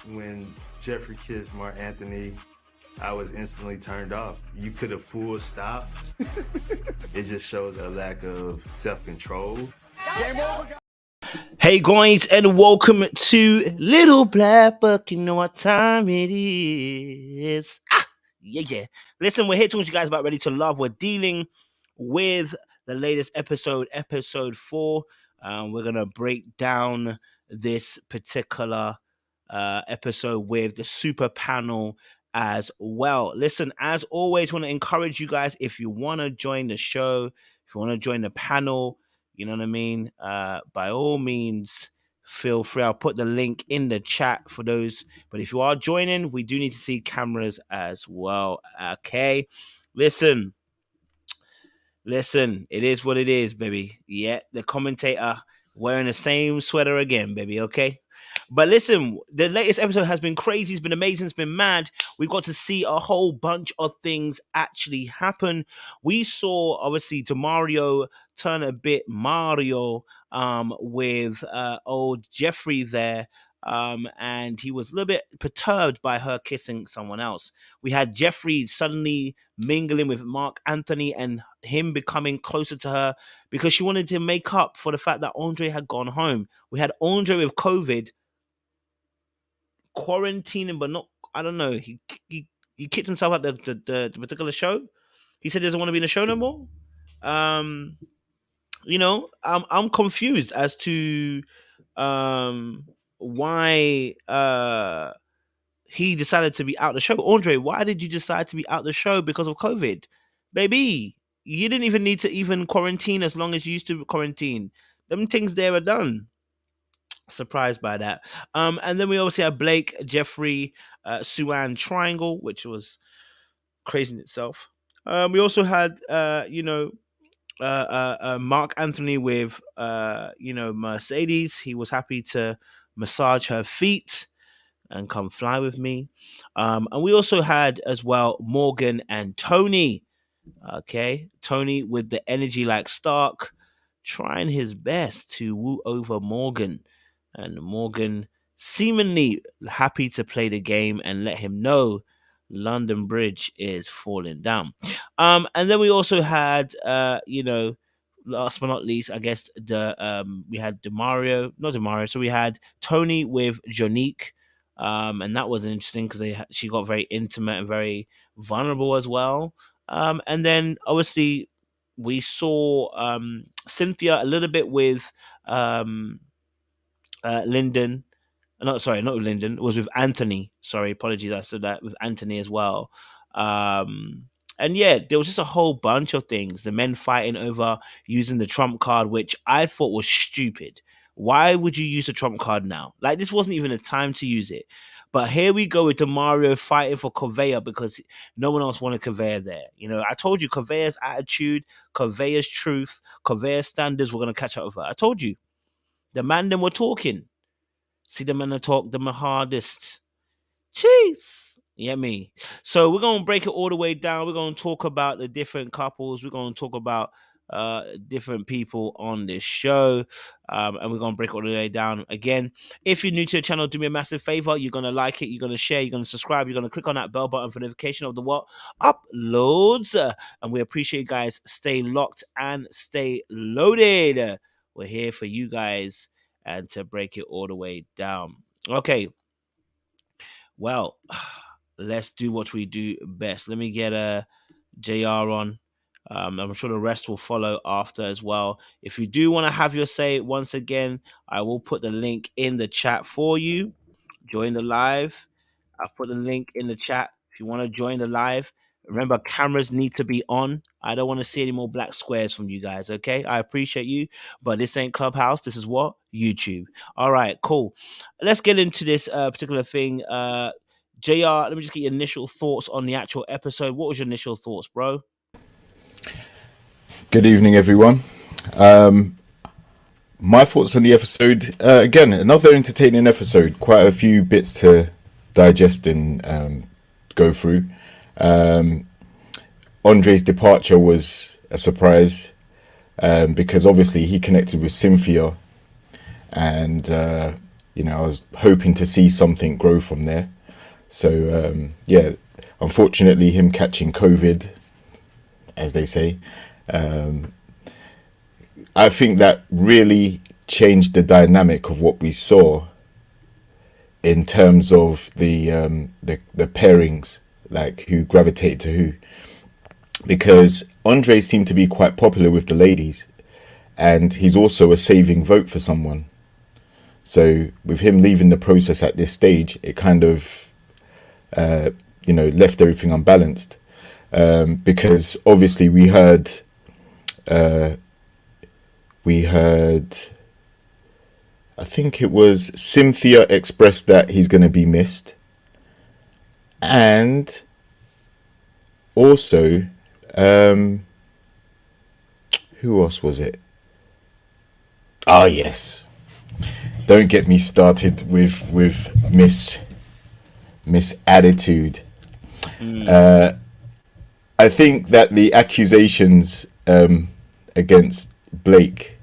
when Jefferi kissed Marc Anthony, I was instantly turned off. You could have full stopped. It just shows a lack of self-control. Game over. Hey guys, and welcome to Little Black Book. You know what time it is. Yeah. Listen, we're here talking to you guys about Ready to Love. We're dealing with the latest episode 4. We're going to break down this particular episode with the super panel as well. Listen, as always, want to encourage you guys, if you want to join the show, if you want to join the panel, you know what I mean? By all means, feel free. I'll put the link in the chat for those. But if you are joining, we do need to see cameras as well. Okay. Listen, it is what it is, baby. Yeah, the commentator wearing the same sweater again, baby. Okay. But listen, the latest episode has been crazy. It's been amazing. It's been mad. We've got to see a whole bunch of things actually happen. We saw, obviously, Demario turn a bit Mario with old Jefferi there. And he was a little bit perturbed by her kissing someone else. We had Jefferi suddenly mingling with Marc Anthony and him becoming closer to her because she wanted to make up for the fact that Andre had gone home. We had Andre with COVID, quarantining, but not, I don't know. He kicked himself out the particular show. He said he doesn't want to be in the show no more. You know, I'm confused as to why he decided to be out the show. Andre, why did you decide to be out the show because of COVID? Baby, you didn't even need to even quarantine as long as you used to quarantine. Them things there are done. Surprised by that. And then we obviously have Blake, Jefferi, Suan triangle, which was crazy in itself. We also had Marc Anthony with Mercedes. He was happy to massage her feet and come fly with me. And we also had as well Morgan and Tony. Okay, Tony with the energy like Stark, trying his best to woo over Morgan. And Morgan seemingly happy to play the game and let him know London Bridge is falling down. And then we also had, last but not least, I guess we had so we had Tony with Jonique. And that was interesting because she got very intimate and very vulnerable as well. And then obviously we saw Cynthia a little bit with Lyndon. Not with Lyndon. It was with Anthony. Sorry, apologies. I said that with Anthony as well. And yeah, there was just a whole bunch of things. The men fighting over using the trump card, which I thought was stupid. Why would you use the trump card now? Like, this wasn't even a time to use it. But here we go with Demario fighting for Corvaya because no one else wanted Corvaya there. You know, I told you Corvaya's attitude, Corvaya's truth, Corvaya's standards were going to catch up with her. I told you. The man them were talking. See the men that talk them the hardest. Jeez. You get me? So we're going to break it all the way down. We're going to talk about the different couples. We're going to talk about different people on this show. And we're going to break it all the way down. Again, if you're new to the channel, do me a massive favor. You're going to like it. You're going to share. You're going to subscribe. You're going to click on that bell button for notification of the what? Uploads. And we appreciate you guys. Stay locked and stay loaded. We're here for you guys and to break it all the way down. Okay. Well, let's do what we do best. Let me get a JR on. I'm sure the rest will follow after as well. If you do want to have your say, once again, I will put the link in the chat for you. Join the live. I've put the link in the chat if you want to join the live. Remember, cameras need to be on. I don't want to see any more black squares from you guys, okay? I appreciate you, but this ain't Clubhouse. This is what? YouTube. All right, cool. Let's get into this particular thing. JR, let me just get your initial thoughts on the actual episode. What was your initial thoughts, bro? Good evening, everyone. My thoughts on the episode. Again, another entertaining episode. Quite a few bits to digest and go through. Andre's departure was a surprise because obviously he connected with Cynthia and I was hoping to see something grow from there. So unfortunately, him catching COVID, as they say, I think that really changed the dynamic of what we saw in terms of the pairings, like who gravitated to who, because Andre seemed to be quite popular with the ladies, and he's also a saving vote for someone. So with him leaving the process at this stage, it kind of left everything unbalanced, because obviously we heard I think it was Cynthia expressed that he's going to be missed. And also, who else was it? Ah, yes. Don't get me started with Miss Attitude. I think that the accusations against Blake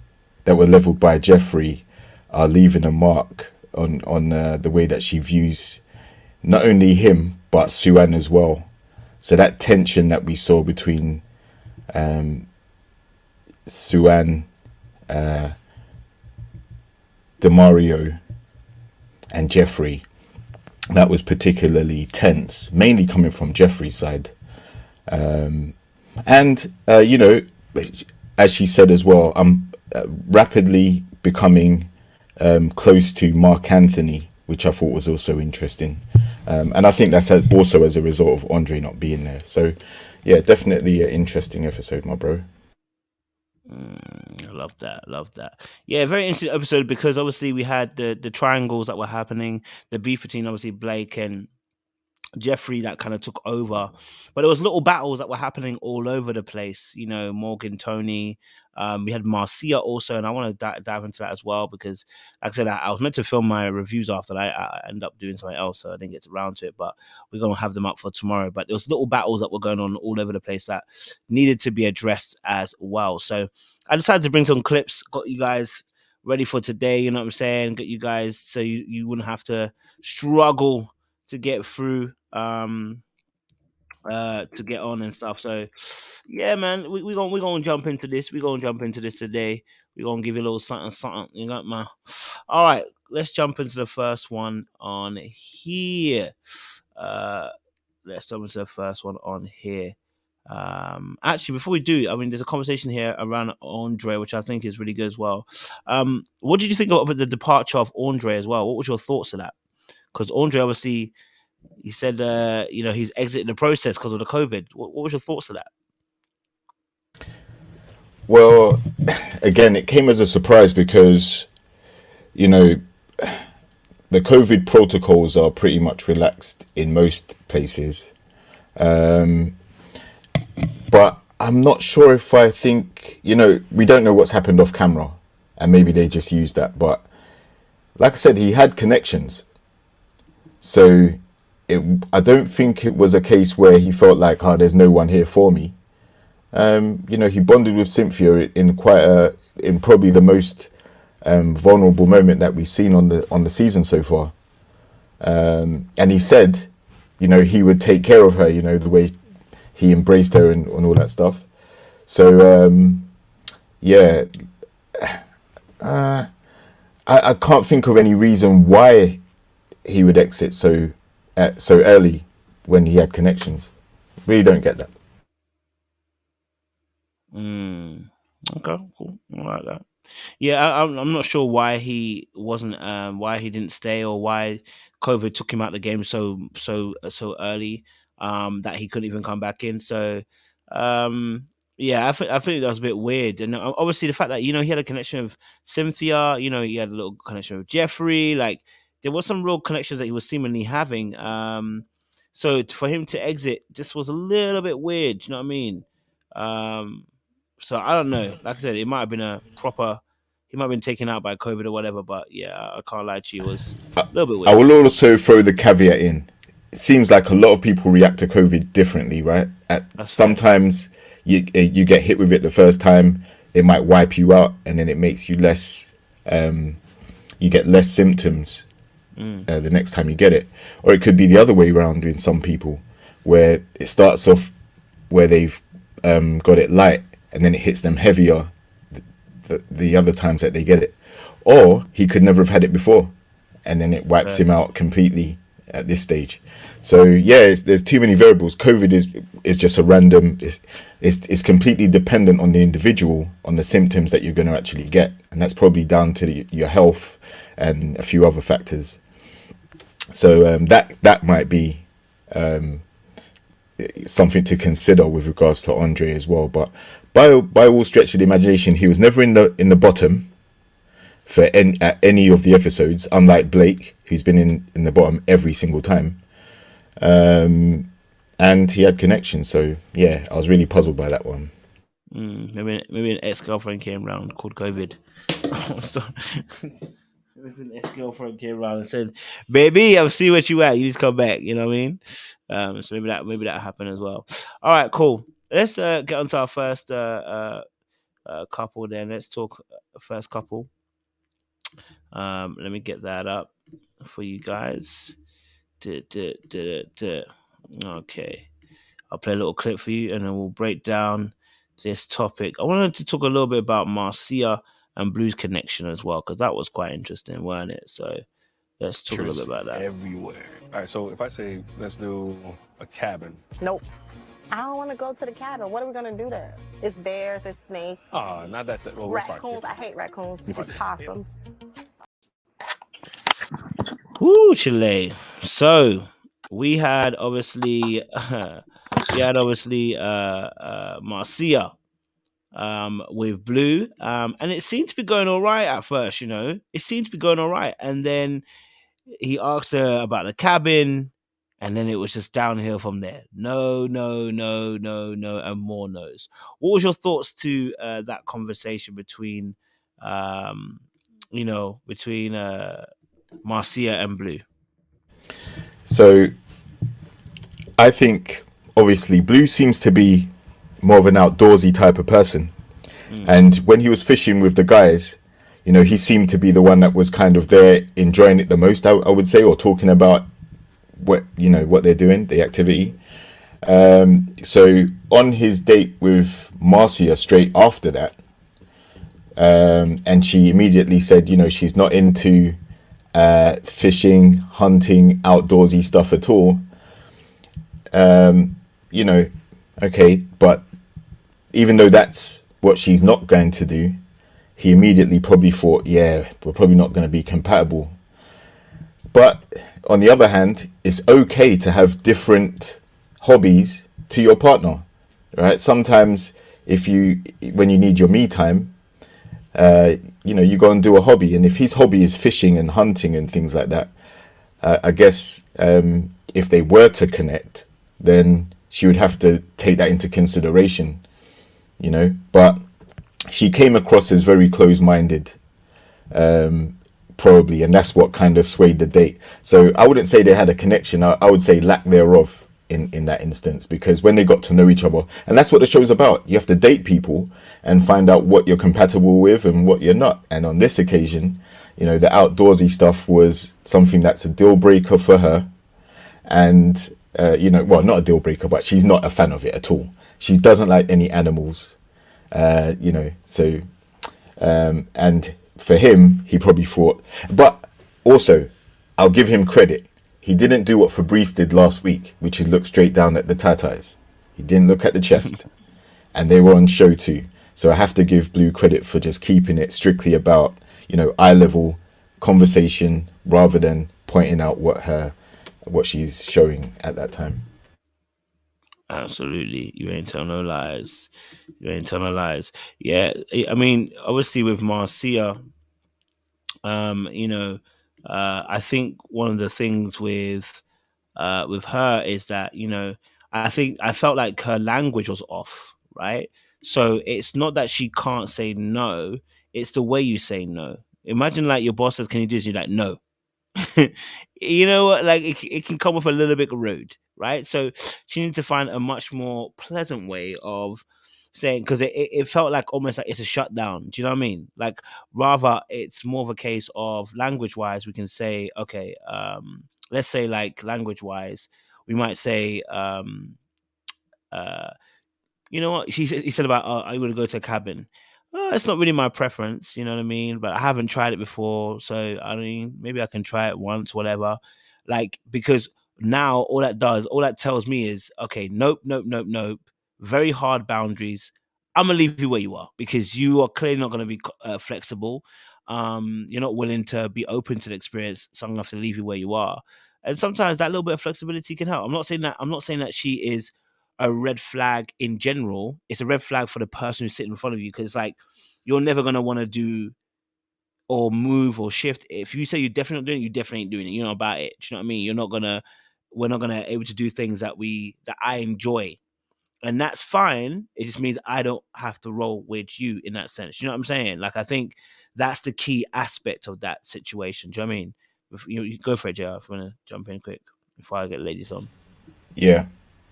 that were leveled by Jefferi are leaving a mark on the way that she views not only him but Suan as well. So that tension that we saw between Suan, Demario and Jefferi, that was particularly tense, mainly coming from Jefferi's side. And as she said as well, I'm rapidly becoming close to Marc Anthony, which I thought was also interesting. And I think that's also as a result of Andre not being there. So, yeah, definitely an interesting episode, my bro. I love that. Yeah, very interesting episode, because obviously we had the triangles that were happening, the beef between obviously Blake and Jefferi that kind of took over, but there was little battles that were happening all over the place. Morgan, Tony, we had Marcia also, and I want to dive into that as well, because like I said, I was meant to film my reviews after that. I ended up doing something else, so I didn't get around to it, but we're going to have them up for tomorrow. But there was little battles that were going on all over the place that needed to be addressed as well. So I decided to bring some clips, got you guys ready for today, you know what I'm saying, get you guys so you wouldn't have to struggle to get through, to get on and stuff. So yeah, man, we're gonna jump into this. We're gonna jump into this today. We're gonna give you a little something. You got my all right, let's jump into the first one on here. Let's jump into the first one on here. Actually, before we do, I mean, there's a conversation here around Andre, which I think is really good as well. What did you think about the departure of Andre as well? What was your thoughts of that? Because Andre, obviously, he said, he's exiting the process because of the COVID. What was your thoughts of that? Well, again, it came as a surprise because, the COVID protocols are pretty much relaxed in most places. But I'm not sure if I think, we don't know what's happened off camera, and maybe they just used that. But like I said, he had connections. So I don't think it was a case where he felt like, there's no one here for me. He bonded with Cynthia in probably the most vulnerable moment that we've seen on the season so far. And he said, he would take care of her, the way he embraced her and all that stuff. So, I can't think of any reason why he would exit so early when he had connections. Really don't get that. Okay, cool. I like that. Yeah, I'm not sure why he wasn't, why he didn't stay, or why COVID took him out of the game so early, that he couldn't even come back in. So, yeah, I think that was a bit weird. And obviously the fact that, he had a connection with Cynthia, he had a little connection with Jefferi, like there was some real connections that he was seemingly having. So for him to exit just was a little bit weird, you know what I mean? So I don't know. Like I said, it might have been he might have been taken out by COVID or whatever, but yeah, I can't lie to you, it was a little bit weird. I will also throw the caveat in. It seems like a lot of people react to COVID differently, right? Sometimes you get hit with it the first time, it might wipe you out, and then it makes you less, you get less symptoms the next time you get it. Or it could be the other way around in some people, where it starts off where they've got it light and then it hits them heavier the other times that they get it. Or he could never have had it before and then it wipes him out completely at this stage. So yeah, there's too many variables. COVID is just a random, it's completely dependent on the individual, on the symptoms that you're going to actually get, and that's probably down to your health and a few other factors. So that might be something to consider with regards to Andre as well. But by all stretch of the imagination, he was never in the bottom for any of the episodes, unlike Blake, who's been in the bottom every single time. And he had connections, so yeah, I was really puzzled by that one. Maybe an ex-girlfriend came round called COVID. Maybe an ex-girlfriend came round and said, "Baby, I'll see what you at. You need to come back." You know what I mean? So maybe that happened as well. All right, cool. Let's get on to our first couple. Then let's talk first couple. Let me get that up for you guys. Okay, I'll play a little clip for you and then we'll break down this topic. I wanted to talk a little bit about Marcia and Blue's connection as well, because that was quite interesting, weren't it? So let's talk a little bit about that. Everywhere. All right, so if I say let's do a cabin. Nope. I don't want to go to the cabin. What are we going to do there? It's bears, it's snakes. Oh, not that. Well, raccoons. I hate raccoons. It's possums. Woo, Chile. So we had obviously Marcia with Blue, and it seemed to be going all right at first. It seemed to be going all right, and then he asked her about the cabin, and then it was just downhill from there. No, and more no's. What was your thoughts to that conversation between Marcia and Blue? So I think obviously Blue seems to be more of an outdoorsy type of person. And when he was fishing with the guys, he seemed to be the one that was kind of there enjoying it the most, I would say, or talking about what they're doing, the activity. So on his date with Marcia straight after that, and she immediately said, she's not into fishing, hunting, outdoorsy stuff at all. Okay, but even though that's what she's not going to do, he immediately probably thought, yeah, we're probably not going to be compatible. But on the other hand, it's okay to have different hobbies to your partner, right? Sometimes when you need your me time, you go and do a hobby. And if his hobby is fishing and hunting and things like that, I guess if they were to connect, then she would have to take that into consideration, but she came across as very close-minded, probably, and that's what kind of swayed the date. So I wouldn't say they had a connection. I would say lack thereof in that instance, because when they got to know each other, and that's what the show's about, you have to date people and find out what you're compatible with and what you're not. And on this occasion, the outdoorsy stuff was something that's a deal breaker for her. And well, not a deal breaker, but she's not a fan of it at all. She doesn't like any animals, so and for him, he probably thought, but also I'll give him credit. He didn't do what Fabrice did last week, which is look straight down at the tatas. He didn't look at the chest, and they were on show too. So I have to give Blue credit for just keeping it strictly about, eye level conversation rather than pointing out what she's showing at that time. Absolutely. You ain't tell no lies. Yeah. I mean, obviously with Marcia, I think one of the things with her is that, I felt like her language was off, right? So it's not that she can't say no, it's the way you say no. Imagine like your boss says, "Can you do this?" You're like, "No." You know what? Like it can come off a little bit rude, right? So she needs to find a much more pleasant way of saying, because it felt like almost like it's a shutdown. Do you know what I mean? Like, rather, it's more of a case of language wise, we can say, okay, let's say like language wise, we might say, you know what? He said about, oh, I'm going to go to a cabin. Oh, it's not really my preference, you know what I mean? But I haven't tried it before. So, I mean, maybe I can try it once, whatever. Like, because now all that tells me is, okay, nope, nope, nope, nope. Very hard boundaries. I'm going to leave you where you are because you are clearly not going to be flexible. You're not willing to be open to the experience. So I'm going to have to leave you where you are. And sometimes that little bit of flexibility can help. I'm not saying that she is a red flag in general. It's a red flag for the person who's sitting in front of you, because like, you're never going to want to do or move or shift. If you say you're definitely not doing it, you definitely ain't doing it. You're not about it. Do you know what I mean? We're not gonna able to do things that I enjoy. And that's fine. It just means I don't have to roll with you in that sense. You know what I'm saying? Like, I think that's the key aspect of that situation. Do you know what I mean? You go for it, JR, if you want to jump in quick before I get ladies on. Yeah.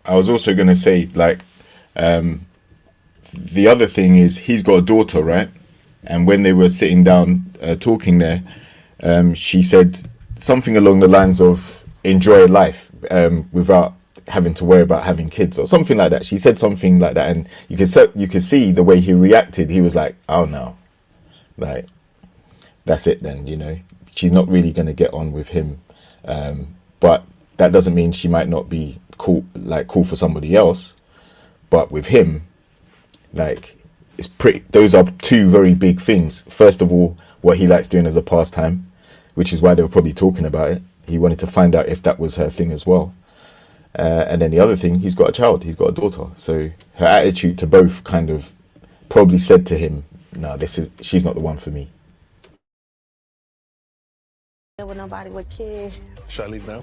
I was also going to say, like, the other thing is he's got a daughter, right? And when they were sitting down talking there, she said something along the lines of enjoy life without having to worry about having kids or something like that. She said something like that, and you could see the way he reacted. He was like, oh no, like, that's it then, you know. She's not really going to get on with him. But that doesn't mean she might not be cool for somebody else. But with him, like, those are two very big things. First of all, what he likes doing as a pastime, which is why they were probably talking about it. He wanted to find out if that was her thing as well. And then the other thing, he's got a child, he's got a daughter. So her attitude to both kind of probably said to him, no, she's not the one for me. With nobody with kids. Should I leave now?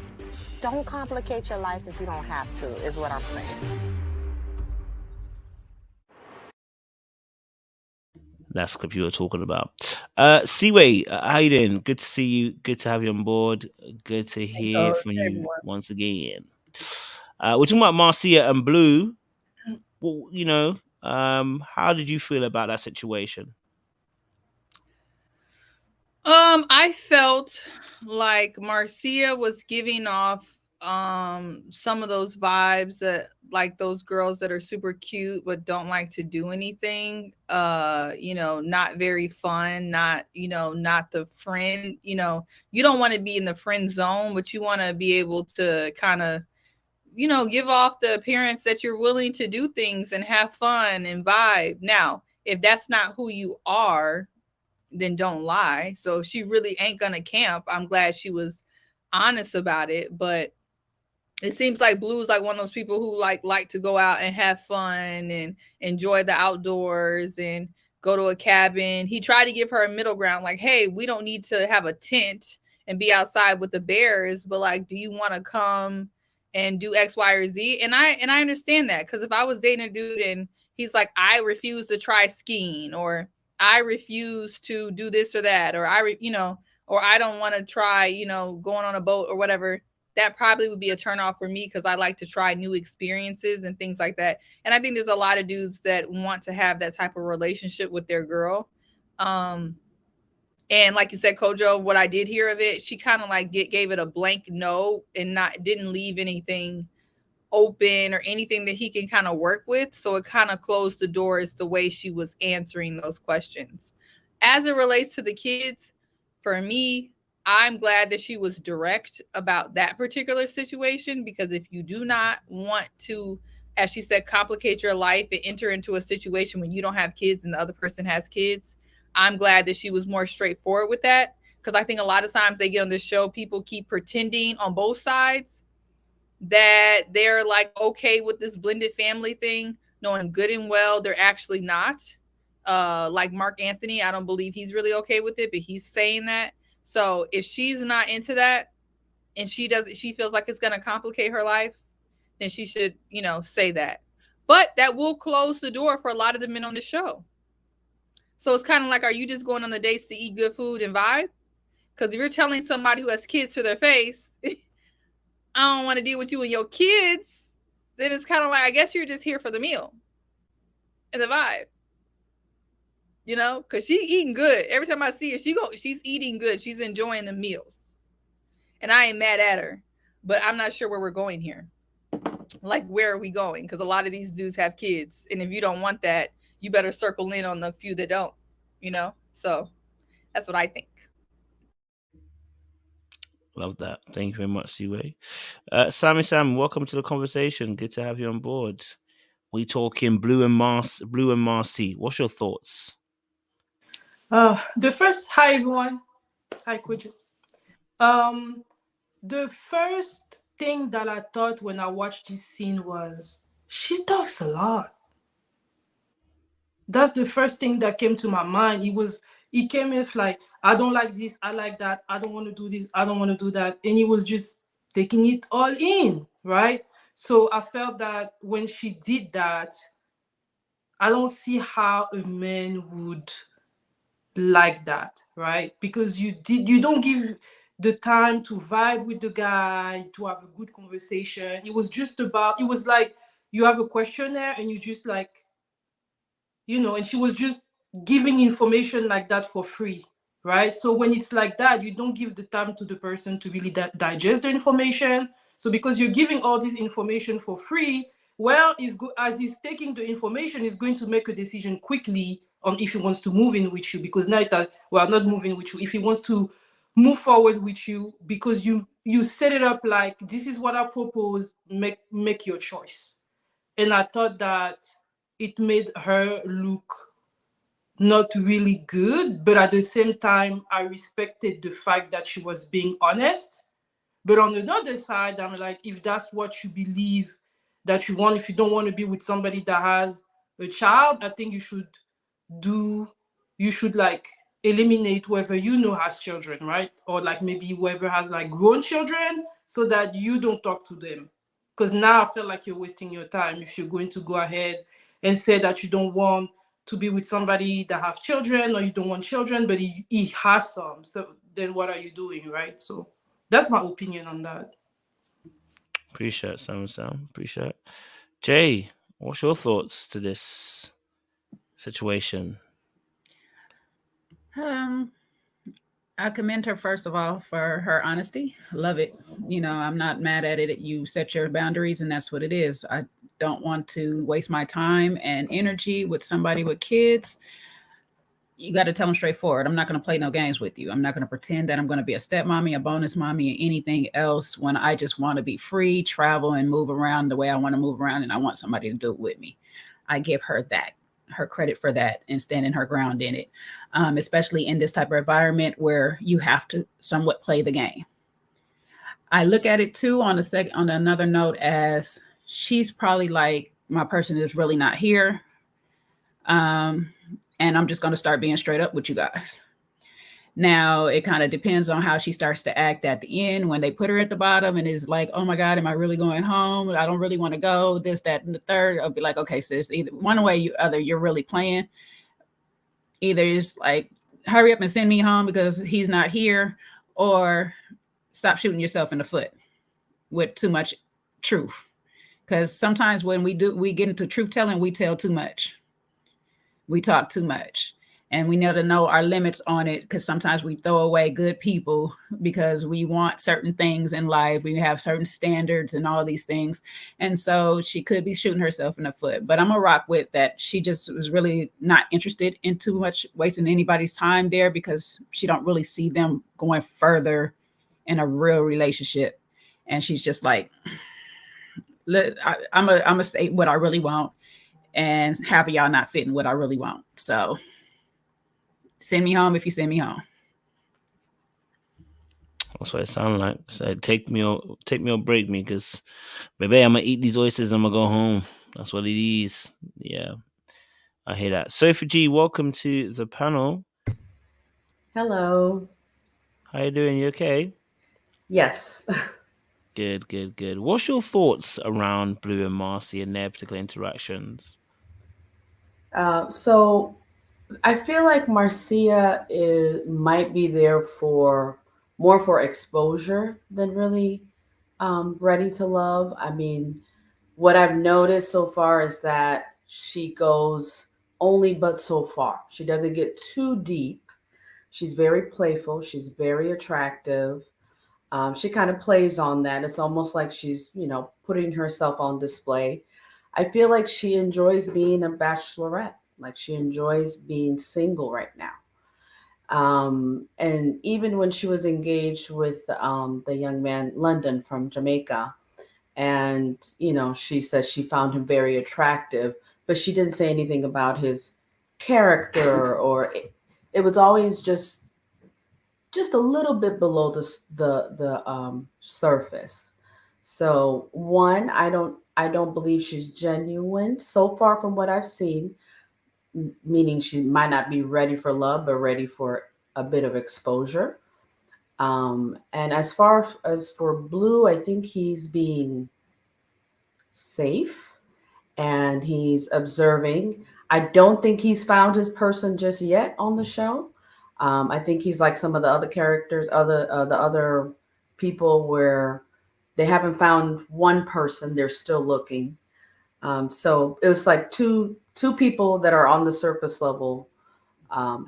Don't complicate your life if you don't have to, is what I'm saying. That's what you were talking about. Seaway, how you doing? Good to see you. Good to have you on board. Good to hear from you once again. We're talking about Marcia and Blue. Well, you know, how did you feel about that situation? I felt like Marcia was giving off some of those vibes that, like, those girls that are super cute but don't like to do anything, you know, not very fun, not the friend, you know, you don't want to be in the friend zone, but you want to be able to kind of, you know, give off the appearance that you're willing to do things and have fun and vibe. Now, if that's not who you are, then don't lie. So if she really ain't gonna camp, I'm glad she was honest about it. But it seems like Blue's like one of those people who like to go out and have fun and enjoy the outdoors and go to a cabin. He tried to give her a middle ground, like, hey, we don't need to have a tent and be outside with the bears, but like, do you want to come and do X, Y, or Z? And I understand that, because if I was dating a dude and he's like, I refuse to try skiing, or I refuse to do this or that, or or I don't want to try, you know, going on a boat or whatever, that probably would be a turnoff for me, because I like to try new experiences and things like that. And I think there's a lot of dudes that want to have that type of relationship with their girl. And like you said, Kojo, what I did hear of it, she kind of like gave it a blank no and didn't leave anything open or anything that he can kind of work with. So it kind of closed the doors the way she was answering those questions. As it relates to the kids, for me, I'm glad that she was direct about that particular situation, because if you do not want to, as she said, complicate your life and enter into a situation when you don't have kids and the other person has kids, I'm glad that she was more straightforward with that, because I think a lot of times they get on this show, people keep pretending on both sides that they're like okay with this blended family thing, knowing good and well they're actually not. Like Marc Anthony, I don't believe he's really okay with it, but he's saying that. So if she's not into that and she feels like it's going to complicate her life, then she should, you know, say that. But that will close the door for a lot of the men on the show. So it's kind of like, are you just going on the dates to eat good food and vibe? Because if you're telling somebody who has kids to their face, I don't want to deal with you and your kids, then it's kind of like, I guess you're just here for the meal. in the vibe. You know, because she's eating good. Every time I see her, she's eating good. She's enjoying the meals. And I ain't mad at her, but I'm not sure where we're going here. Like, where are we going? Because a lot of these dudes have kids. And if you don't want that, you better circle in on the few that don't, you know? So that's what I think. Love that. Thank you very much, Siwe. Sam, welcome to the conversation. Good to have you on board. We talking Blue and Marcy. What's your thoughts? Hi everyone. Hi, Kojo. The first thing that I thought when I watched this scene was, she talks a lot. That's the first thing that came to my mind. He came with like, I don't like this, I like that, I don't want to do this, I don't want to do that. And he was just taking it all in, right? So I felt that when she did that, I don't see how a man would like that, right? Because you don't give the time to vibe with the guy, to have a good conversation. It was like you have a questionnaire and you just like, and she was just giving information like that for free, right? So when it's like that, you don't give the time to the person to really digest the information. So because you're giving all this information for free, well, as he's taking the information, he's going to make a decision quickly on if he wants to move in with you, because now that not moving with you, if he wants to move forward with you, because you set it up like, this is what I propose, make your choice. And I thought that it made her look not really good, but at the same time, I respected the fact that she was being honest. But on another side, I'm like, if that's what you believe that you want, if you don't want to be with somebody that has a child, I think you should like eliminate whoever has children, right? Or like maybe whoever has like grown children, so that you don't talk to them. Because now I feel like you're wasting your time if you're going to go ahead and say that you don't want to be with somebody that have children, or you don't want children, but he has some. So then what are you doing, right? So that's my opinion on that. Appreciate Sam. Appreciate. Jay, what's your thoughts to this situation? I commend her, first of all, for her honesty. Love it. I'm not mad at it. You set your boundaries, and that's what it is. I don't want to waste my time and energy with somebody with kids. You got to tell them straightforward. I'm not going to play no games with you. I'm not going to pretend that I'm going to be a stepmommy, a bonus mommy, or anything else, when I just want to be free, travel, and move around the way I want to move around, and I want somebody to do it with me. I give her her credit for that, and standing her ground in it, especially in this type of environment where you have to somewhat play the game. I look at it too on another note, as she's probably like, my person is really not here, and I'm just going to start being straight up with you guys. Now, it kind of depends on how she starts to act at the end, when they put her at the bottom and is like, oh my God, am I really going home? I don't really want to go, this, that, and the third. I'll be like, okay, sis, either one way or other, you're really playing. Either it's like, hurry up and send me home because he's not here, or stop shooting yourself in the foot with too much truth. Because sometimes when we get into truth telling, we tell too much. We talk too much. And we need to know our limits on it, because sometimes we throw away good people because we want certain things in life. We have certain standards and all these things. And so she could be shooting herself in the foot. But I'm going to rock with that. She just was really not interested in too much wasting anybody's time there, because she don't really see them going further in a real relationship. And she's just like, I'm going to say what I really want, and half of y'all not fitting what I really want. So send me home if you send me home. That's what it sounded like. So take me or break me, because baby, I'm gonna eat these oysters. I'm gonna go home. That's what it is. Yeah, I hear that. Sophie G, welcome to the panel. Hello. How you doing? You okay? Yes. Good. What's your thoughts around Blue and Marcy and their particular interactions? So I feel like Marcia might be there more for exposure than really ready to love. I mean, what I've noticed so far is that she goes only but so far. She doesn't get too deep. She's very playful. She's very attractive. She kind of plays on that. It's almost like she's, putting herself on display. I feel like she enjoys being a bachelorette. Like she enjoys being single right now. And even when she was engaged with the young man, London from Jamaica, and, she said she found him very attractive, but she didn't say anything about his character, or it was always just a little bit below the surface. So one, I don't believe she's genuine so far from what I've seen, meaning she might not be ready for love, but ready for a bit of exposure. And as far as for Blue, I think he's being safe and he's observing. I don't think he's found his person just yet on the show. I think he's like some of the other characters, the other people, where they haven't found one person, they're still looking. So it was like two people that are on the surface level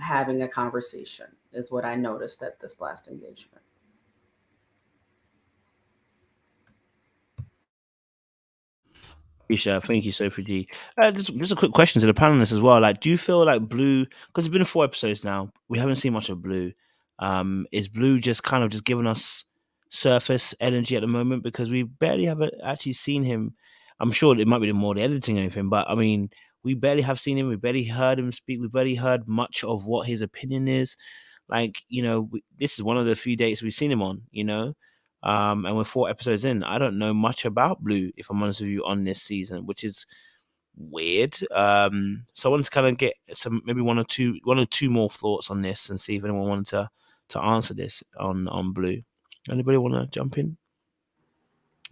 having a conversation is what I noticed at this last engagement. Isha, thank you, Sophie G. Just a quick question to the panelists as well. Like, do you feel like Blue, because it's been 4 episodes now, we haven't seen much of Blue. Is Blue just kind of just giving us surface energy at the moment? Because we barely have actually seen him. I'm sure it might be more the editing or anything, but I mean, we barely have seen him. We barely heard him speak. We barely heard much of what his opinion is. Like, this is one of the few dates we've seen him on, and we're 4 episodes in. I don't know much about Blue, if I'm honest with you, on this season, which is weird. So I wanted to kind of get some, maybe one or two more thoughts on this and see if anyone wanted to answer this on Blue. Anybody want to jump in?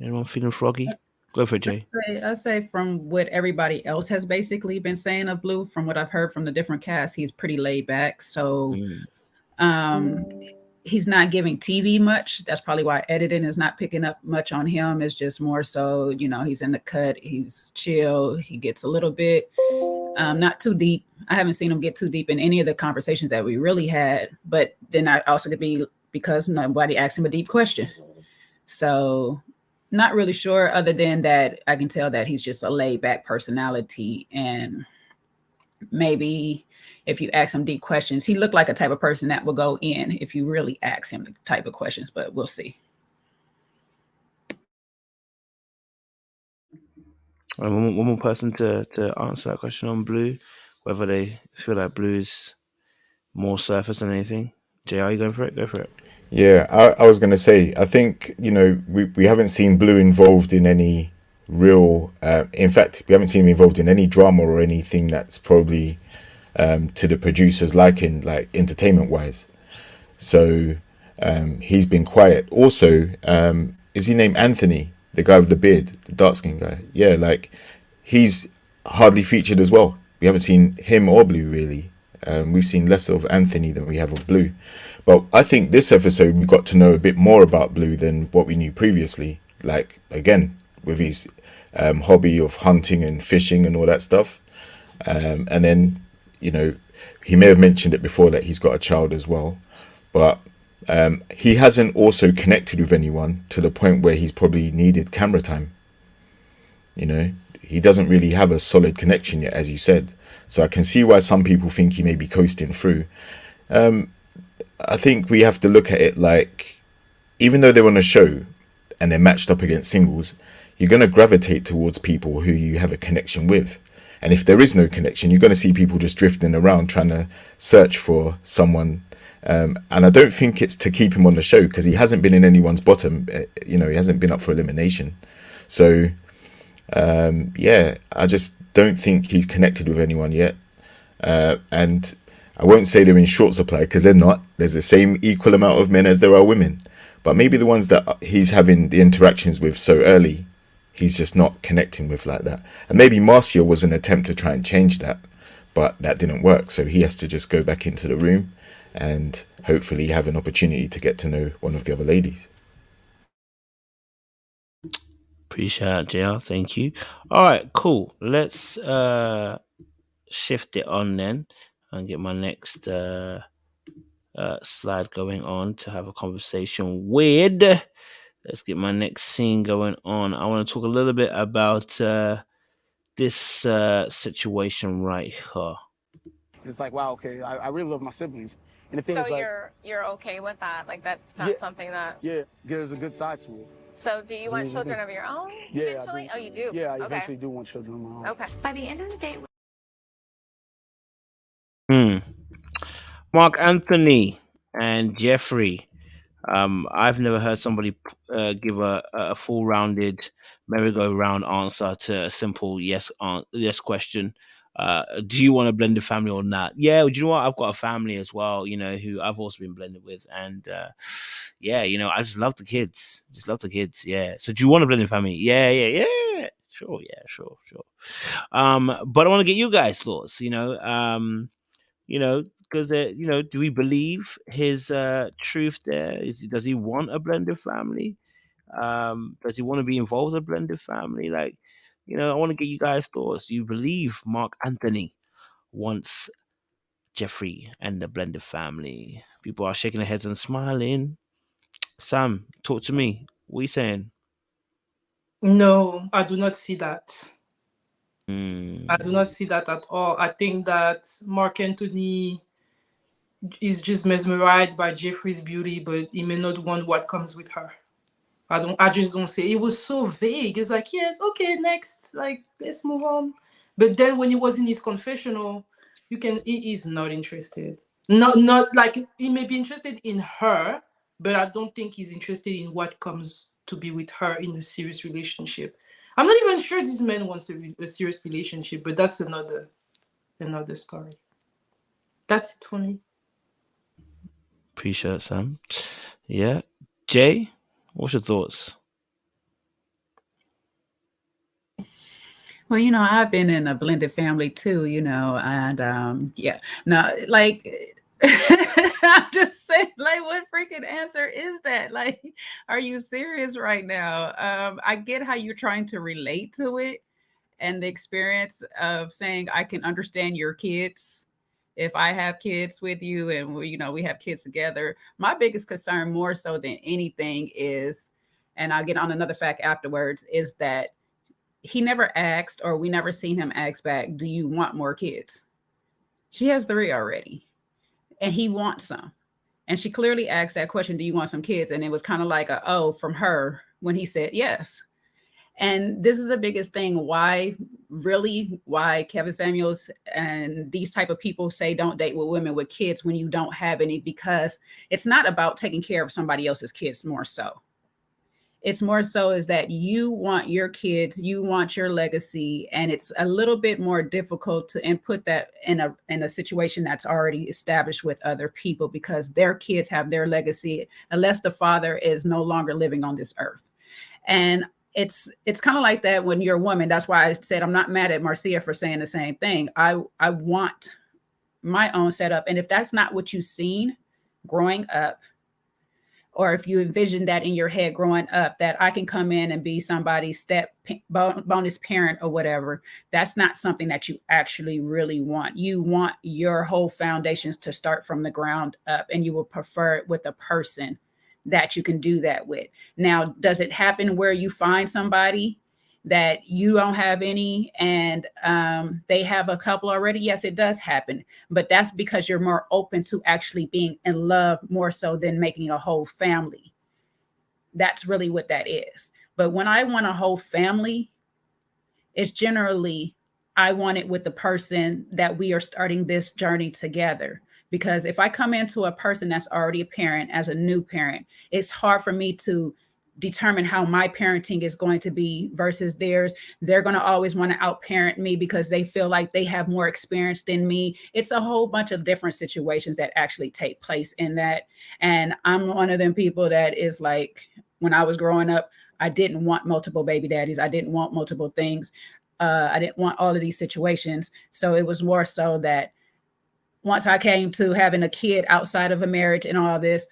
Anyone feeling froggy? Go for it, Jay. I say from what everybody else has basically been saying of Blue, from what I've heard from the different casts, he's pretty laid back. So he's not giving TV much. That's probably why editing is not picking up much on him. It's just more so, he's in the cut. He's chill. He gets a little bit, not too deep. I haven't seen him get too deep in any of the conversations that we really had. But then I also could be because nobody asked him a deep question. So not really sure, other than that, I can tell that he's just a laid back personality. And maybe if you ask him deep questions, he looked like a type of person that will go in if you really ask him the type of questions, but we'll see. One more person to answer that question on Blue, whether they feel like Blue is more surface than anything. Jay, are you going for it? Go for it. Yeah, I was going to say, I think, we haven't seen Blue involved in any real, in fact, we haven't seen him involved in any drama or anything that's probably to the producers liking, like entertainment wise. So he's been quiet. Also, is he named Anthony, the guy with the beard, the dark skinned guy? Yeah, like he's hardly featured as well. We haven't seen him or Blue really. We've seen less of Anthony than we have of Blue. But I think this episode we got to know a bit more about Blue than what we knew previously. Like, again, with his hobby of hunting and fishing and all that stuff. And then, he may have mentioned it before that he's got a child as well. But he hasn't also connected with anyone to the point where he's probably needed camera time. He doesn't really have a solid connection yet, as you said. So I can see why some people think he may be coasting through. I think we have to look at it like, even though they're on a show and they're matched up against singles, you're going to gravitate towards people who you have a connection with. And if there is no connection, you're going to see people just drifting around trying to search for someone. And I don't think it's to keep him on the show, because he hasn't been in anyone's bottom. He hasn't been up for elimination. So, I just don't think he's connected with anyone yet. And I won't say they're in short supply, because they're not. There's the same equal amount of men as there are women. But maybe the ones that he's having the interactions with so early, he's just not connecting with like that. And maybe Marcia was an attempt to try and change that, but that didn't work. So he has to just go back into the room and hopefully have an opportunity to get to know one of the other ladies. Appreciate it, JR. Thank you. All right, cool. Let's shift it on then and get my next slide going on to have a conversation with. Let's get my next scene going on. I want to talk a little bit about this situation right here. It's like, wow, okay, I really love my siblings. And the thing So is, like, you're okay with that? Like that's not something that. Yeah, there's a good side to it. So do you want children of your own eventually? Oh, you do? Yeah, I eventually do want children of my own. Okay. By the end of the day. Marc Anthony and Jefferi. I've never heard somebody give a full-rounded merry-go-round answer to a simple yes question. Do you want a blended family or not? Yeah, do you know what? I've got a family as well, you know, who I've also been blended with. And yeah, you know, I just love the kids. Yeah. So do you want a blended family? Yeah. Sure. But I want to get you guys' thoughts, you know, because do we believe his truth there? Does he want a blended family? Does he want to be involved in a blended family? Like, you know, I want to get you guys' thoughts. Do you believe Marc Anthony wants Jefferi and the blended family? People are shaking their heads and smiling. Sam, talk to me. What are you saying? No, I do not see that. I do not see that at all. I think that Marc Anthony is just mesmerized by Jefferi's beauty, but he may not want what comes with her. I just don't say. It was so vague. It's like, yes, okay, next, like, let's move on. But then when he was in his confessional, he is not interested. Not like he may be interested in her, but I don't think he's interested in what comes to be with her in a serious relationship. I'm not even sure this man wants a serious relationship, but that's another story. That's it for me. Appreciate it, Sam. Yeah. Jay, what's your thoughts? Well, you know, I've been in a blended family too, you know, and yeah, no, like, I'm just saying, like, what freaking answer is that? Like, are you serious right now? I get how you're trying to relate to it and the experience of saying, I can understand your kids. If I have kids with you and we have kids together, my biggest concern more so than anything is, and I'll get on another fact afterwards, is that he never asked, or we never seen him ask back, do you want more kids? She has 3 already and he wants some. And she clearly asked that question, do you want some kids? And it was kind of like a, oh, from her when he said yes. And this is the biggest thing why Kevin Samuels and these type of people say don't date with women with kids when you don't have any, because it's not about taking care of somebody else's kids more so. It's more so is that you want your kids, you want your legacy, and it's a little bit more difficult to input that in a situation that's already established with other people, because their kids have their legacy unless the father is no longer living on this earth. And it's kind of like that when you're a woman. That's why I said I'm not mad at Marcia for saying the same thing. I want my own setup. And if that's not what you've seen growing up, or if you envision that in your head growing up, that I can come in and be somebody's bonus parent or whatever, that's not something that you actually really want. You want your whole foundations to start from the ground up, and you will prefer it with a person that you can do that with. Now, does it happen where you find somebody that you don't have any and they have a couple already? Yes, it does happen, but that's because you're more open to actually being in love more so than making a whole family. That's really what that is. But when I want a whole family, it's generally I want it with the person that we are starting this journey together. Because if I come into a person that's already a parent as a new parent, it's hard for me to determine how my parenting is going to be versus theirs. They're going to always want to outparent me because they feel like they have more experience than me. It's a whole bunch of different situations that actually take place in that. And I'm one of them people that is like, when I was growing up, I didn't want multiple baby daddies. I didn't want multiple things. I didn't want all of these situations. So it was more so that once I came to having a kid outside of a marriage and all this,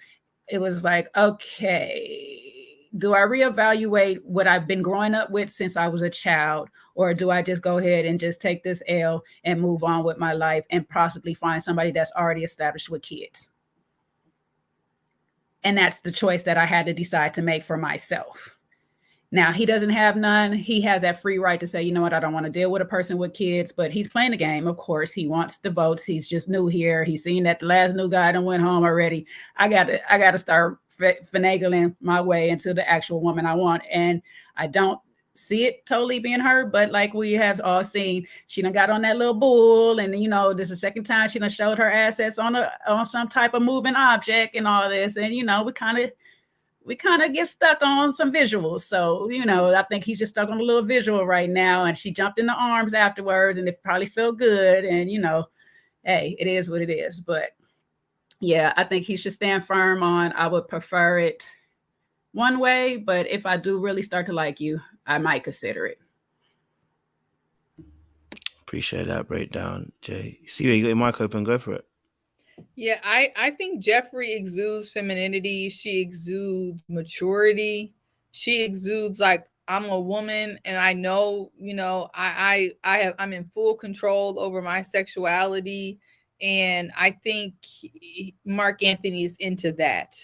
it was like, okay, do I reevaluate what I've been growing up with since I was a child, or do I just go ahead and just take this L and move on with my life and possibly find somebody that's already established with kids? And that's the choice that I had to decide to make for myself. Now, he doesn't have none. He has that free right to say, you know what, I don't want to deal with a person with kids, but he's playing the game. Of course, he wants the votes. He's just new here. He's seen that the last new guy done went home already. I got to start finagling my way into the actual woman I want. And I don't see it totally being her, but like we have all seen, she done got on that little bull, and this is the second time she done showed her assets on some type of moving object and all this. And we kind of get stuck on some visuals. So, I think he's just stuck on a little visual right now. And she jumped in the arms afterwards, and it probably felt good. And, hey, it is what it is. But yeah, I think he should stand firm on, I would prefer it one way, but if I do really start to like you, I might consider it. Appreciate that breakdown, Jay. See, you got your mic open, go for it. Yeah, I think Jefferi exudes femininity. She exudes maturity. She exudes like, I'm a woman and I know, I'm in full control over my sexuality. And I think Marc Anthony is into that,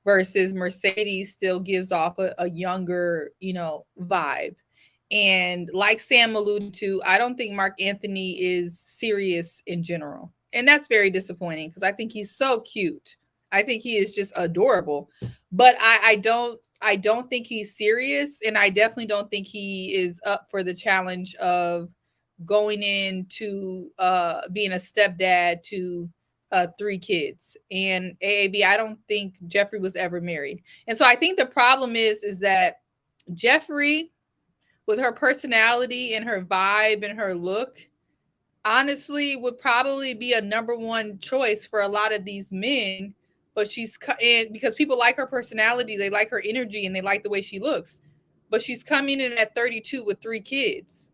versus Mercedes still gives off a younger, vibe. And like Sam alluded to, I don't think Marc Anthony is serious in general. And that's very disappointing because I think he's so cute. I think he is just adorable. But I don't think he's serious. And I definitely don't think he is up for the challenge of going into being a stepdad to 3 kids. And AAB, I don't think Jefferi was ever married. And so I think the problem is that Jefferi, with her personality and her vibe and her look, honestly would probably be a number 1 choice for a lot of these men. But she's in because people like her personality, they like her energy, and they like the way she looks. But she's coming in at 32 with 3 kids.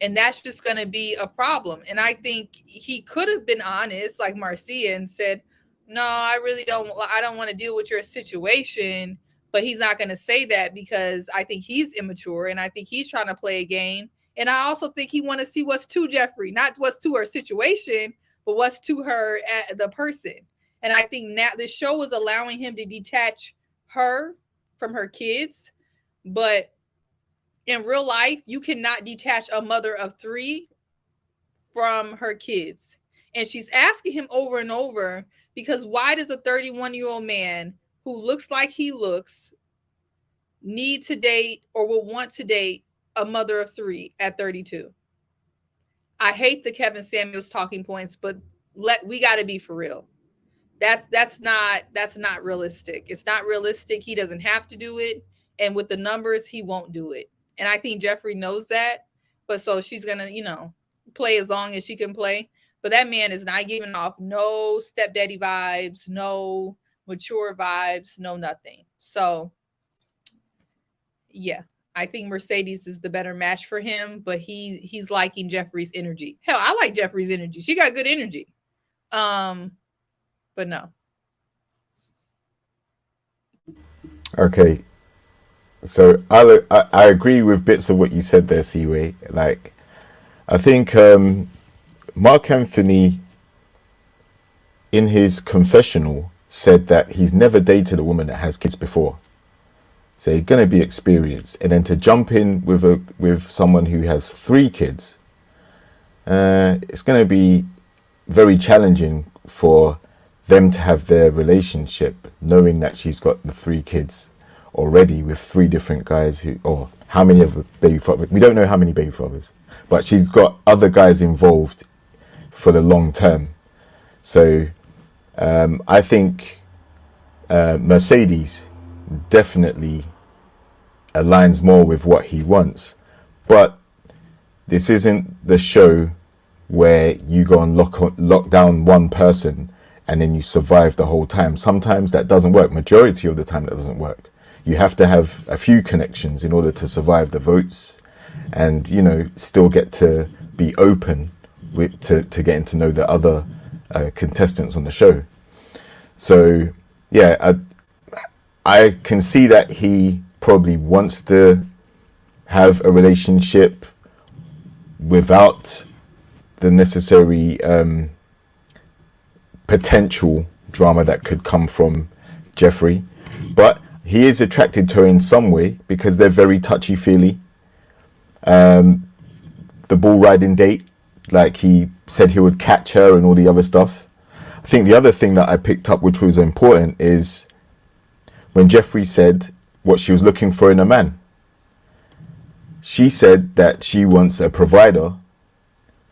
And that's just going to be a problem. And I think he could have been honest, like Marcia, and said, no, I don't want to deal with your situation. But he's not going to say that because I think he's immature and I think he's trying to play a game. And I also think he wants to see what's to Jefferi, not what's to her situation, but what's to her, the person. And I think now this show is allowing him to detach her from her kids. But in real life, you cannot detach a mother of 3 from her kids. And she's asking him over and over, because why does a 31-year-old man who looks like he looks need to date or will want to date a mother of 3 at 32? I hate the Kevin Samuels talking points, but we got to be for real. That's not realistic. It's not realistic. He doesn't have to do it. And with the numbers, he won't do it. And I think Jefferi knows that. But so she's going to, play as long as she can play. But that man is not giving off no stepdaddy vibes, no mature vibes, no nothing. So, yeah, I think Mercedes is the better match for him. But he's liking Jefferi's energy. Hell, I like Jefferi's energy. She got good energy. But no. Okay. So I agree with bits of what you said there, Seaway. Like, I think Marc Anthony, in his confessional, said that he's never dated a woman that has kids before. So you're going to be experienced. And then to jump in with someone who has 3 kids, it's going to be very challenging for them to have their relationship, knowing that she's got the 3 kids already with 3 different guys or how many of baby fathers. We don't know how many baby fathers, but she's got other guys involved for the long term. So I think Mercedes definitely aligns more with what he wants, but this isn't the show where you go and lock down one person and then you survive the whole time. Sometimes that doesn't work. Majority of the time that doesn't work. You have to have a few connections in order to survive the votes and, still get to be open to getting to know the other contestants on the show. So, yeah, I can see that he probably wants to have a relationship without the necessary potential drama that could come from Jefferi, but he is attracted to her in some way because they're very touchy-feely. The bull riding date, like he said he would catch her and all the other stuff. I think the other thing that I picked up, which was important, is when Jefferi said what she was looking for in a man. She said that she wants a provider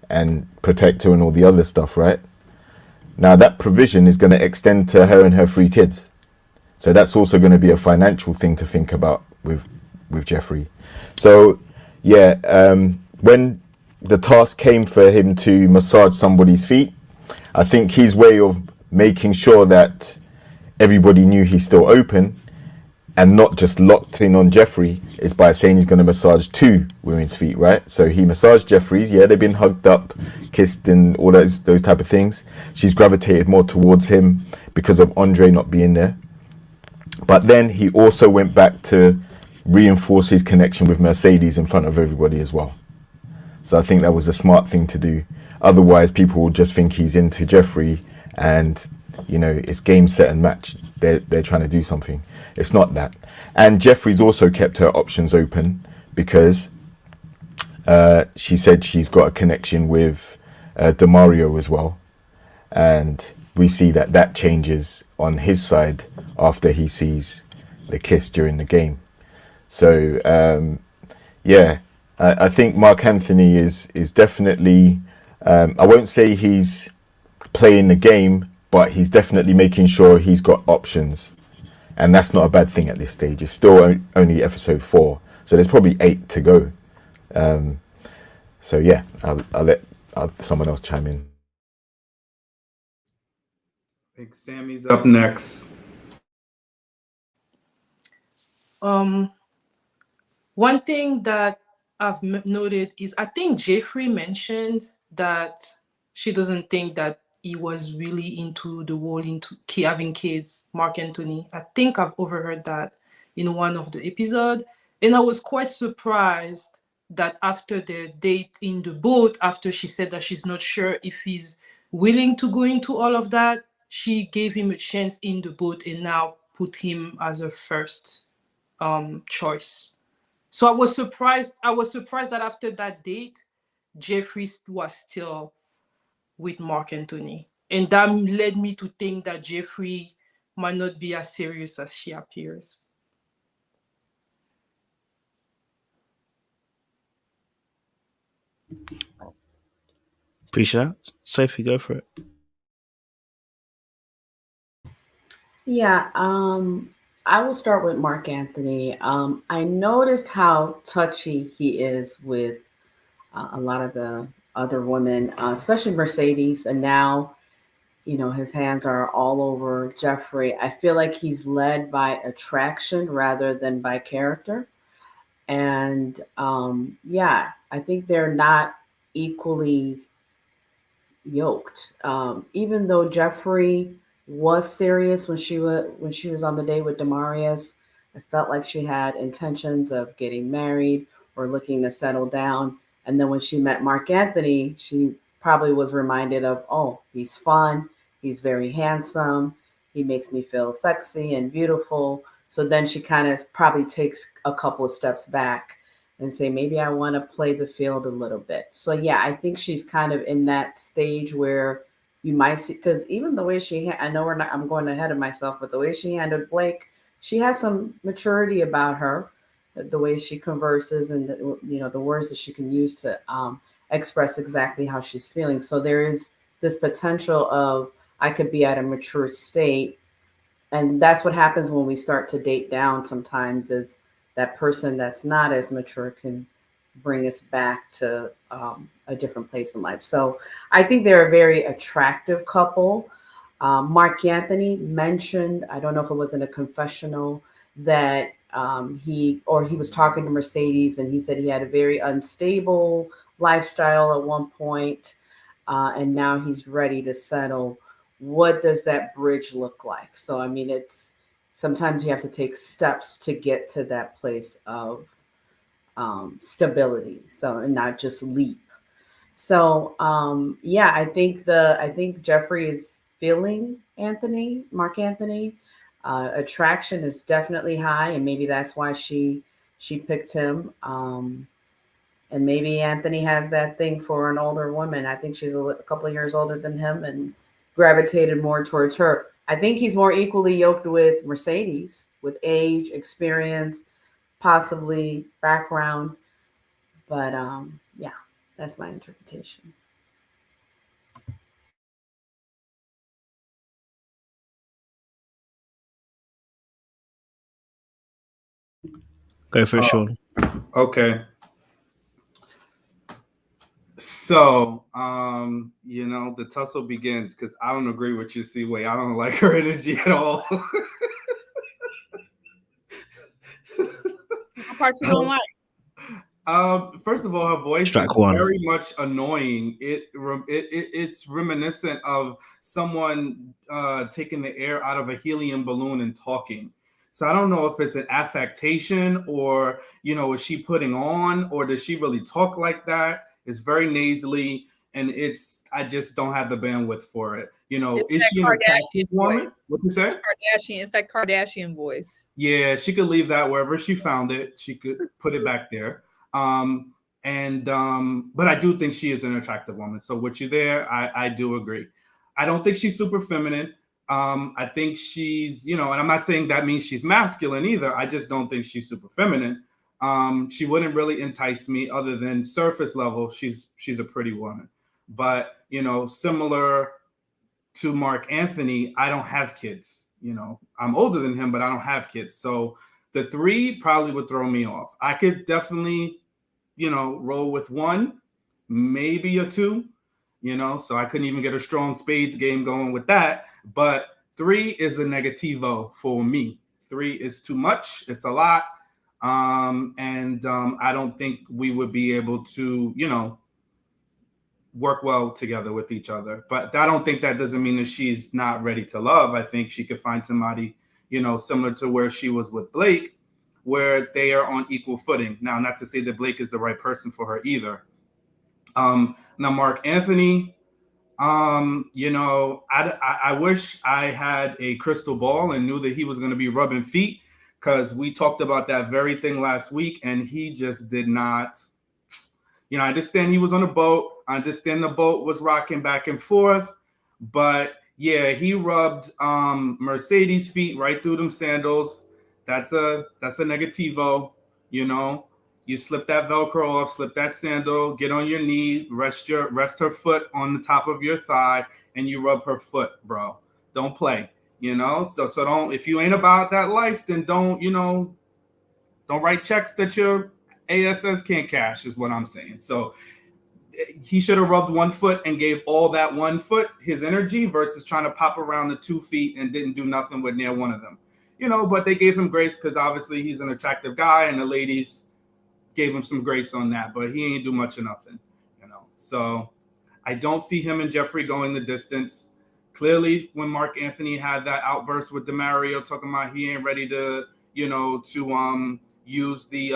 and protector and all the other stuff, right? Now that provision is going to extend to her and her 3 kids. So that's also going to be a financial thing to think about with Jefferi. So yeah, when the task came for him to massage somebody's feet, I think his way of making sure that everybody knew he's still open and not just locked in on Jefferi is by saying he's going to massage 2 women's feet, right? So he massaged Jefferi's. Yeah, they've been hugged up, kissed, and all those type of things. She's gravitated more towards him because of Andre not being there. But then he also went back to reinforce his connection with Mercedes in front of everybody as well. So I think that was a smart thing to do. Otherwise, people will just think he's into Jefferi and, you know, it's game, set and match. They're trying to do something. It's not that. And Jefferi's also kept her options open because she said she's got a connection with Demario as well. And we see that changes on his side after he sees the kiss during the game. So, yeah, I think Marc Anthony is definitely, I won't say he's playing the game, but he's definitely making sure he's got options. And that's not a bad thing at this stage. It's still only episode 4. So there's probably 8 to go. So yeah, I'll let someone else chime in. I think Sammy's up next. One thing that I've noted is I think Jefferi mentioned that she doesn't think that he was really into the whole into having kids, Marc Anthony. I think I've overheard that in one of the episodes. And I was quite surprised that after the date in the boat, after she said that she's not sure if he's willing to go into all of that, she gave him a chance in the boat and now put him as her first choice. So I was surprised that after that date, Jefferi was still with Marc Anthony. And that led me to think that Jefferi might not be as serious as she appears. Appreciate that. Sophie, go for it. Yeah, I will start with Marc Anthony. I noticed how touchy he is with a lot of the other women, especially Mercedes, and now, you know, his hands are all over Jefferi. I feel like he's led by attraction rather than by character. And yeah, I think they're not equally yoked. Even though Jefferi was serious when she was on the date with Demario, I felt like she had intentions of getting married or looking to settle down. And then when she met Marc Anthony, she probably was reminded of, oh, he's fun, he's very handsome, he makes me feel sexy and beautiful. So then she kind of probably takes a couple of steps back and say, maybe I want to play the field a little bit. So yeah, I think she's kind of in that stage where you might see, because even the way I know I'm going ahead of myself, but the way she handled Blake, she has some maturity about her, the way she converses and the words that she can use to express exactly how she's feeling. So there is this potential of I could be at a mature state. And that's what happens when we start to date down sometimes, is that person that's not as mature can bring us back to a different place in life. So I think they're a very attractive couple. Marc Anthony mentioned, I don't know if it was in a confessional, that he was talking to Mercedes and he said he had a very unstable lifestyle at one point, and now he's ready to settle. What does that bridge look like? So, I mean, it's sometimes you have to take steps to get to that place of stability. So, and not just leap. So, yeah, I think Jefferi is feeling Marc Anthony. Attraction is definitely high, and maybe that's why she picked him. And maybe Anthony has that thing for an older woman. I think she's a couple of years older than him and gravitated more towards her. I think he's more equally yoked with Mercedes, with age, experience, possibly background. But yeah, that's my interpretation. Go for it, Sean. Okay. So, the tussle begins because I don't agree with you, C-Way. I don't like her energy at all. What part you don't like? First of all, her voice is very much annoying. It's reminiscent of someone taking the air out of a helium balloon and talking. So I don't know if it's an affectation or, is she putting on, or does she really talk like that? It's very nasally, and I just don't have the bandwidth for it. Is she an attractive woman? What you say? It's that Kardashian voice. Yeah, she could leave that wherever she found it. She could put it back there. But I do think she is an attractive woman. So with you there, I do agree. I don't think she's super feminine. I think she's, and I'm not saying that means she's masculine either. I just don't think she's super feminine. She wouldn't really entice me other than surface level. She's a pretty woman. But, similar to Marc Anthony, I don't have kids. I'm older than him, but I don't have kids. So the 3 probably would throw me off. I could definitely, roll with 1, maybe a 2, so I couldn't even get a strong spades game going with that. But 3 is a negativo for me. 3 is too much. It's a lot. I don't think we would be able to, work well together with each other. But I don't think that doesn't mean that she's not ready to love. I think she could find somebody, similar to where she was with Blake, where they are on equal footing. Now, not to say that Blake is the right person for her either. Now, Marc Anthony, I wish I had a crystal ball and knew that he was going to be rubbing feet, because we talked about that very thing last week, and he just did not. I understand he was on a boat. I understand the boat was rocking back and forth, but yeah, he rubbed Mercedes' feet right through them sandals. That's a negativo. You slip that Velcro off, slip that sandal, get on your knee, rest her foot on the top of your thigh, and you rub her foot, bro. Don't play. So don't, if you ain't about that life, then don't write checks that your ASS can't cash, is what I'm saying. So he should have rubbed 1 foot and gave all that 1 foot his energy versus trying to pop around the 2 feet and didn't do nothing with near one of them. But they gave him grace because obviously he's an attractive guy, and the ladies gave him some grace on that, but he ain't do much of nothing. So I don't see him and Jefferi going the distance. Clearly, when Marc Anthony had that outburst with Demario talking about he ain't ready to, use the,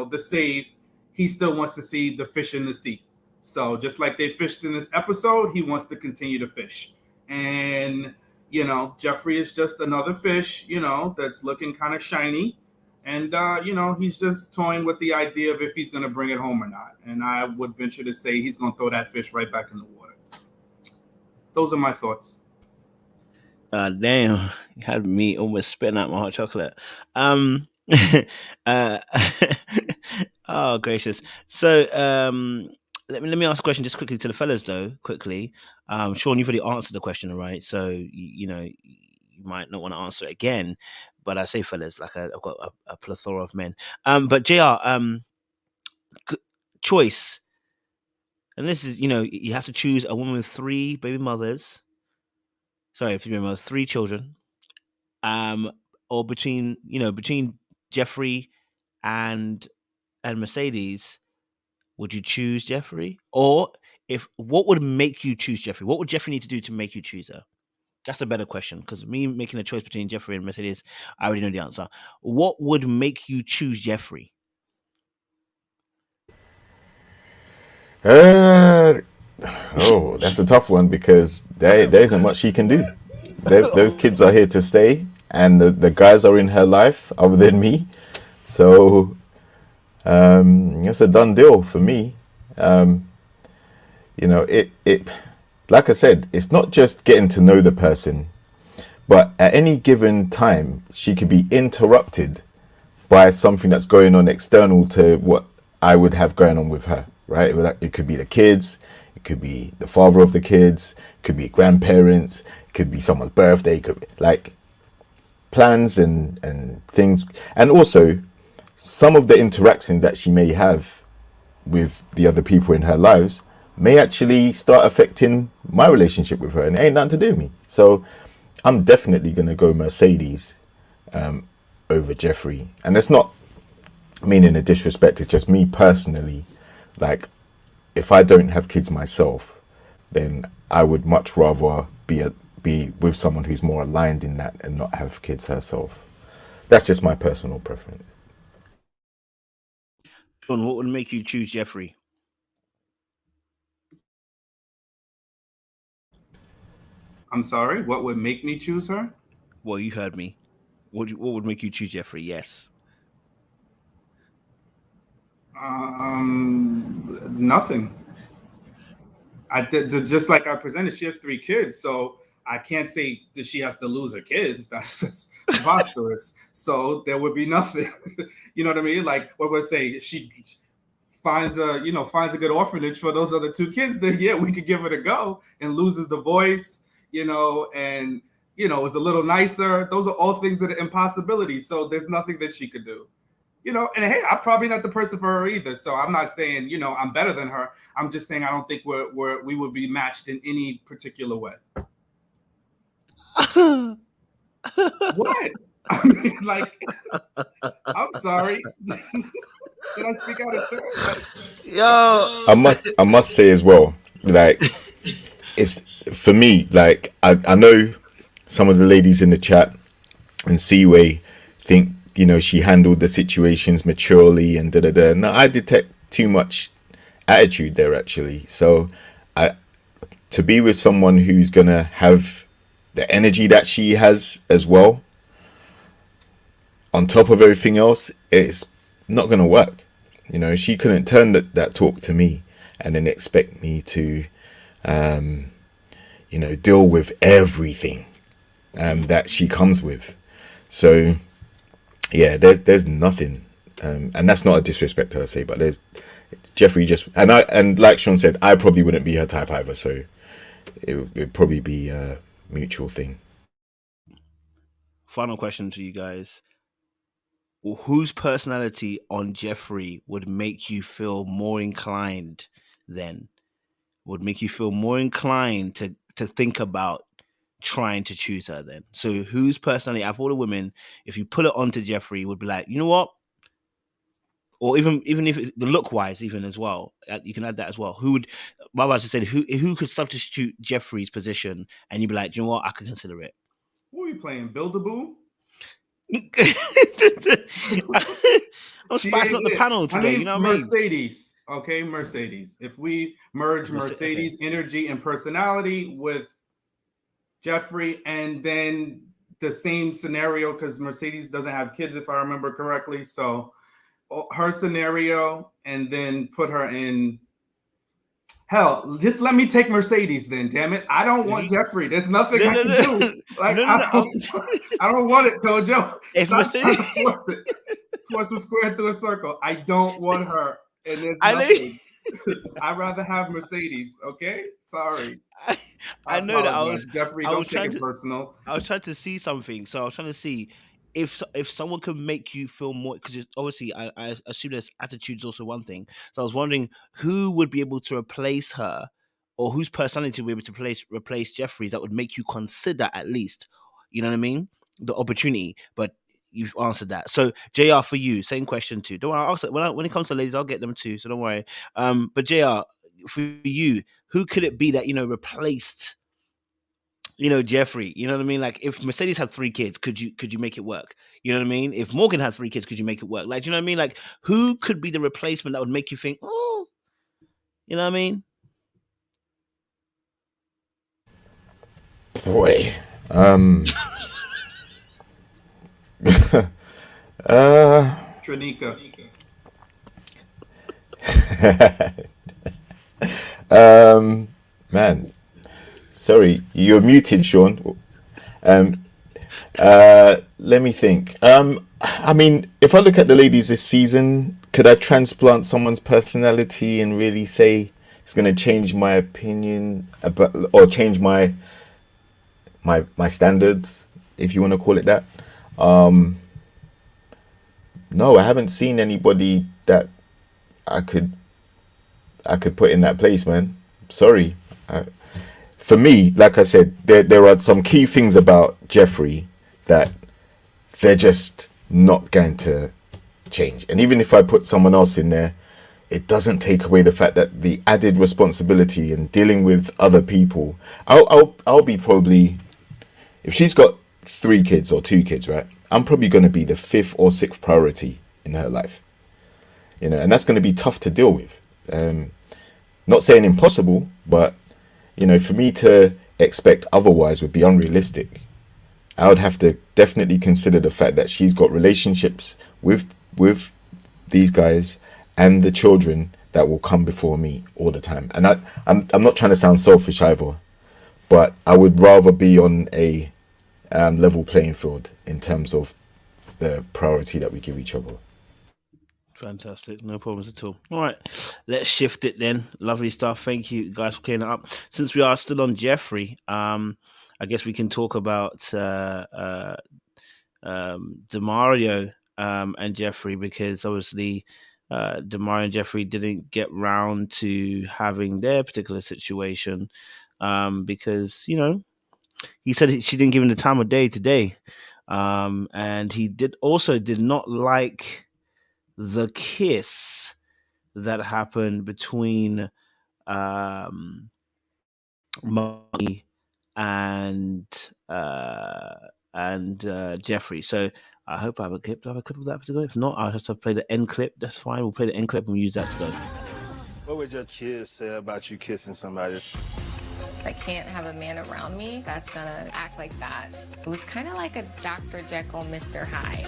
the save, he still wants to see the fish in the sea. So just like they fished in this episode, he wants to continue to fish. And, Jefferi is just another fish, that's looking kind of shiny. And, he's just toying with the idea of if he's going to bring it home or not. And I would venture to say he's going to throw that fish right back in the water. Those are my thoughts. Damn, you had me almost spitting out my hot chocolate. Oh, gracious. So let me ask a question just quickly to the fellas, though, quickly. Sean, you've already answered the question, right? So, you might not want to answer it again. But I say fellas, like I've got a plethora of men. But JR, choice. And this is, you have to choose a woman with 3 baby mothers. Sorry, 3 children. Or between Jefferi and Mercedes, would you choose Jefferi? Or what would make you choose Jefferi? What would Jefferi need to do to make you choose her? That's a better question, because me making a choice between Jeffrey and Mercedes, I already know the answer. What would make you choose Jeffrey? That's a tough one, because there isn't much she can do. Those kids are here to stay, and the guys are in her life other than me. So it's a done deal for me. It like I said, it's not just getting to know the person, but at any given time, she could be interrupted by something that's going on external to what I would have going on with her, right? It could be the kids, it could be the father of the kids, it could be grandparents, it could be someone's birthday, it could be like plans and things. And also some of the interactions that she may have with the other people in her lives may actually start affecting my relationship with her, and it ain't nothing to do with me. So I'm definitely going to go Mercedes over Jeffrey. And that's not meaning a disrespect, it's just me personally. Like, if I don't have kids myself, then I would much rather be with someone who's more aligned in that and not have kids herself. That's just my personal preference. Sean, what would make you choose Jeffrey? I'm sorry, what would make me choose her? Well, you heard me. What would make you choose Jeffrey? Yes. Nothing. Just like I presented, she has 3 kids, so I can't say that she has to lose her kids. That's preposterous. So there would be nothing. You know what I mean? Like, what would I say? She finds a good orphanage for those other 2 kids, then yeah, we could give it a go. And loses the voice, and is a little nicer. Those are all things that are impossibilities. So there's nothing that she could do. And hey, I'm probably not the person for her either. So I'm not saying, I'm better than her. I'm just saying I don't think we would be matched in any particular way. What? I mean, like, I'm sorry. Did I speak out of turn? Yo, I must say as well, like, it's for me, like, I know some of the ladies in the chat and Seaway think, she handled the situations maturely and da-da-da. No, I detect too much attitude there, actually. So to be with someone who's going to have the energy that she has as well, on top of everything else, it's not going to work. She couldn't turn that talk to me and then expect me to, deal with everything that she comes with. So, yeah, there's nothing, and that's not a disrespect to her, say, but there's Jeffrey and like Sean said, I probably wouldn't be her type either, so it would probably be a mutual thing. Final question to you guys. Whose personality on Jeffrey would make you feel more inclined then? Would make you feel more inclined to think about trying to choose her then? So whose personality, out of all the women, if you put it onto Jeffrey, would be like, you know what? Or even if the look wise, even as well, you can add that as well. Who would, my wife said, who could substitute Jeffrey's position, and you'd be like, you know what? I could consider it. What are we playing? Build-A-Boo? I'm spicing up the panel today. You know what I mean? Mercedes. Okay, Mercedes. If we merge Mercedes' energy and personality with Jeffrey, and then the same scenario, because Mercedes doesn't have kids, if I remember correctly. So her scenario, and then put her in. Hell, just let me take Mercedes then, damn it. I don't want Jeffrey. There's nothing I can do. Like, I don't want it, Kojo. If Stop Mercedes... trying to force it. Force a square through a circle. I don't want her. And there's nothing. I'd rather have Mercedes, okay? Sorry. I know that Jeffrey, don't take it personal. I was trying to see something. So I was trying to see if someone could make you feel more, because obviously I assume there's attitude's also one thing. So I was wondering who would be able to replace her, or whose personality would be able to replace Jeffrey's that would make you consider at least, you know what I mean, the opportunity. But you've answered that. So JR, for you, same question too. Don't worry, I'll ask it. When it comes to ladies, I'll get them too. So don't worry. But JR, for you, who could it be that replaced Jeffrey, you know what I mean? Like, if Mercedes had 3 kids, could you make it work? You know what I mean? If Morgan had 3 kids, could you make it work? Like, do you know what I mean? Like, who could be the replacement that would make you think, oh, you know what I mean? Boy, Tranika. Man, sorry, you're muted, Sean. Let me think. I mean, if I look at the ladies this season, could I transplant someone's personality and really say it's going to change my opinion about, or change my standards, if you want to call it that? No, I haven't seen anybody that I could put in that place, man. Sorry. For me, like I said, there are some key things about Jefferi that they're just not going to change. And even if I put someone else in there, it doesn't take away the fact that the added responsibility in dealing with other people. I'll be probably, if she's got 3 kids or 2 kids, right? I'm probably going to be the 5th or 6th priority in her life. And that's going to be tough to deal with. Not saying impossible, but for me to expect otherwise would be unrealistic. I would have to definitely consider the fact that she's got relationships with these guys and the children that will come before me all the time. And I'm not trying to sound selfish either, but I would rather be on a level playing field in terms of the priority that we give each other. Fantastic, no problems at all. All right, let's shift it then. Lovely stuff. Thank you guys for clearing it up. Since we are still on Jefferi, I guess we can talk about Demario and Jefferi, because obviously Demario and Jefferi didn't get round to having their particular situation because he said she didn't give him the time of day today, and he did not like the kiss that happened between Marc and Jefferi. So I hope I have a clip. Do I have a clip of that to go? If not, I'll have to play the end clip. That's fine. We'll play the end clip and we'll use that to go. What would your kids say about you kissing somebody? I can't have a man around me that's gonna act like that. It was kind of like a Dr. Jekyll, Mr. Hyde.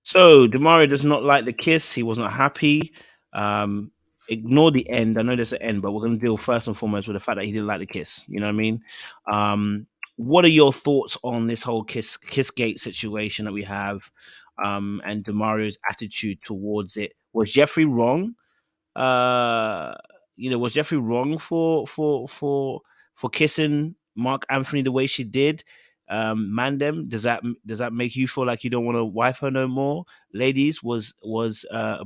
So Demario does not like the kiss. He was not happy. Ignore the end. I know there's an end, but we're going to deal first and foremost with the fact that he didn't like the kiss. You know what I mean? What are your thoughts on this whole Kissgate situation that we have, and Demario's attitude towards it? Was Jefferi wrong? Was Jefferi wrong for kissing Marc Anthony the way she did? Mandem, does that make you feel like you don't want to wife her no more? Ladies, was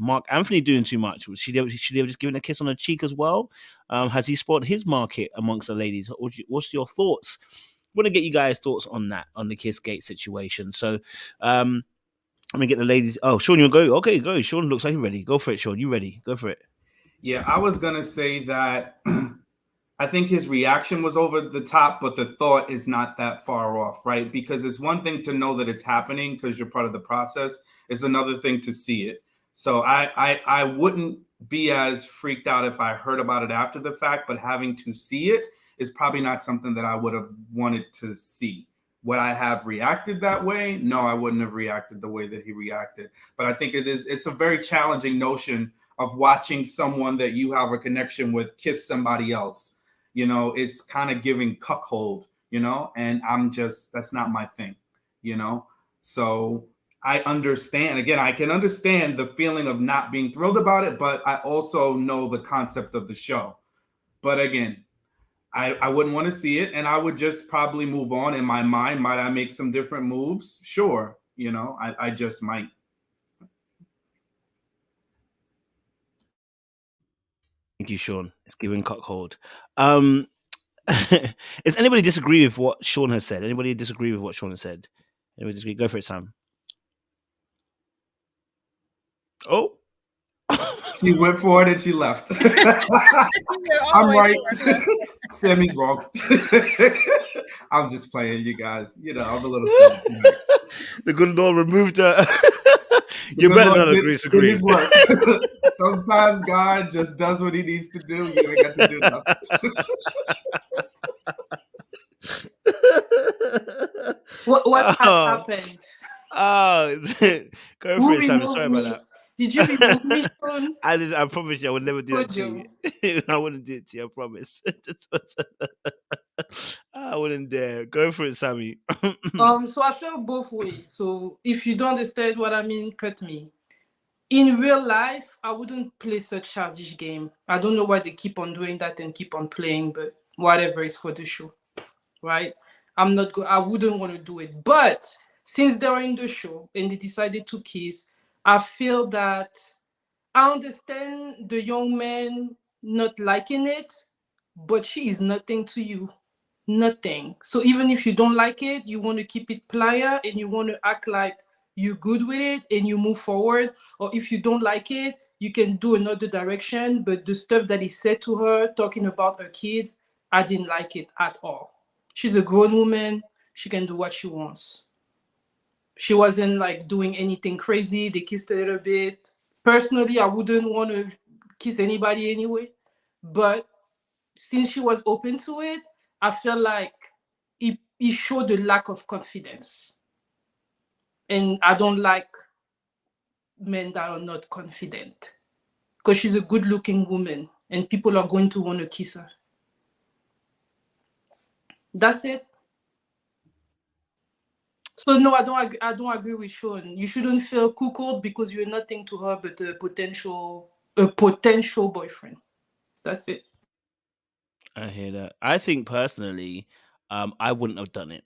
Marc Anthony doing too much? Should he have just given a kiss on the cheek as well? Has he spoiled his market amongst the ladies? What's your thoughts? I want to get you guys' thoughts on that, on the Kissgate situation. So let me get the ladies. Oh, Sean, you'll go. Okay, go. Sean looks like he's ready. Go for it, Sean. You ready? Go for it. Yeah, I was gonna say that I think his reaction was over the top, but the thought is not that far off, right? Because it's one thing to know that it's happening because you're part of the process. It's another thing to see it. So I wouldn't be as freaked out if I heard about it after the fact, but having to see it is probably not something that I would have wanted to see. Would I have reacted that way? No, I wouldn't have reacted the way that he reacted. But I think it's a very challenging notion of watching someone that you have a connection with kiss somebody else. It's kind of giving cuckold, and that's not my thing, So I understand. Again, I can understand the feeling of not being thrilled about it, but I also know the concept of the show. But again, I wouldn't want to see it, and I would just probably move on in my mind. Might I make some different moves? Sure. I just might. Thank you, Sean. It's giving cuckold. Does anybody disagree with what Sean has said? Anybody disagree with what Sean has said? Anybody disagree? Go for it, Sam. Oh. She went for it and she left. I'm right. Sammy's wrong. I'm just playing, you guys. You know, I'm a little silly tonight. The good Lord removed her. You better not disagree. Sometimes God just does what he needs to do. You ain't got to do nothing. What happened? Oh, go for it, Sammy. Sorry about that. Did you remove me, Sean? I did. I promise you, I would never do that to you. I wouldn't do it to you. I promise. I wouldn't dare. Go for it, Sammy. So I felt both ways. So if you don't understand what I mean, cut me. In real life, I wouldn't play such childish game. I don't know why they keep on doing that and keep on playing, but whatever is for the show, right? I wouldn't want to do it. But since they were in the show and they decided to kiss, I feel that I understand the young man not liking it, but she is nothing to you. Nothing. So even if you don't like it, you want to keep it playa and you want to act like you're good with it and you move forward. Or if you don't like it, you can do another direction. But the stuff that he said to her, talking about her kids, I didn't like it at all. She's a grown woman. She can do what she wants. She wasn't like doing anything crazy. They kissed a little bit. Personally, I wouldn't want to kiss anybody anyway. But since she was open to it, I feel like it showed a lack of confidence. And I don't like men that are not confident. Because she's a good-looking woman and people are going to want to kiss her. That's it. So no, I don't agree with Sean. You shouldn't feel cuckolded because you're nothing to her but a potential boyfriend. That's it. I hear that. I think personally, I wouldn't have done it.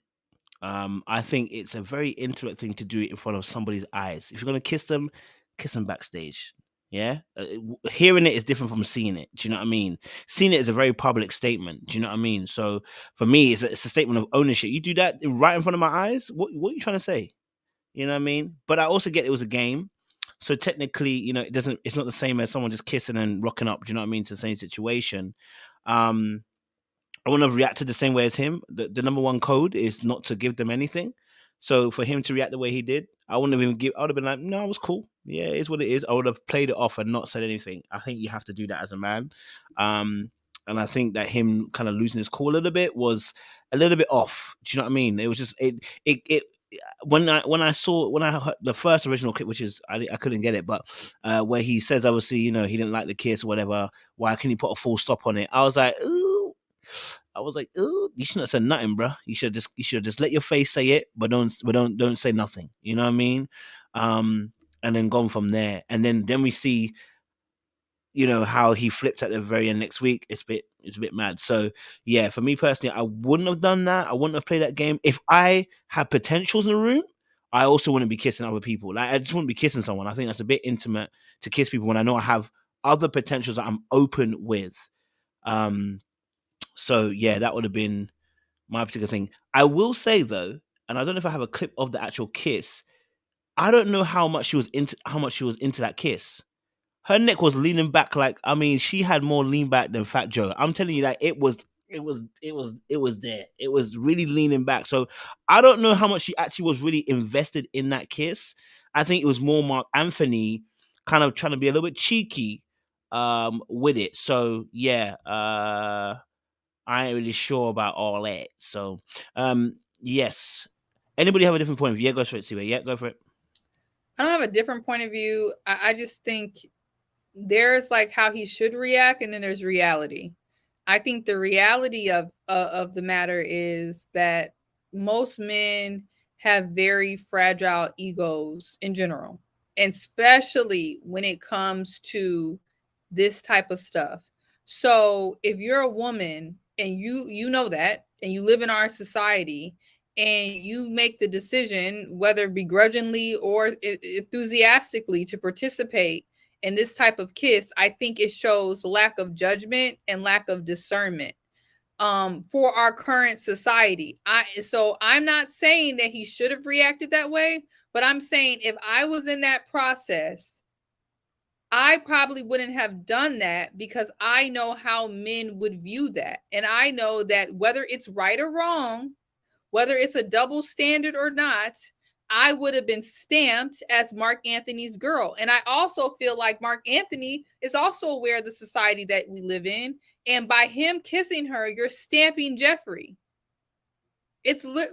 I think it's a very intimate thing to do it in front of somebody's eyes. If you're gonna kiss them backstage. Yeah, hearing it is different from seeing it. Do you know what I mean? Seeing it is a very public statement. Do you know what I mean? So for me, it's a statement of ownership. You do that right in front of my eyes. What are you trying to say? You know what I mean? But I also get it was a game. So technically, you know, it's not the same as someone just kissing and rocking up. Do you know what I mean? To the same situation. I wouldn't have reacted the same way as him. The number one code is not to give them anything. So for him to react the way he did, I wouldn't have I would have been like, no, it was cool. Yeah, it is what it is. I would have played it off and not said anything. I think you have to do that as a man. And I think that him kind of losing his cool a little bit was a little bit off. Do you know what I mean? It was just when I heard the first original clip, which is I couldn't get it, but where he says obviously, you know, he didn't like the kiss or whatever. Why can he put a full stop on it? I was like, ooh. You shouldn't have said nothing, bro. You should just let your face say it, but don't say nothing. You know what I mean? And then gone from there. And then we see, you know, how he flipped at the very end next week. It's a bit mad. So yeah, for me personally, I wouldn't have done that. I wouldn't have played that game. If I had potentials in the room, I also wouldn't be kissing other people. Like I just wouldn't be kissing someone. I think that's a bit intimate to kiss people when I know I have other potentials that I'm open with. So yeah, that would have been my particular thing. I will say though, and I don't know if I have a clip of the actual kiss. I don't know how much she was into that kiss. Her neck was leaning back like, I mean, she had more lean back than Fat Joe. I'm telling you that it was there. It was really leaning back. So I don't know how much she actually was really invested in that kiss. I think it was more Marc Anthony kind of trying to be a little bit cheeky with it. So yeah, I ain't really sure about all that. So, yes. Anybody have a different point of view? Yeah, go for it, Siwa. Yeah, go for it. I don't have a different point of view. I just think there's like how he should react, and then there's reality. I think the reality of the matter is that most men have very fragile egos in general, and especially when it comes to this type of stuff. So if you're a woman and you know that, and you live in our society, and you make the decision, whether begrudgingly or enthusiastically, to participate in this type of kiss, I think it shows lack of judgment and lack of discernment for our current society. So I'm not saying that he should have reacted that way, but I'm saying if I was in that process, I probably wouldn't have done that because I know how men would view that. And I know that whether it's right or wrong, whether it's a double standard or not, I would have been stamped as Marc Anthony's girl. And I also feel like Marc Anthony is also aware of the society that we live in. And by him kissing her, you're stamping Jefferi.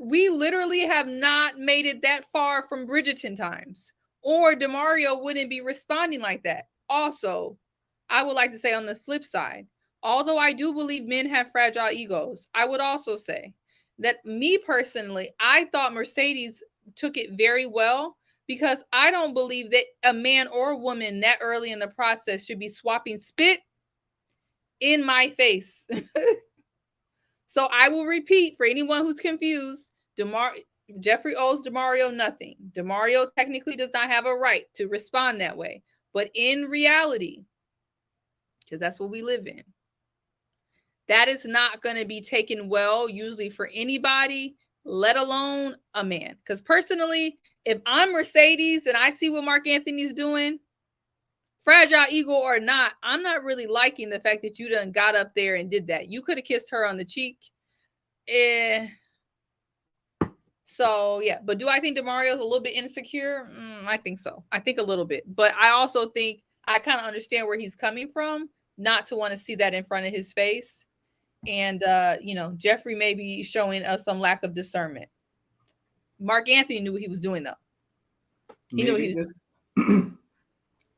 We literally have not made it that far from Bridgerton times, or Demario wouldn't be responding like that. Also, I would like to say on the flip side, although I do believe men have fragile egos, I would also say that me personally, I thought Mercedes took it very well, because I don't believe that a man or a woman that early in the process should be swapping spit in my face. So I will repeat for anyone who's confused, Jefferi owes Demario nothing. Demario technically does not have a right to respond that way. But in reality, because that's what we live in, that is not going to be taken well usually for anybody, let alone a man. Because personally, if I'm Mercedes and I see what Marc Anthony's doing, fragile ego or not, I'm not really liking the fact that you done got up there and did that. You could have kissed her on the cheek. So yeah, but do I think Demario's a little bit insecure? I think so. I think a little bit, but I also think I kind of understand where he's coming from, not to want to see that in front of his face. And Jefferi may be showing us some lack of discernment. Marc Anthony knew what he was doing, though. He knew what he was doing.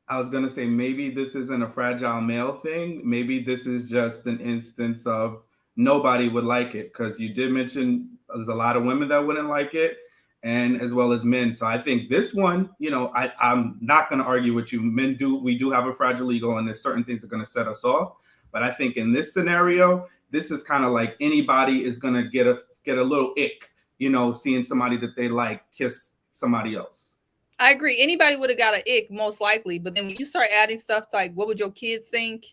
I was gonna say maybe this isn't a fragile male thing. Maybe this is just an instance of nobody would like it, because you did mention there's a lot of women that wouldn't like it, and as well as men. So I think this one, I'm not going to argue with you. We do have a fragile ego, and there's certain things that are going to set us off. But I think in this scenario, this is kind of like anybody is going to get a little ick, seeing somebody that they like kiss somebody else. I agree. Anybody would have got an ick most likely. But then when you start adding stuff like what would your kids think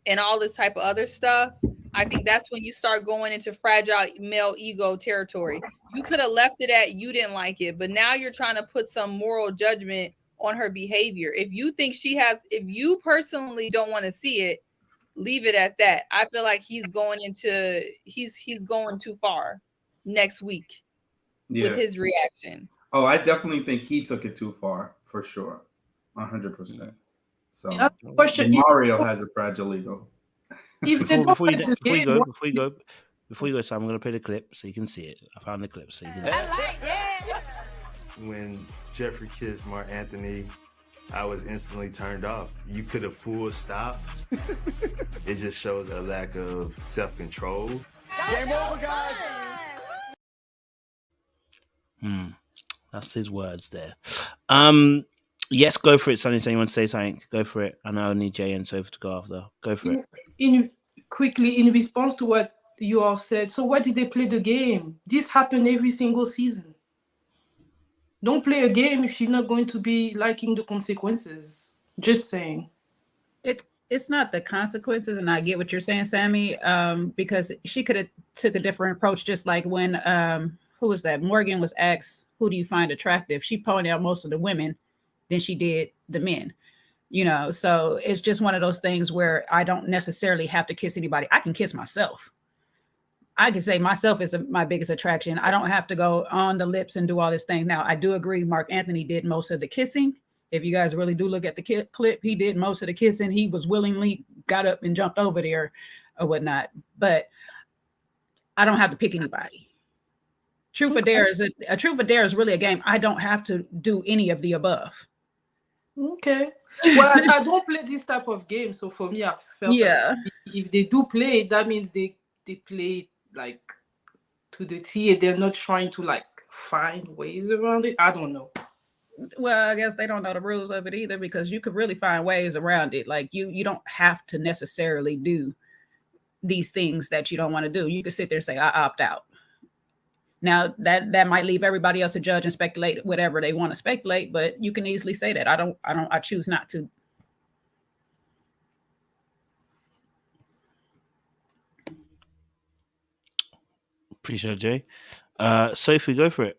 and all this type of other stuff, I think that's when you start going into fragile male ego territory. You could have left it at you didn't like it, but now you're trying to put some moral judgment on her behavior. If you think if you personally don't want to see it, leave it at that. I feel like he's going too far next week with his reaction. Oh, I definitely think he took it too far, for sure. 100%. So Mario has a fragile ego. Before you go, so I'm going to play the clip so you can see it. I found the clip so you can see it. When Jefferi kissed Marc Anthony, I was instantly turned off. You could have full stopped. It just shows a lack of self-control. Game over, guys. That's his words there. Yes, go for it, Sonny. So you want to say something? Go for it. I know I need Jay and Sophie to go after. Go for it. In response to what you all said, so why did they play the game? This happened every single season. Don't play a game if you're not going to be liking the consequences. Just saying. It's not the consequences, and I get what you're saying, Sammy, because she could have took a different approach, just like when, who was that? Morgan was asked, who do you find attractive? She pointed out most of the women than she did the men, so it's just one of those things where I don't necessarily have to kiss anybody. I can kiss myself. I can say myself is my biggest attraction. I don't have to go on the lips and do all this thing. Now, I do agree Marc Anthony did most of the kissing. If you guys really do look at the clip, he did most of the kissing. He was willingly got up and jumped over there or whatnot, but I don't have to pick anybody. Truth or Dare is really a game. I don't have to do any of the above. Okay. Well, I don't play this type of game, so for me, I felt like if they do play it, that means they play like to the T, and they're not trying to like find ways around it. I don't know. Well, I guess they don't know the rules of it either, because you could really find ways around it. Like you don't have to necessarily do these things that you don't want to do. You could sit there and say, I opt out. Now that might leave everybody else to judge and speculate whatever they want to speculate, but you can easily say that. I choose not to. Appreciate it, Jay. Sophie, go for it.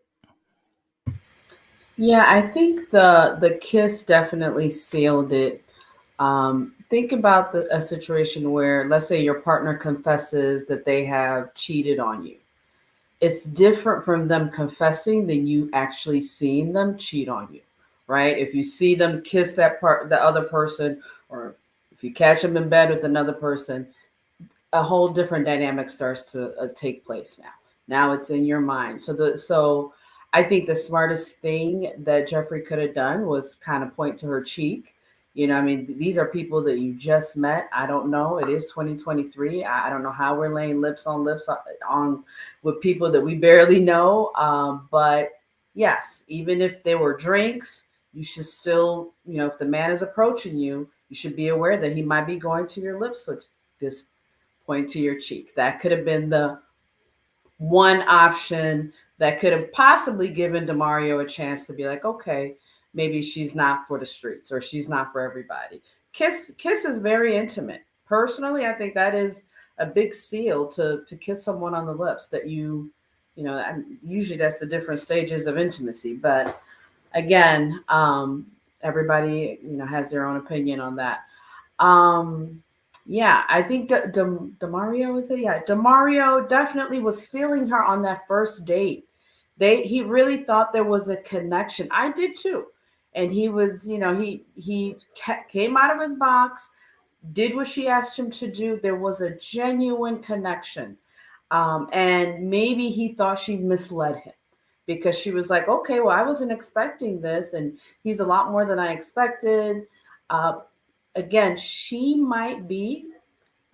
Yeah, I think the kiss definitely sealed it. Think about a situation where, let's say, your partner confesses that they have cheated on you. It's different from them confessing than you actually seeing them cheat on you, right? If you see them kiss the other person, or if you catch them in bed with another person, a whole different dynamic starts to take place now. Now it's in your mind. So I think the smartest thing that Jefferi could have done was kind of point to her cheek. You know, I mean, these are people that you just met. I don't know. It is 2023. I don't know how we're laying lips on with people that we barely know. But yes, even if there were drinks, you should still, you know, if the man is approaching you, you should be aware that he might be going to your lips. So just point to your cheek. That could have been the one option that could have possibly given Demario a chance to be like, okay, maybe she's not for the streets, or she's not for everybody. Kiss is very intimate. Personally, I think that is a big seal to kiss someone on the lips that you know, and usually that's the different stages of intimacy. But again, everybody, you know, has their own opinion on that. Yeah, I think Demario is it? Yeah, Demario definitely was feeling her on that first date. He really thought there was a connection. I did too. And he was, you know, he came out of his box, did what she asked him to do. There was a genuine connection. And maybe he thought she misled him, because she was like, okay, well, I wasn't expecting this, and he's a lot more than I expected. Again, she might be,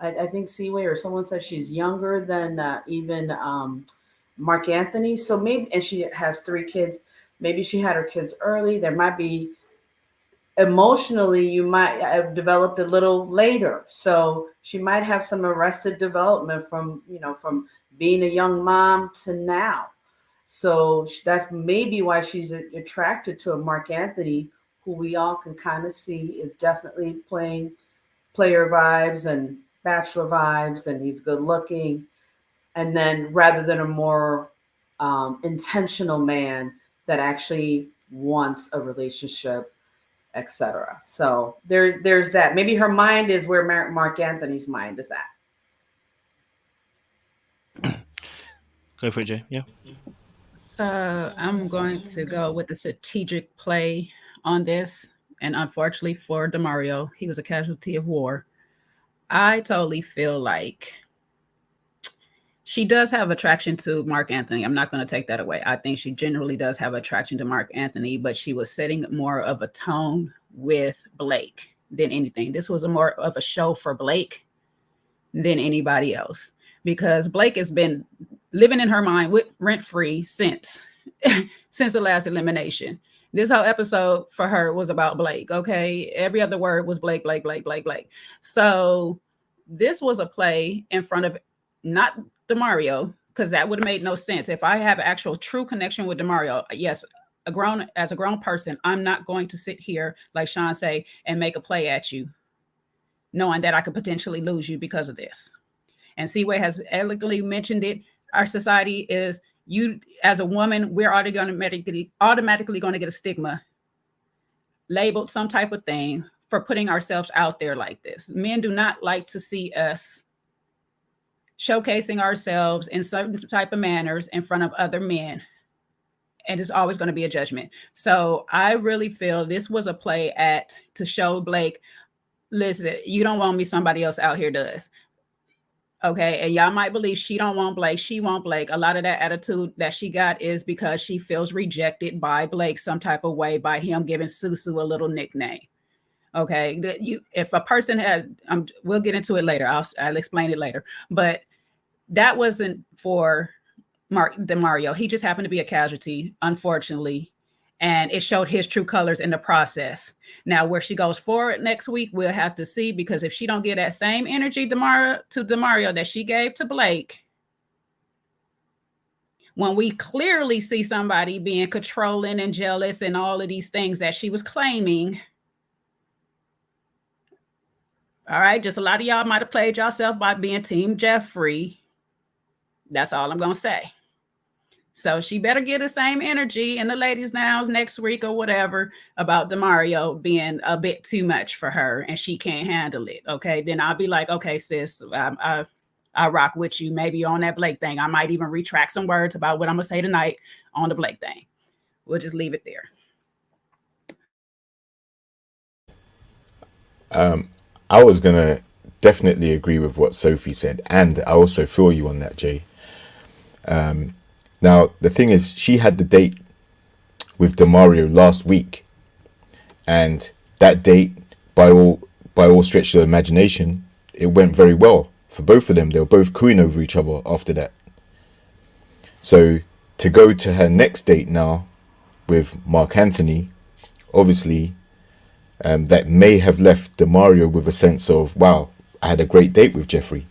I think Seaway or someone said she's younger than even Marc Anthony. So maybe, and she has 3 kids. Maybe she had her kids early. There might be, emotionally, you might have developed a little later. So she might have some arrested development from, you know, from being a young mom to now. So that's maybe why she's attracted to a Marc Anthony, who we all can kind of see is definitely playing player vibes and bachelor vibes, and he's good looking. And then rather than a more intentional man that actually wants a relationship, etc. So there's that. Maybe her mind is where Marc Anthony's mind is at. Go for it, Jay. Yeah. So I'm going to go with the strategic play on this. And unfortunately for Demario, he was a casualty of war. I totally feel like she does have attraction to Marc Anthony. I'm not going to take that away. I think she generally does have attraction to Marc Anthony, but she was setting more of a tone with Blake than anything. This was more of a show for Blake than anybody else, because Blake has been living in her mind with rent-free since the last elimination. This whole episode for her was about Blake, okay? Every other word was Blake, Blake, Blake, Blake, Blake. So this was a play in front of not Demario, because that would have made no sense. If I have actual true connection with Demario, yes, as a grown person, I'm not going to sit here, like Sean say, and make a play at you, knowing that I could potentially lose you because of this. And Seaway has elegantly mentioned it. Our society is, you as a woman, we're automatically going to get a stigma, labeled some type of thing for putting ourselves out there like this. Men do not like to see us showcasing ourselves in certain type of manners in front of other men. And it's always going to be a judgment. So I really feel this was a play to show Blake, listen, you don't want me, somebody else out here does. Okay, and y'all might believe she don't want Blake, she want Blake. A lot of that attitude that she got is because she feels rejected by Blake some type of way, by him giving Susu a little nickname. Okay, if a person has, we'll get into it later. I'll explain it later. But that wasn't for Demario. He just happened to be a casualty, unfortunately. And it showed his true colors in the process. Now, where she goes forward next week, we'll have to see, because if she don't get that same energy to Demario that she gave to Blake, when we clearly see somebody being controlling and jealous and all of these things that she was claiming, all right, just a lot of y'all might have played yourself by being Team Jefferi. That's all I'm going to say. So she better get the same energy in the ladies' lounge next week or whatever about Demario being a bit too much for her and she can't handle it. Okay, then I'll be like, okay, sis, I rock with you. Maybe on that Blake thing. I might even retract some words about what I'm gonna say tonight on the Blake thing. We'll just leave it there. I was gonna definitely agree with what Sophie said, and I also feel you on that, Jay. Now the thing is, she had the date with Demario last week, and that date, by all stretch of the imagination, it went very well for both of them. They were both cooing over each other after that. So to go to her next date now with Marc Anthony, obviously, that may have left Demario with a sense of, wow, I had a great date with Jefferi,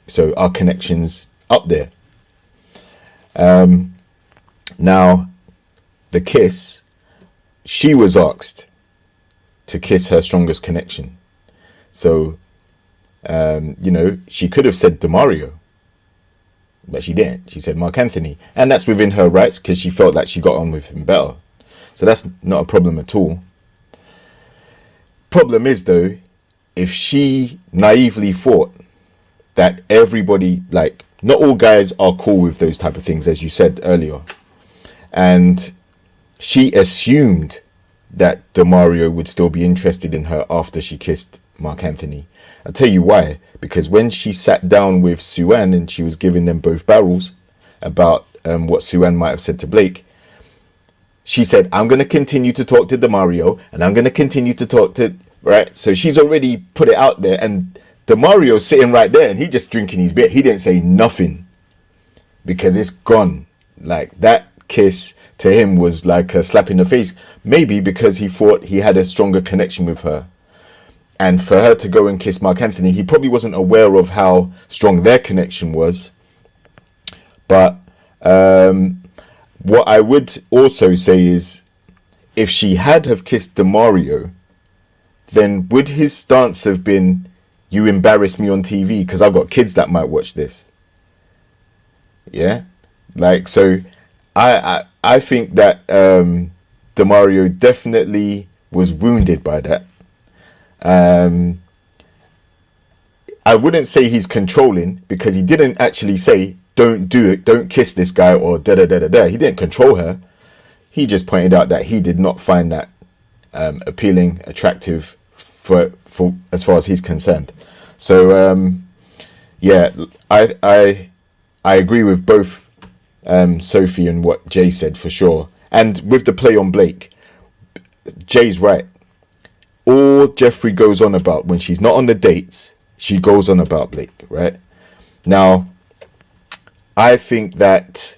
so our connection's up there. Now, the kiss, she was asked to kiss her strongest connection. So, you know, she could have said Demario, but she didn't. She said Marc Anthony. And that's within her rights because she felt like she got on with him better. So that's not a problem at all. Problem is, though, if she naively thought that everybody, like, not all guys are cool with those type of things, as you said earlier, and she assumed that Demario would still be interested in her after she kissed Marc Anthony. I'll tell you why. Because when she sat down with Suan and she was giving them both barrels about what Suan might have said to Blake, she said, I'm going to continue to talk to Demario and I'm going to continue to talk to, right? So she's already put it out there, and Demario's sitting right there and he just drinking his beer. He didn't say nothing because it's gone. Like, that kiss to him was like a slap in the face, maybe because he thought he had a stronger connection with her. And for her to go and kiss Marc Anthony, he probably wasn't aware of how strong their connection was. But what I would also say is, if she had have kissed Demario, then would his stance have been, you embarrass me on TV because I've got kids that might watch this? Yeah? Like, so I think that Demario definitely was wounded by that. I wouldn't say he's controlling, because he didn't actually say, don't do it, don't kiss this guy, or da-da-da-da-da. He didn't control her. He just pointed out that he did not find that appealing, attractive for as far as he's concerned. So yeah, I agree with both Sophie and what Jay said, for sure. And with the play on Blake, Jay's right. All Jefferi goes on about when she's not on the dates, she goes on about Blake, right? Now, I think that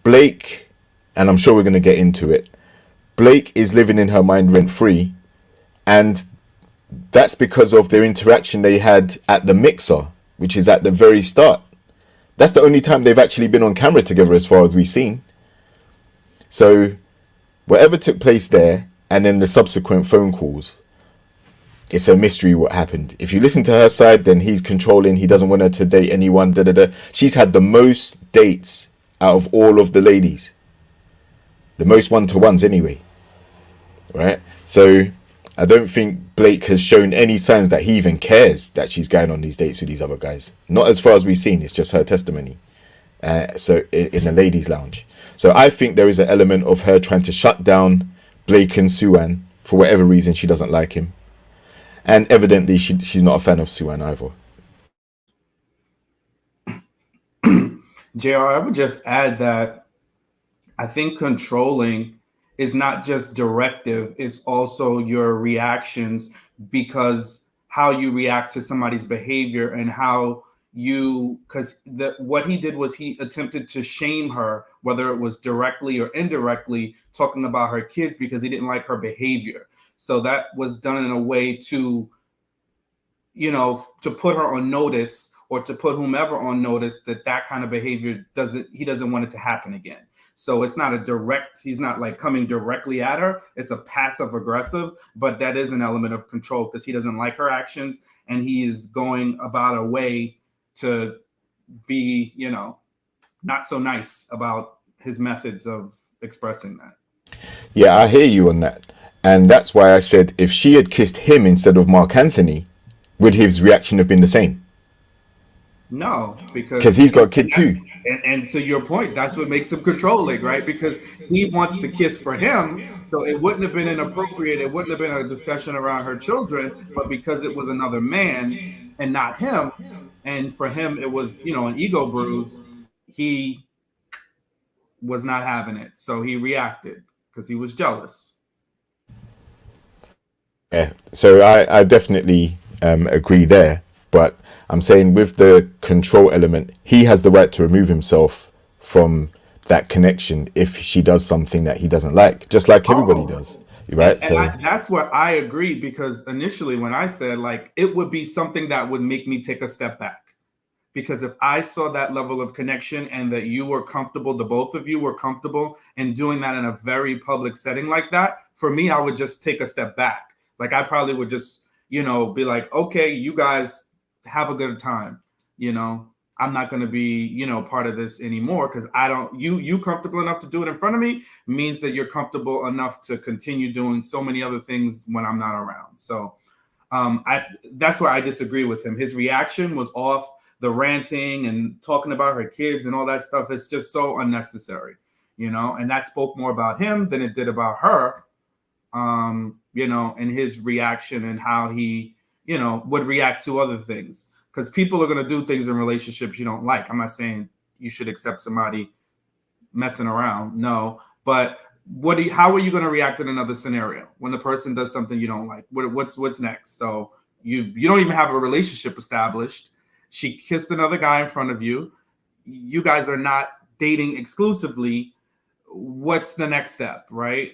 Blake, and I'm sure we're going to get into it, Blake is living in her mind rent-free, and that's because of their interaction they had at the mixer, which is at the very start. That's the only time they've actually been on camera together as far as we've seen. So whatever took place there, and then the subsequent phone calls, it's a mystery what happened. If you listen to her side, then he's controlling, he doesn't want her to date anyone, da-da-da. She's had the most dates out of all of the ladies. The most one-to-ones anyway. Right? So I don't think Blake has shown any signs that he even cares that she's going on these dates with these other guys. Not as far as we've seen, it's just her testimony. So in the ladies' lounge. So I think there is an element of her trying to shut down Blake and Suan. For whatever reason, she doesn't like him. And evidently, she's not a fan of Suan either. JR, I would just add that I think controlling is not just directive, it's also your reactions, because how you react to somebody's behavior and how you, because what he did was he attempted to shame her, whether it was directly or indirectly, talking about her kids because he didn't like her behavior. So that was done in a way to, you know, to put her on notice, or to put whomever on notice that that kind of behavior he doesn't want it to happen again. So it's not a direct, he's not like coming directly at her. It's a passive aggressive, but that is an element of control because he doesn't like her actions and he is going about a way to be, you know, not so nice about his methods of expressing that. Yeah, I hear you on that. And that's why I said if she had kissed him instead of Marc Anthony, would his reaction have been the same? No, because he's got a kid too. And to your point, that's what makes him controlling, right? Because he wants the kiss for him, so it wouldn't have been inappropriate. It wouldn't have been a discussion around her children, but because it was another man and not him, and for him it was, you know, an ego bruise, he was not having it. So he reacted because he was jealous. Yeah, so I definitely agree there, but I'm saying with the control element, he has the right to remove himself from that connection if she does something that he doesn't like, just like everybody does, right? That's where I agree, because initially when I said, like, it would be something that would make me take a step back, because if I saw that level of connection and that you were comfortable, the both of you were comfortable in doing that in a very public setting like that, for me, I would just take a step back. Like, I probably would just, you know, be like, okay, you guys have a good time. You know, I'm not going to be, you know, part of this anymore, because I don't, you comfortable enough to do it in front of me means that you're comfortable enough to continue doing so many other things when I'm not around. So that's where I disagree with him. His reaction was off. The ranting and talking about her kids and all that stuff is just so unnecessary, you know, and that spoke more about him than it did about her. You know, and his reaction and how he, you know, would react to other things, because people are going to do things in relationships you don't like. I'm not saying you should accept somebody messing around. No, but how are you going to react in another scenario when the person does something you don't like? What's next? So you don't even have a relationship established. She kissed another guy in front of you. You guys are not dating exclusively. What's the next step, right?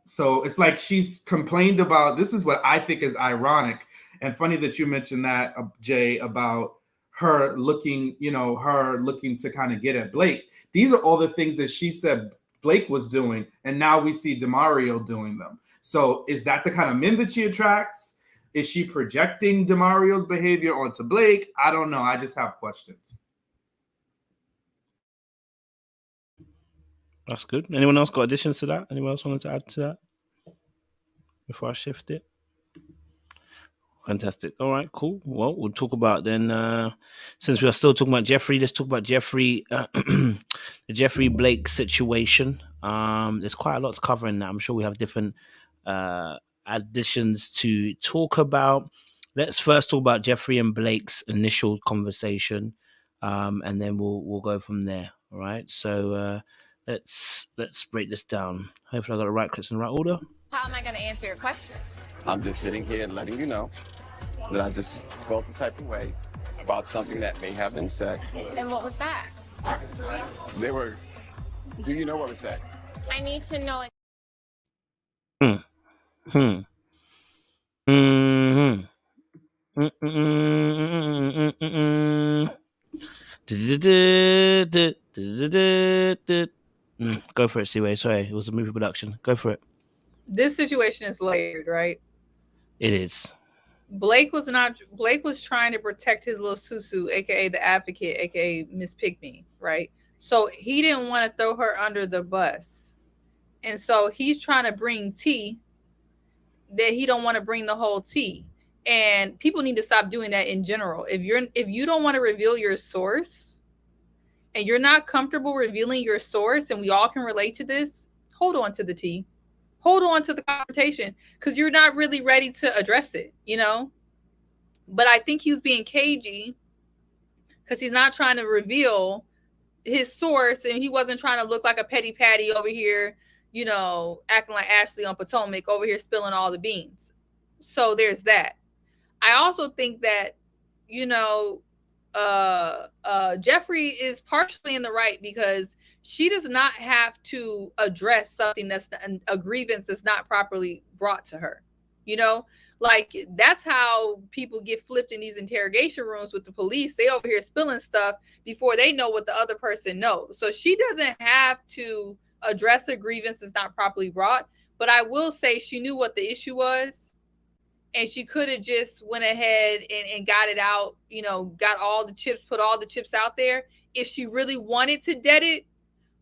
So it's like she's complained about, this is what I think is ironic and funny that you mentioned that, Jay, about her looking, you know, her looking to kind of get at Blake. These are all the things that she said Blake was doing, and now we see Demario doing them. So is that the kind of men that she attracts? Is she projecting Demario's behavior onto Blake? I don't know. I just have questions. That's good. Anyone else got additions to that? Anyone else wanted to add to that before I shift it? Fantastic. All right, cool. Well, we'll talk about then, since we are still talking about Jefferi, let's talk about Jefferi, the Jefferi Blake situation. There's quite a lot to cover in that. I'm sure we have different additions to talk about. Let's first talk about Jefferi and Blake's initial conversation, and then we'll go from there. All right. So let's break this down. Hopefully I got the right clips in the right order. How am I going to answer your questions? I'm just sitting here and letting you know that I just felt a type of way about something that may have been said. And what was that? Do you know what was said? I need to know it. Go for it, Siwe. Sorry, it was a movie production. Go for it. This situation is layered, right? It is. Blake was trying to protect his little Susu, aka the advocate, aka Miss Pygmy, right? So he didn't want to throw her under the bus. And so he's trying to bring tea that he don't want to bring the whole tea. And people need to stop doing that in general. If you don't want to reveal your source and you're not comfortable revealing your source, and we all can relate to this, hold on to the tea. Hold on to the confrontation, because you're not really ready to address it, you know? But I think he's being cagey because he's not trying to reveal his source, and he wasn't trying to look like a petty patty over here, you know, acting like Ashley on Potomac over here spilling all the beans. So there's that. I also think that, you know, Jefferi is partially in the right, because she does not have to address something that's a grievance that's not properly brought to her. You know, like, that's how people get flipped in these interrogation rooms with the police. They over here spilling stuff before they know what the other person knows. So she doesn't have to address a grievance that's not properly brought. But I will say she knew what the issue was, and she could have just went ahead and got it out, you know, got all the chips, put all the chips out there, if she really wanted to dead it,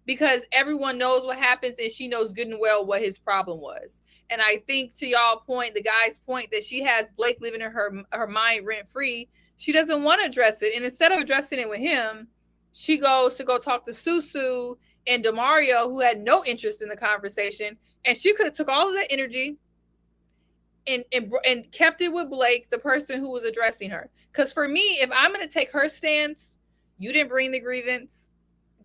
because everyone knows what happens and she knows good and well what his problem was. And I think to y'all point, the guy's point, that she has Blake living in her mind rent free. She doesn't want to address it. And instead of addressing it with him, she goes to go talk to Susu and Demario, who had no interest in the conversation. And she could have took all of that energy and kept it with Blake, the person who was addressing her. Because for me, if I'm going to take her stance, you didn't bring the grievance.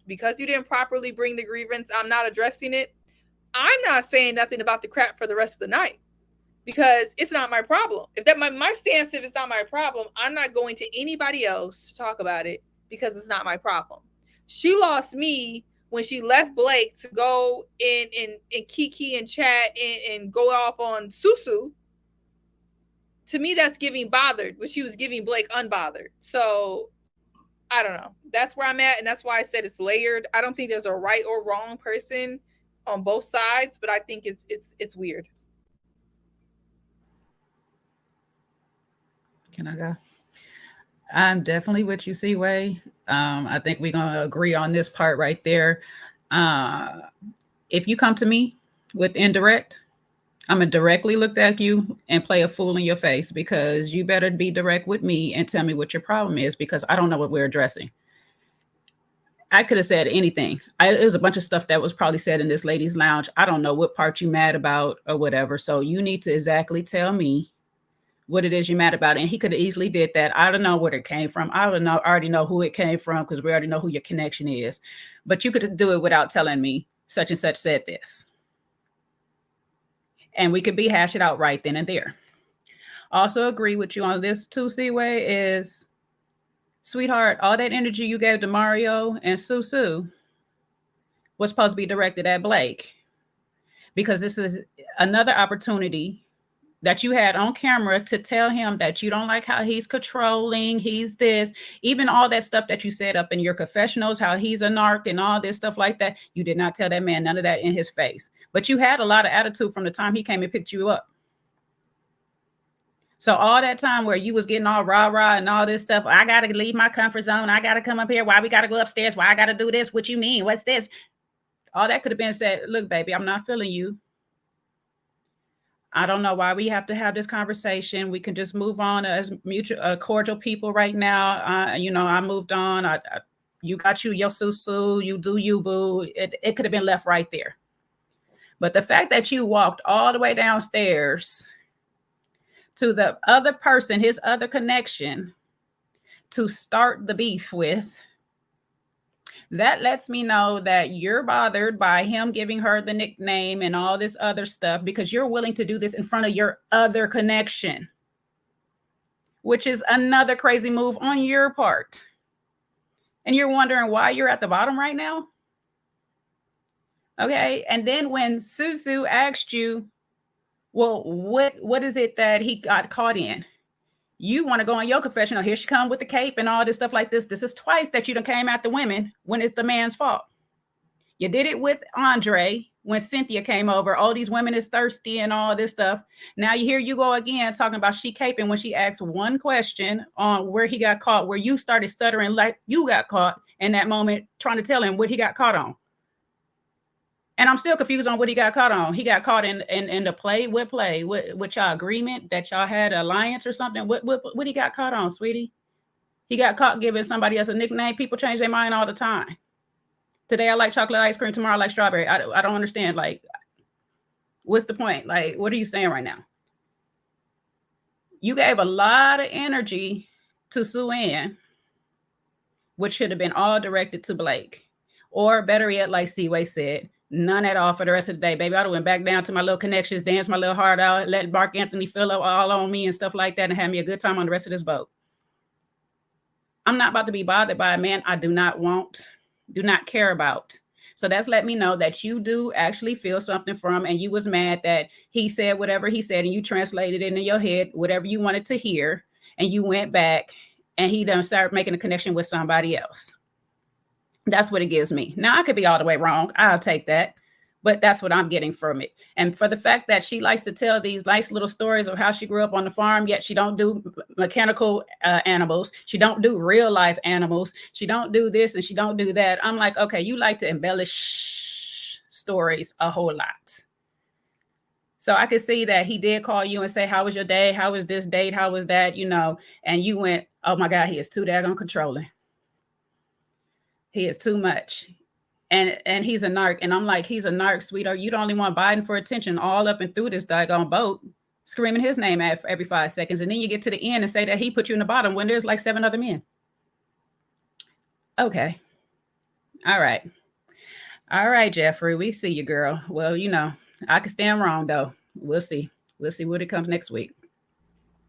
Because you didn't properly bring the grievance, I'm not addressing it. I'm not saying nothing about the crap for the rest of the night, because it's not my problem. If that my stance, if it's not my problem, I'm not going to anybody else to talk about it, because it's not my problem. She lost me when she left Blake to go in kiki and chat and go off on Susu. To me, that's giving bothered, but she was giving Blake unbothered. So I don't know. That's where I'm at, and that's why I said it's layered. I don't think there's a right or wrong person on both sides, but I think it's weird. Can I go? I'm definitely with you, Seaway. I think we're gonna agree on this part right there. If you come to me with indirect, I'm gonna directly look at you and play a fool in your face, because you better be direct with me and tell me what your problem is, because I don't know what we're addressing. I could have said anything. It was a bunch of stuff that was probably said in this ladies' lounge. I don't know what part you mad about or whatever. So you need to exactly tell me what it is you're mad about. And he could have easily did that. I don't know where it came from. I already know who it came from, because we already know who your connection is. But you could do it without telling me such and such said this. And we could be hash it out right then and there. Also agree with you on this too, Seaway, is, sweetheart, all that energy you gave to Mario and Susu was supposed to be directed at Blake, because this is another opportunity that you had on camera to tell him that you don't like how he's controlling, he's this, even all that stuff that you said up in your confessionals, how he's a narc and all this stuff like that. You did not tell that man none of that in his face, but you had a lot of attitude from the time he came and picked you up. So all that time where you was getting all rah-rah and all this stuff, I got to leave my comfort zone, I got to come up here, why we got to go upstairs, why I got to do this, what you mean, what's this? All that could have been said, look, baby, I'm not feeling you. I don't know why we have to have this conversation. We can just move on as mutual, cordial people right now. I moved on. You got your Susu, you do you, boo. It could have been left right there. But the fact that you walked all the way downstairs to the other person, his other connection, to start the beef with, that lets me know that you're bothered by him giving her the nickname and all this other stuff, because you're willing to do this in front of your other connection, which is another crazy move on your part. And you're wondering why you're at the bottom right now? Okay. And then when Susu asked you, well, what is it that he got caught in? You want to go on your confessional. Here she come with the cape and all this stuff like this. This is twice that you done came after women when it's the man's fault. You did it with Andre when Cynthia came over. Oh, these women is thirsty and all this stuff. Now here you go again talking about she caping when she asked one question on where he got caught, where you started stuttering like you got caught in that moment, trying to tell him what he got caught on. And I'm still confused on what he got caught on. He got caught in the play. What play? What y'all agreement that y'all had an alliance or something? What he got caught on, sweetie? He got caught giving somebody else a nickname. People change their mind all the time. Today I like chocolate ice cream. Tomorrow I like strawberry. I don't understand. Like, what's the point? Like, what are you saying right now? You gave a lot of energy to Suan, which should have been all directed to Blake. Or better yet, like Seaway said, none at all for the rest of the day, baby. I went back down to my little connections, danced my little heart out, let Marc Anthony fill up all on me and stuff like that, and have me a good time on the rest of this boat. I'm not about to be bothered by a man I do not want, do not care about. So that's let me know that you do actually feel something from, and you was mad that he said whatever he said, and you translated it in your head, whatever you wanted to hear, and you went back, and he done started making a connection with somebody else. That's what it gives me. Now, I could be all the way wrong. I'll take that. But that's what I'm getting from it. And for the fact that she likes to tell these nice little stories of how she grew up on the farm, yet she don't do mechanical animals. She don't do real life animals. She don't do this and she don't do that. I'm like, okay, you like to embellish stories a whole lot. So I could see that he did call you and say, how was your day? How was this date? How was that? You know, and you went, oh my God, he is too daggone controlling. He is too much. And he's a narc. And I'm like, he's a narc, sweetheart. You the only one Biden for attention all up and through this daggone boat, screaming his name every 5 seconds. And then you get to the end and say that he put you in the bottom when there's like 7 other men. Okay. All right. All right, Jefferi, we see you, girl. Well, you know, I could stand wrong, though. We'll see. We'll see what it comes next week.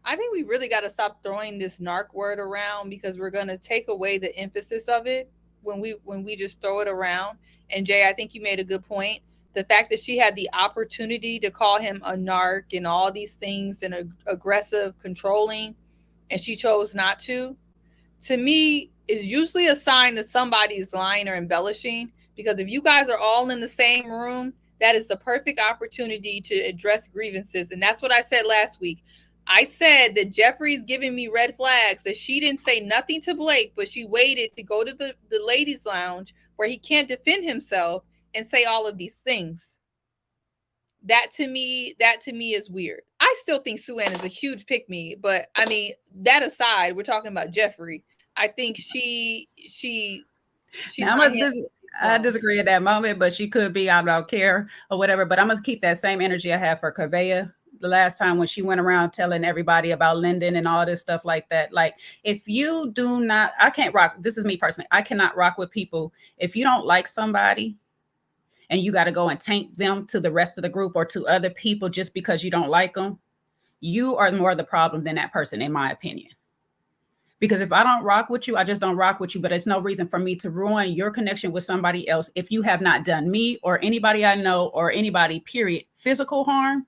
I think we really got to stop throwing this narc word around, because we're going to take away the emphasis of it when we just throw it around. And Jay, I think you made a good point. The fact that she had the opportunity to call him a narc and all these things and aggressive, controlling, and she chose not to me is usually a sign that somebody is lying or embellishing. Because if you guys are all in the same room, that is the perfect opportunity to address grievances. And that's what I said last week. I said that Jefferi's giving me red flags, that she didn't say nothing to Blake, but she waited to go to the ladies' lounge where he can't defend himself and say all of these things. That to me is weird. I still think Suan is a huge pick-me, but I mean, that aside, we're talking about Jefferi. I think she's I disagree at that moment, but she could be, I don't care or whatever. But I'm going to keep that same energy I had for Corvaya the last time when she went around telling everybody about Lyndon and all this stuff like that. Like, if you do not, I can't rock. This is me personally. I cannot rock with people. If you don't like somebody and you got to go and taint them to the rest of the group or to other people just because you don't like them, you are more the problem than that person, in my opinion. Because if I don't rock with you, I just don't rock with you. But it's no reason for me to ruin your connection with somebody else if you have not done me or anybody I know or anybody, period, physical harm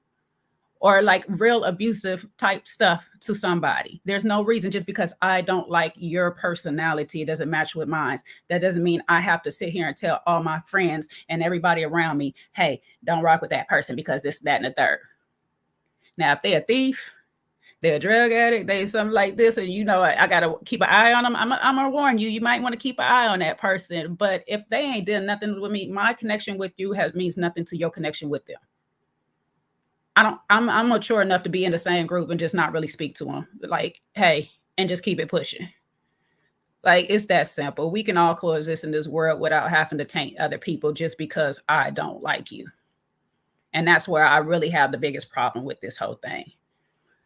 or like real abusive type stuff to somebody. There's no reason just because I don't like your personality, it doesn't match with mine. That doesn't mean I have to sit here and tell all my friends and everybody around me, hey, don't rock with that person because this, that, and the third. Now, if they're a thief, they're a drug addict, they something like this, and you know, I got to keep an eye on them. I'm going to warn you, you might want to keep an eye on that person. But if they ain't done nothing with me, my connection with you means nothing to your connection with them. I'm mature enough to be in the same group and just not really speak to them. Like, hey, and just keep it pushing. Like, it's that simple. We can all coexist in this world without having to taint other people just because I don't like you. And that's where I really have the biggest problem with this whole thing.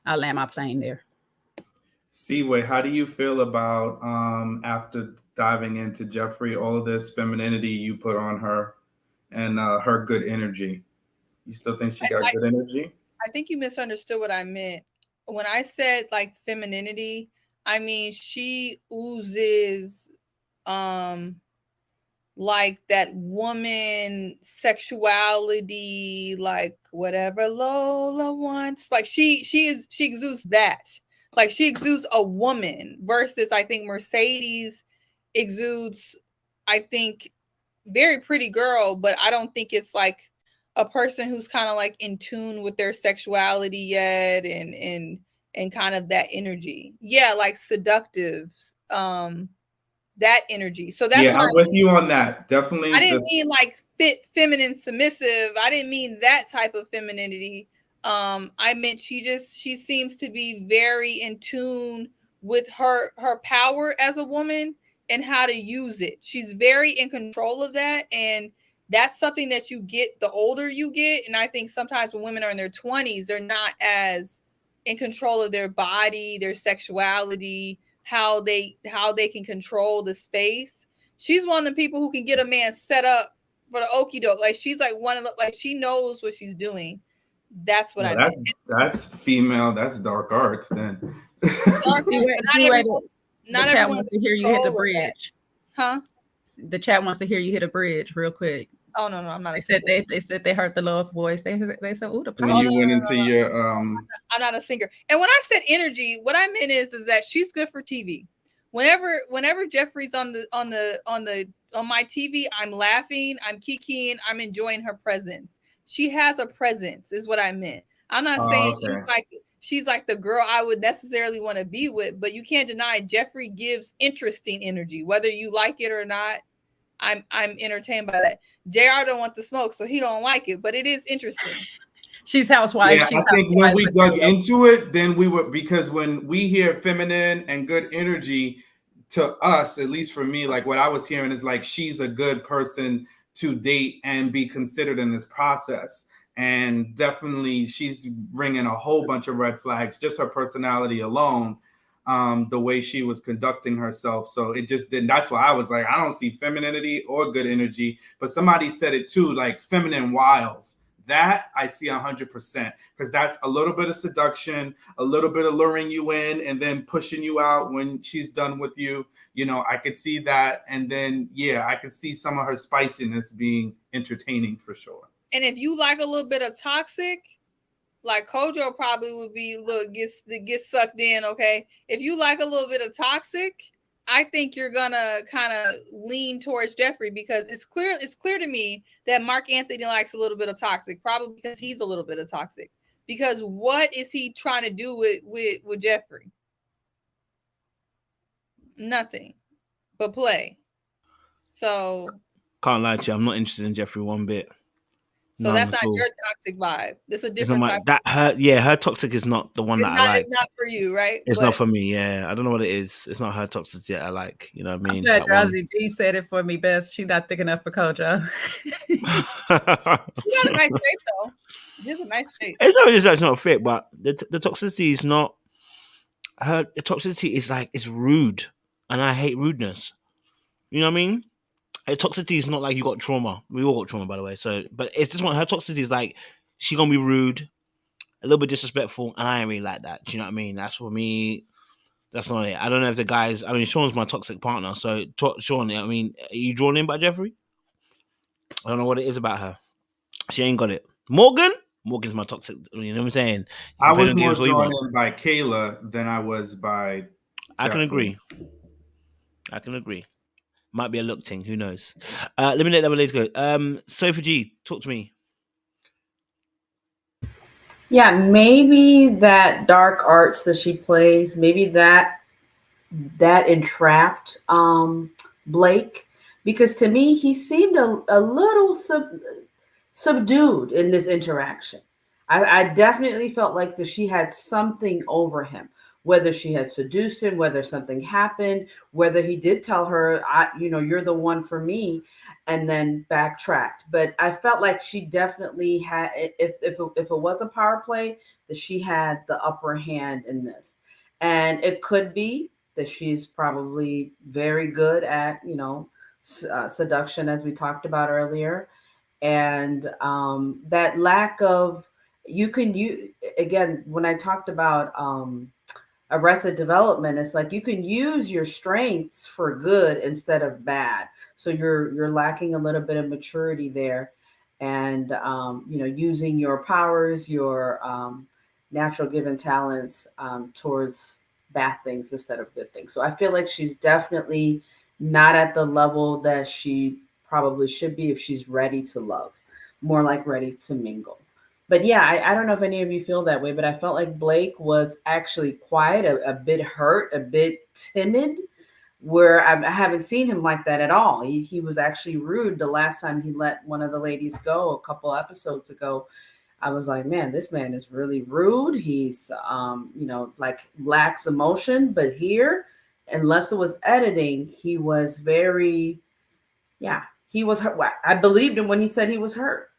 I'll land my plane there. Seaway, how do you feel about after diving into Jefferi, all of this femininity you put on her and her good energy? You still think she got good energy? I think you misunderstood what I meant. When I said like femininity, I mean she oozes like that woman sexuality, like whatever Lola wants. Like she exudes that. Like she exudes a woman versus I think Mercedes exudes, I think, very pretty girl, but I don't think it's like a person who's kind of like in tune with their sexuality yet and kind of that energy. Yeah, like seductive. That energy. So that's I'm with you on that. Definitely. I didn't mean like fit, feminine, submissive. I didn't mean that type of femininity. I meant she seems to be very in tune with her power as a woman and how to use it. She's very in control of that. And that's something that you get the older you get. And I think sometimes when women are in their 20s, they're not as in control of their body, their sexuality, how they can control the space. She's one of the people who can get a man set up for the okie doke. Like she's like one of the, like she knows what she's doing. That's what I mean. That's female. That's dark arts then. Not everyone wants to hear you hit the bridge. Huh? The chat wants to hear you hit a bridge real quick. Oh no, I'm not. They said they heard the low voice. They said, "Oh, the when you went into your I'm not a singer." And when I said energy, what I meant is that she's good for TV. Whenever Jefferi's on on my TV, I'm laughing, I'm kikiing, I'm enjoying her presence. She has a presence, is what I meant. I'm not saying she's like the girl I would necessarily want to be with, but you can't deny Jefferi gives interesting energy, whether you like it or not. I'm entertained by that. JR don't want the smoke, so he don't like it, but it is interesting. She's housewife. Yeah, She's I think when we housewife dug into it, then we were, because when we hear feminine and good energy, to us, at least for me, like what I was hearing is like she's a good person to date and be considered in this process. And definitely she's bringing a whole bunch of red flags, just her personality alone, the way she was conducting herself. So it just didn't, that's why I was like, I don't see femininity or good energy. But somebody said it too, like feminine wiles. That I see 100%, because that's a little bit of seduction, a little bit of luring you in and then pushing you out when she's done with you. You know, I could see that. And then, yeah, I could see some of her spiciness being entertaining for sure. And if you like a little bit of toxic, like Kojo probably would be, look, get sucked in, okay? If you like a little bit of toxic, I think you're gonna kind of lean towards Jefferi, because it's clear to me that Marc Anthony likes a little bit of toxic, probably because he's a little bit of toxic. Because what is he trying to do with Jefferi? Nothing but play. So can't lie to you, I'm not interested in Jefferi one bit. So that's not your toxic vibe. It's a different type. Her toxic is not the one that I like. It's not for you, right? It's not for me. Yeah, I don't know what it is. It's not her toxicity that I like. You know what I mean? I'm glad Drowsy G said it for me best. She's not thick enough for Kojo. She got a nice shape though. She has a nice shape. It's not just that's not fit, but the toxicity is not. The toxicity is like, it's rude, and I hate rudeness. You know what I mean? Toxicity is not like you got trauma. We all got trauma, by the way. So, but it's this one. Her toxicity is like she gonna be rude, a little bit disrespectful, and I ain't really like that. Do you know what I mean? That's for me. That's not it. I don't know if the guys. I mean, Sean's my toxic partner. So, Sean, I mean, are you drawn in by Jefferi? I don't know what it is about her. She ain't got it. Morgan's my toxic. You know what I'm saying? I was more drawn in by Kayla than I was by Jefferi. I can agree. Might be a look thing. Who knows? Let me let the ladies go. Sophie G, talk to me. Yeah, maybe that dark arts that she plays, maybe that entrapped Blake, because to me he seemed a little subdued in this interaction. I definitely felt like that she had something over him. Whether she had seduced him, whether something happened, whether he did tell her, you're the one for me, and then backtracked. But I felt like she definitely had, if it was a power play, that she had the upper hand in this. And it could be that she's probably very good at, seduction, as we talked about earlier. And that lack of, again, when I talked about, Arrested Development, it's like you can use your strengths for good instead of bad. So you're lacking a little bit of maturity there, and using your powers, your natural given talents towards bad things instead of good things. So I feel like she's definitely not at the level that she probably should be if she's ready to love, more like ready to mingle. But yeah, I don't know if any of you feel that way, but I felt like Blake was actually quiet, a bit hurt, a bit timid, where I haven't seen him like that at all. He was actually rude the last time he let one of the ladies go a couple episodes ago. I was like, man, this man is really rude. He's, like lacks emotion. But here, unless it was editing, he was very, he was hurt. I believed him when he said he was hurt.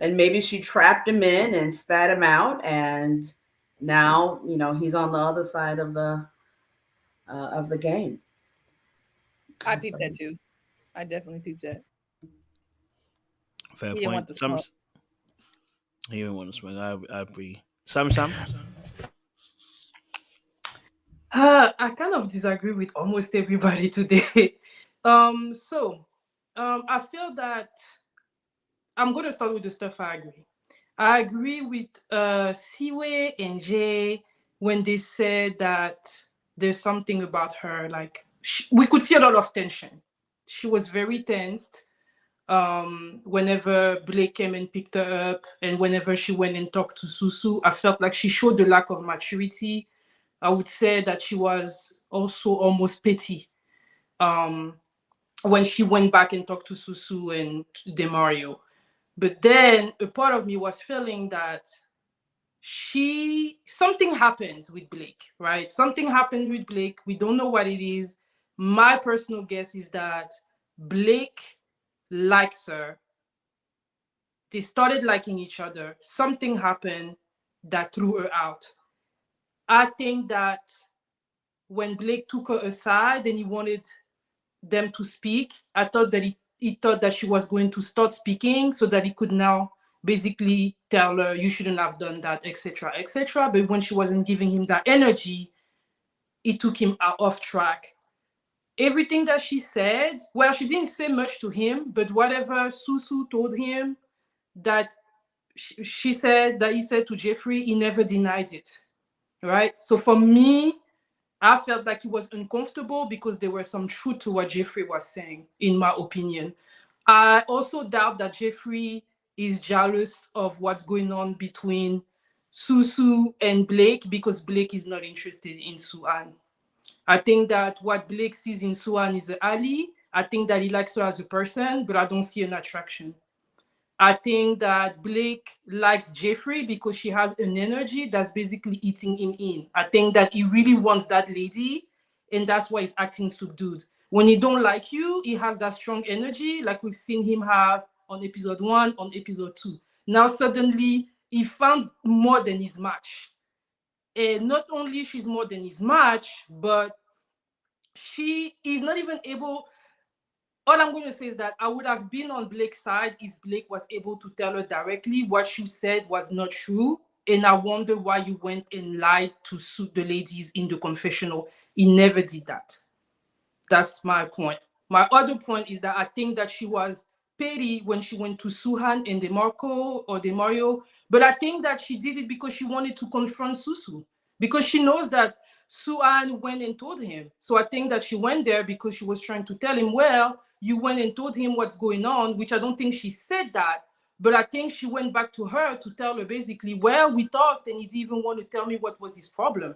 And maybe she trapped him in and spat him out, and now he's on the other side of the game. I peeped that too. I definitely peeped that. Fair he point. He didn't want to smoke. I agree. Sam. I kind of disagree with almost everybody today. I feel that. I'm going to start with the stuff I agree. I agree with Siwe and Jay when they said that there's something about her, like we could see a lot of tension, she was very tensed whenever Blake came and picked her up, and whenever she went and talked to Susu. I felt like she showed a lack of maturity. I would say that she was also almost petty when she went back and talked to Susu and to Demario. But then a part of me was feeling that something happened with Blake, right? Something happened with Blake. We don't know what it is. My personal guess is that Blake likes her. They started liking each other. Something happened that threw her out. I think that when Blake took her aside and he wanted them to speak, I thought that he thought that she was going to start speaking so that he could now basically tell her, you shouldn't have done that, etc., etc. But when she wasn't giving him that energy, it took him off track. Everything that she said, well, she didn't say much to him, but whatever Susu told him that she said, that he said to Jefferi, he never denied it, right? So for me, I felt like he was uncomfortable because there was some truth to what Jefferi was saying, in my opinion. I also doubt that Jefferi is jealous of what's going on between Susu and Blake because Blake is not interested in Suan. I think that what Blake sees in Suan is an ally. I think that he likes her as a person, but I don't see an attraction. I think that Blake likes Jefferi because she has an energy that's basically eating him in. I think that he really wants that lady, and that's why he's acting subdued. When he don't like you, he has that strong energy, like we've seen him have on episode 1, on episode 2. Now suddenly he found more than his match. And not only she's more than his match, but she is not even able. All I'm going to say is that I would have been on Blake's side if Blake was able to tell her directly what you said was not true. And I wonder why you went and lied to suit the ladies in the confessional. He never did that. That's my point. My other point is that I think that she was petty when she went to Suhan and Demario, but I think that she did it because she wanted to confront Susu, because she knows that Suan went and told him. So I think that she went there because she was trying to tell him, well, you went and told him what's going on, which I don't think she said that, but I think she went back to her to tell her basically, well, we talked and he didn't even want to tell me what was his problem.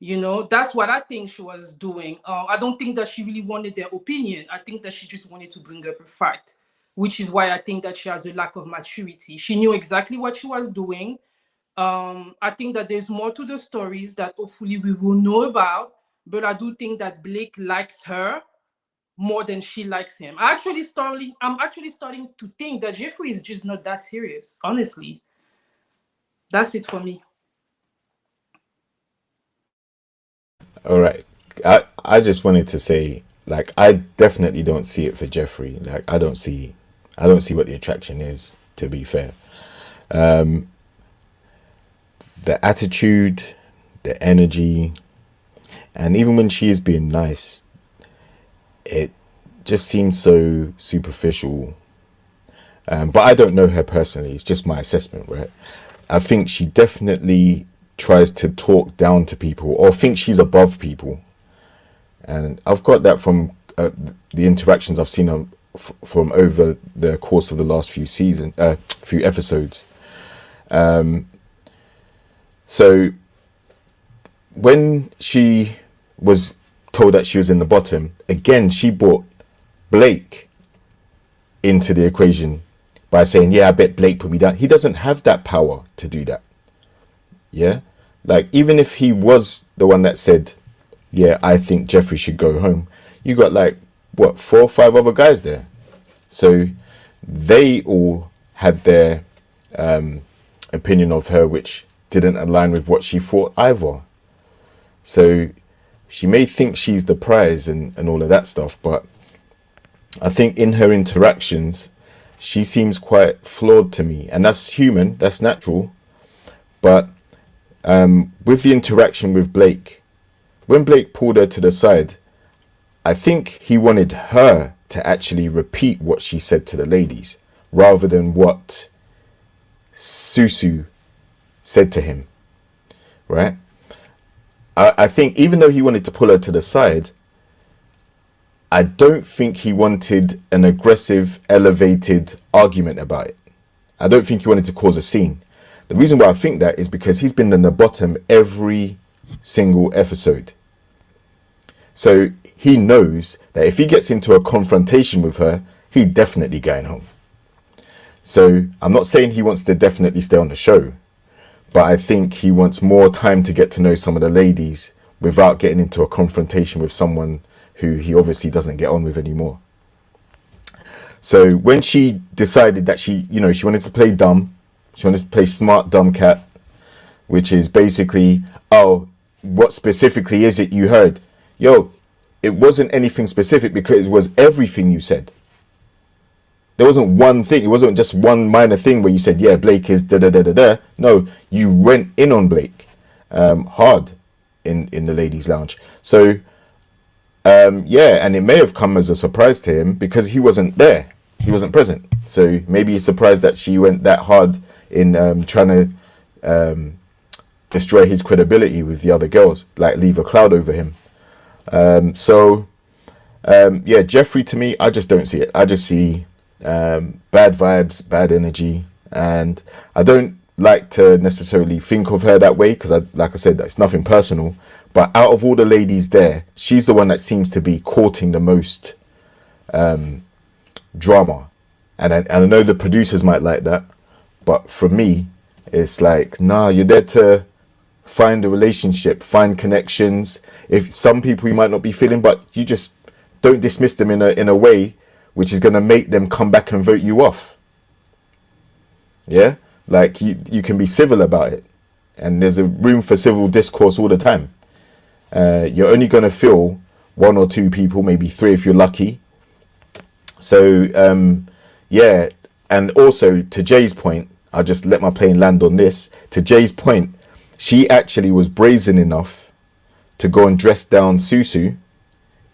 You know, that's what I think she was doing. I don't think that she really wanted their opinion. I think that she just wanted to bring up a fight, which is why I think that she has a lack of maturity. She knew exactly what she was doing. I think that there's more to the stories that hopefully we will know about, but I do think that Blake likes her more than she likes him. I'm actually starting to think that Jefferi is just not that serious, honestly. That's it for me. All right. I just wanted to say, like, I definitely don't see it for Jefferi. Like, I don't see what the attraction is, to be fair. The attitude, the energy, and even when she is being nice, it just seems so superficial. But I don't know her personally. It's just my assessment, right? I think she definitely tries to talk down to people or thinks she's above people. And I've got that from the interactions I've seen from over the course of the last few episodes. So when she was told that she was in the bottom, again, she brought Blake into the equation by saying, yeah, I bet Blake put me down. He doesn't have that power to do that. Yeah, like, even if he was the one that said, yeah, I think Jefferi should go home, you got like, what, 4 or 5 other guys there. So they all had their opinion of her, which didn't align with what she thought either. So she may think she's the prize and all of that stuff, but I think in her interactions, she seems quite flawed to me. And that's human, that's natural. But with the interaction with Blake, when Blake pulled her to the side, I think he wanted her to actually repeat what she said to the ladies rather than what Susu said to him, right? I think even though he wanted to pull her to the side, I don't think he wanted an aggressive, elevated argument about it. I don't think he wanted to cause a scene. The reason why I think that is because he's been in the bottom every single episode. So he knows that if he gets into a confrontation with her, he's definitely going home. So I'm not saying he wants to definitely stay on the show, but I think he wants more time to get to know some of the ladies without getting into a confrontation with someone who he obviously doesn't get on with anymore. So when she decided that she wanted to play dumb, she wanted to play smart dumb cat, which is basically, oh, what specifically is it you heard? Yo, it wasn't anything specific because it was everything you said. There wasn't one thing. It wasn't just one minor thing where you said, yeah, Blake is da da da da da. No, you went in on Blake hard in the ladies' lounge. So yeah, and it may have come as a surprise to him because he wasn't there. He wasn't present. So maybe he's surprised that she went that hard in trying to destroy his credibility with the other girls, like leave a cloud over him. Yeah, Jefferi, to me, I just don't see it. I just see bad vibes, bad energy, and I don't like to necessarily think of her that way because, like I said, it's nothing personal. But out of all the ladies there, she's the one that seems to be courting the most drama. And I know the producers might like that, but for me, it's like, nah, you're there to find a relationship, find connections. If some people you might not be feeling, but you just don't dismiss them in a way which is going to make them come back and vote you off. Yeah, like you can be civil about it, and there's a room for civil discourse all the time. You're only going to feel one or two people, maybe three if you're lucky. So yeah, and also to Jay's point, I'll just let my plane land on this. To Jay's point, she actually was brazen enough to go and dress down Susu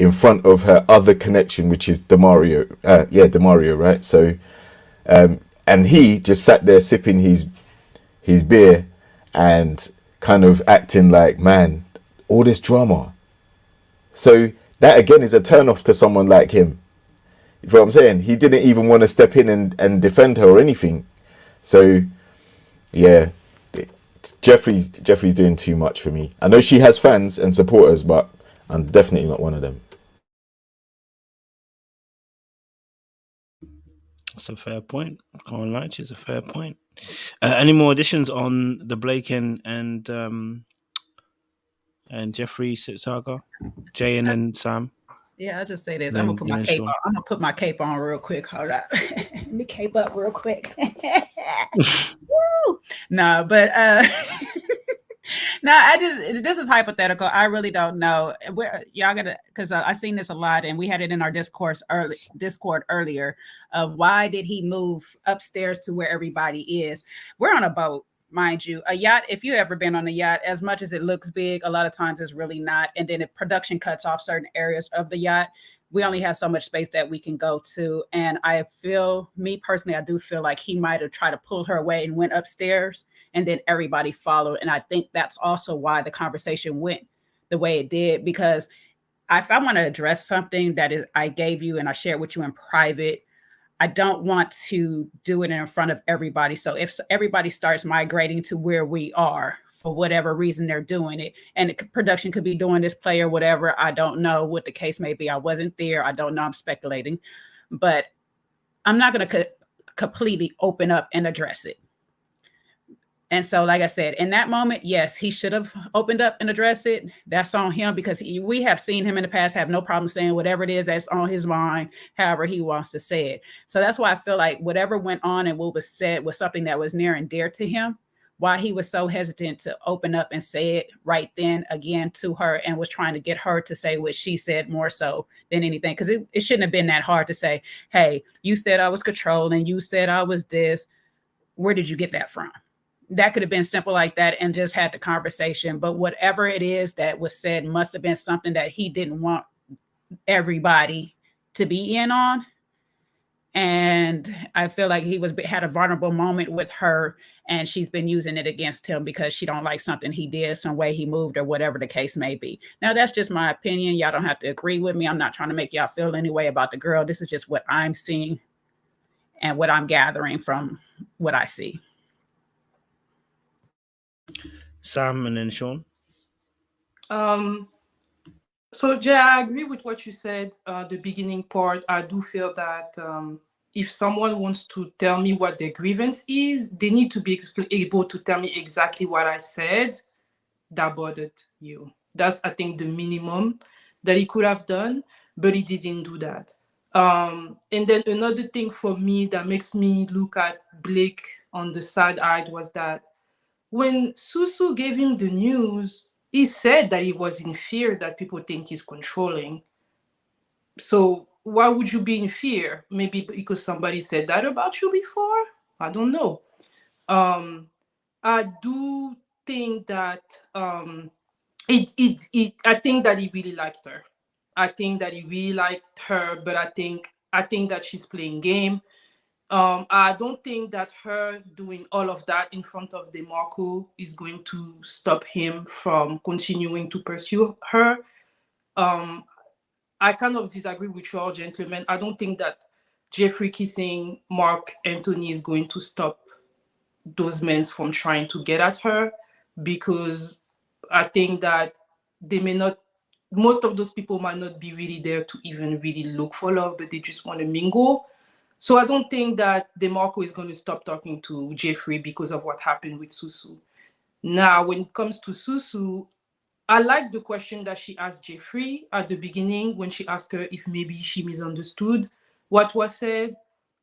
in front of her other connection, which is Demario. Demario, right? So and he just sat there sipping his beer and kind of acting like, man, all this drama. So that again is a turn off to someone like him. You know what I'm saying? He didn't even want to step in and defend her or anything. So yeah, Jefferi's doing too much for me. I know she has fans and supporters, but I'm definitely not one of them. That's a fair point. I can't lie to you, it's a fair point. Any more additions on the Blake and Jefferi saga? Jay and Sam? Yeah, I'll just say this. I'm gonna put my cape on. I'm gonna put my cape on real quick. Hold up. Let me cape up real quick. Woo! No, but no, this is hypothetical. I really don't know. Y'all gotta, because I seen this a lot, and we had it in our Discord earlier. Why did he move upstairs to where everybody is? We're on a boat. Mind you, a yacht, if you ever been on a yacht, as much as it looks big, a lot of times it's really not. And then if production cuts off certain areas of the yacht, we only have so much space that we can go to. And I feel, me personally, I do feel like he might have tried to pull her away and went upstairs, and then everybody followed. And I think that's also why the conversation went the way it did, because if I want to address something that I gave you and I shared with you in private, I don't want to do it in front of everybody. So if everybody starts migrating to where we are for whatever reason they're doing it, and the production could be doing this play or whatever, I don't know what the case may be. I wasn't there. I don't know. I'm speculating, but I'm not going to completely open up and address it. And so, like I said, in that moment, yes, he should have opened up and addressed it. That's on him, because we have seen him in the past have no problem saying whatever it is that's on his mind, however he wants to say it. So that's why I feel like whatever went on and what was said was something that was near and dear to him, why he was so hesitant to open up and say it right then again to her, and was trying to get her to say what she said more so than anything. Because it shouldn't have been that hard to say, hey, you said I was controlling, you said I was this. Where did you get that from? That could have been simple like that and just had the conversation. But whatever it is that was said must have been something that he didn't want everybody to be in on. And I feel like he had a vulnerable moment with her, and she's been using it against him because she don't like something he did, some way he moved, or whatever the case may be. Now, that's just my opinion. Y'all don't have to agree with me. I'm not trying to make y'all feel any way about the girl. This is just what I'm seeing and what I'm gathering from what I see. Sam and then Sean. So Jay, I agree with what you said, the beginning part. I do feel that if someone wants to tell me what their grievance is, they need to be able to tell me exactly what I said that bothered you. That's, I think, the minimum that he could have done, but he didn't do that. And then another thing for me that makes me look at Blake on the side eye was that when Susu gave him the news, he said that he was in fear that people think he's controlling. So why would you be in fear? Maybe because somebody said that about you before? I don't know. I do think that I think that he really liked her. I think that he really liked her, but I think that she's playing game. I don't think that her doing all of that in front of DeMarco is going to stop him from continuing to pursue her. I kind of disagree with you all, gentlemen. I don't think that Jefferi kissing Marc Anthony is going to stop those men from trying to get at her, because I think that they may not, most of those people might not be really there to even really look for love, but they just want to mingle. So I don't think that DeMarco is going to stop talking to Jefferi because of what happened with Susu. Now, when it comes to Susu, I like the question that she asked Jefferi at the beginning when she asked her if maybe she misunderstood what was said.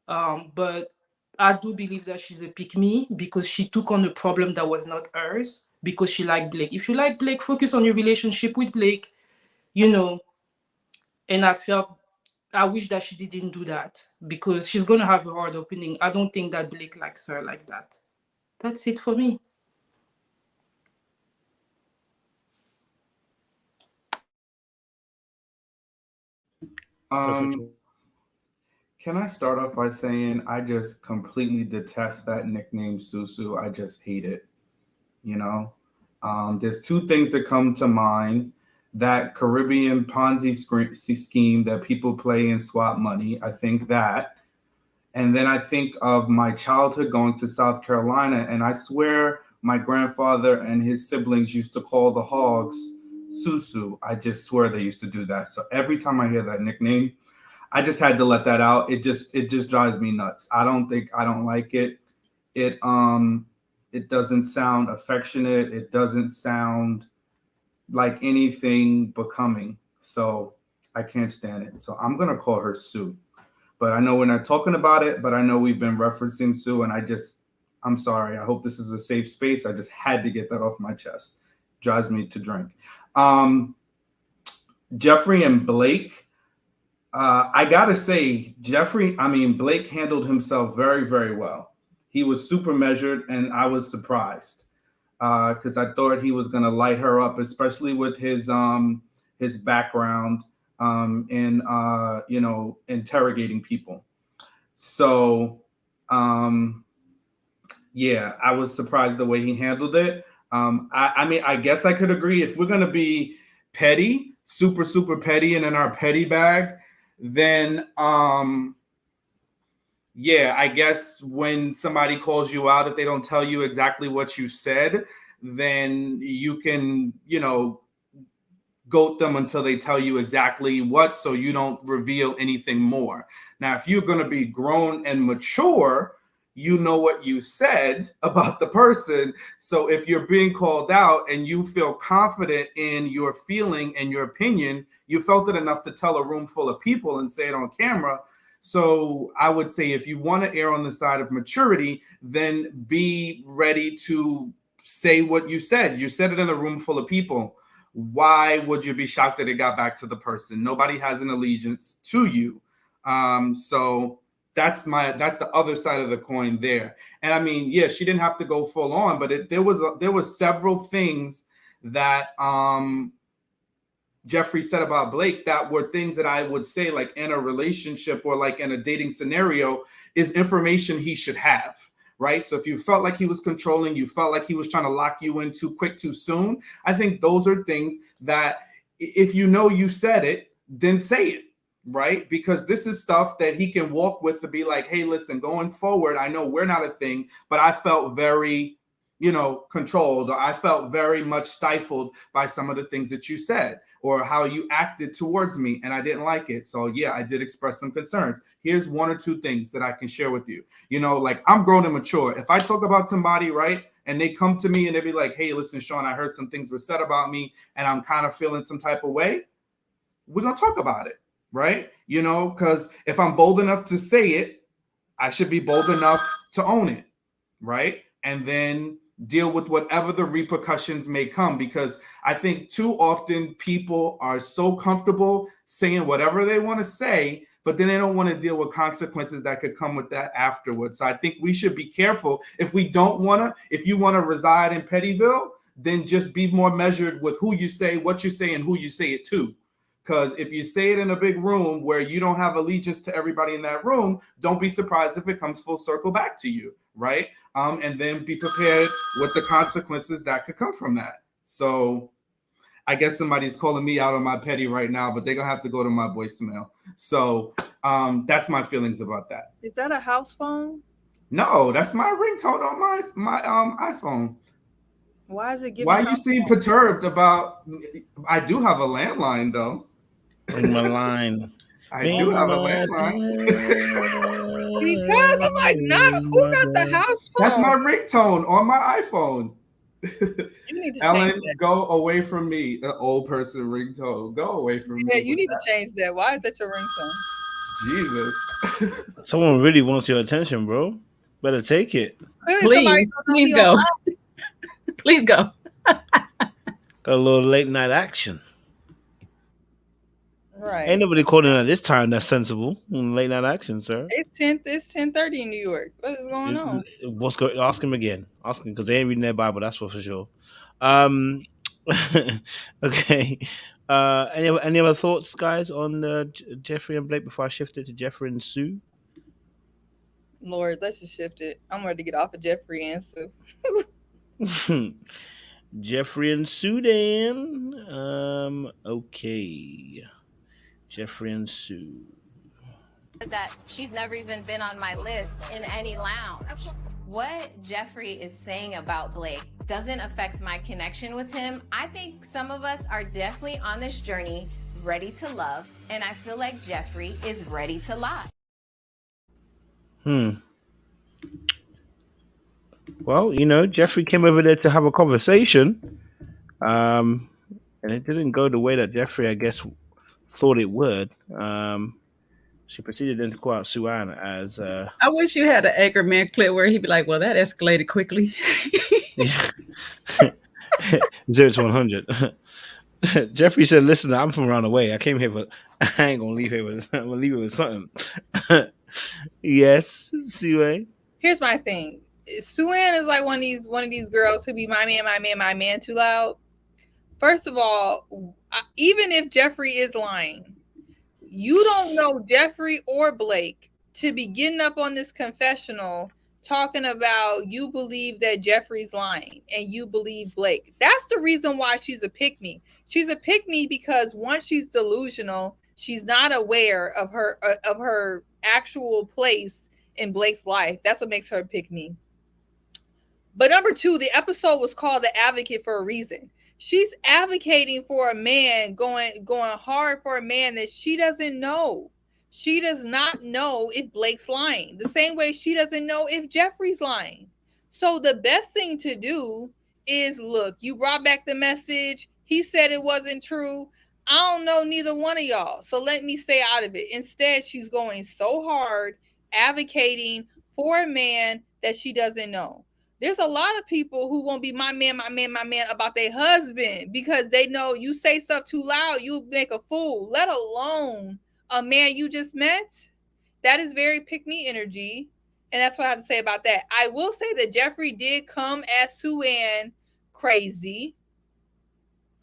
But I do believe that she's a pick-me because she took on a problem that was not hers because she liked Blake. If you like Blake, focus on your relationship with Blake, and I wish that she didn't do that because she's going to have a hard opening. I don't think that Blake likes her like that. That's it for me. Can I start off by saying I just completely detest that nickname Susu. I just hate it. There's two things that come to mind. That Caribbean Ponzi scheme that people play and swap money. I think that. And then I think of my childhood going to South Carolina, and I swear my grandfather and his siblings used to call the hogs Susu. I just swear they used to do that. So every time I hear that nickname, I just had to let that out. It just drives me nuts. I don't like it. It doesn't sound affectionate. It doesn't sound like anything becoming. So I can't stand it. So I'm going to call her Sue. But I know we're not talking about it, but I know we've been referencing Sue, and I'm sorry. I hope this is a safe space. I just had to get that off my chest. Drives me to drink. Jefferi and Blake, I got to say, Blake handled himself very, very well. He was super measured, and I was surprised. Because I thought he was going to light her up, especially with his background in interrogating people. So I was surprised the way he handled it. I guess I could agree if we're going to be petty, super, super petty, and in our petty bag, then I guess when somebody calls you out, if they don't tell you exactly what you said, then you can, goat them until they tell you exactly what, so you don't reveal anything more. Now, if you're going to be grown and mature, you know what you said about the person. So if you're being called out and you feel confident in your feeling and your opinion, you felt it enough to tell a room full of people and say it on camera. So I would say if you want to err on the side of maturity, then be ready to say what you said. You said it in a room full of people. Why would you be shocked that it got back to the person? Nobody has an allegiance to you. So that's the other side of the coin there. And she didn't have to go full on, but there was several things that Jefferi said about Blake that were things that I would say, like in a relationship or like in a dating scenario, is information he should have, right? So if you felt like he was controlling, you felt like he was trying to lock you in too quick, too soon, I think those are things that if you know you said it, then say it, right? Because this is stuff that he can walk with to be like, hey, listen, going forward, I know we're not a thing, but I felt very, controlled, or I felt very much stifled by some of the things that you said or how you acted towards me, and I didn't like it. So yeah, I did express some concerns. Here's one or two things that I can share with you. Like I'm grown and mature. If I talk about somebody, right, and they come to me and they be like, hey, listen, Sean, I heard some things were said about me and I'm kind of feeling some type of way, we're going to talk about it, right? Because if I'm bold enough to say it, I should be bold enough to own it, right? And then deal with whatever the repercussions may come, because I think too often people are so comfortable saying whatever they want to say, but then they don't want to deal with consequences that could come with that afterwards. So I think we should be careful. If you want to reside in Pettyville, then just be more measured with who you say, what you say, and who you say it to. Because if you say it in a big room where you don't have allegiance to everybody in that room, don't be surprised if it comes full circle back to you, right? And then be prepared with the consequences that could come from that. So I guess somebody's calling me out on my petty right now, but they're going to have to go to my voicemail. So that's my feelings about that. Is that a house phone? No, that's my ringtone on my iPhone. Why is it giving? Why you seem perturbed about? I do have a landline though. Bring my line. I do have a landline. Because I'm like, who got the house phone? That's my ringtone on my iPhone. You need to Ellen, change that. go away from me. An old person ringtone. Go away from me. Yeah, you need to change that. Why is that your ringtone? Jesus. Someone really wants your attention, bro. Better take it. Please go. Please go. Got a little late night action. Right. Ain't nobody calling at this time that's sensible. Late night action, sir. It's 10:30 in New York. What is going on? What's going? Ask him again. Ask him because they ain't reading their Bible. That's for sure. Okay. Any other thoughts, guys, on Jefferi and Blake before I shift it to Jefferi and Sue? Lord, let's just shift it. I'm ready to get off of Jefferi and Sue. Jefferi and Sue, then. Okay. Jefferi and Sue. That she's never even been on my list in any lounge. What Jefferi is saying about Blake doesn't affect my connection with him. I think some of us are definitely on this journey ready to love, and I feel like Jefferi is ready to lie. Well, Jefferi came over there to have a conversation, and it didn't go the way that Jefferi, I guess, thought it would. She proceeded then to call out Suan as... I wish you had an Anchorman clip where he'd be like, well, that escalated quickly. 0 to 100. Jefferi said, listen, I'm from around the way. I came here, but I ain't going to leave here with... I'm going to leave it with something. Yes, Suan. Here's my thing. Suan is like one of these girls who be my man too loud. First of all, even if Jefferi is lying, you don't know Jefferi or Blake to be getting up on this confessional talking about you believe that Jefferi's lying and you believe Blake. That's the reason why she's a pick-me. She's a pick-me because once she's delusional, she's not aware of her actual place in Blake's life. That's what makes her a pick-me. But number two, the episode was called The Advocate for a reason. She's advocating for a man, going hard for a man that she doesn't know. She does not know if Blake's lying. The same way she doesn't know if Jefferi's lying. So the best thing to do is, look, you brought back the message. He said it wasn't true. I don't know neither one of y'all. So let me stay out of it. Instead, she's going so hard advocating for a man that she doesn't know. There's a lot of people who won't be my man about their husband because they know you say stuff too loud, you make a fool, let alone a man you just met. That is very pick-me energy. And that's what I have to say about that. I will say that Jefferi did come at Suan crazy.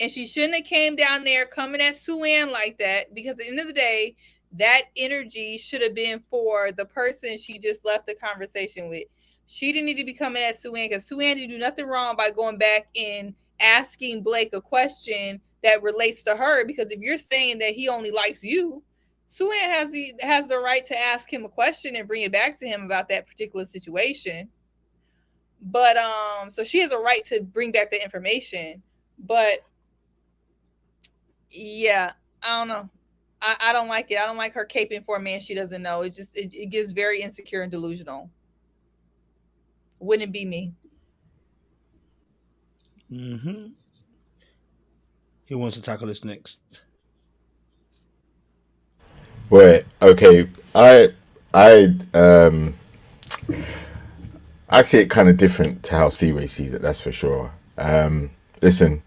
And she shouldn't have came down there coming at Suan like that, because at the end of the day, that energy should have been for the person she just left the conversation with. She didn't need to be coming at Suan, because Suan didn't do nothing wrong by going back and asking Blake a question that relates to her. Because if you're saying that he only likes you, Suan has the right to ask him a question and bring it back to him about that particular situation. But so she has a right to bring back the information. But yeah, I don't know. I don't like it. I don't like her caping for a man she doesn't know. It gives very insecure and delusional. Wouldn't be me. Mm-hmm. Who wants to tackle this next? Right. Okay. I see it kind of different to how Seaway sees it. That's for sure. Listen,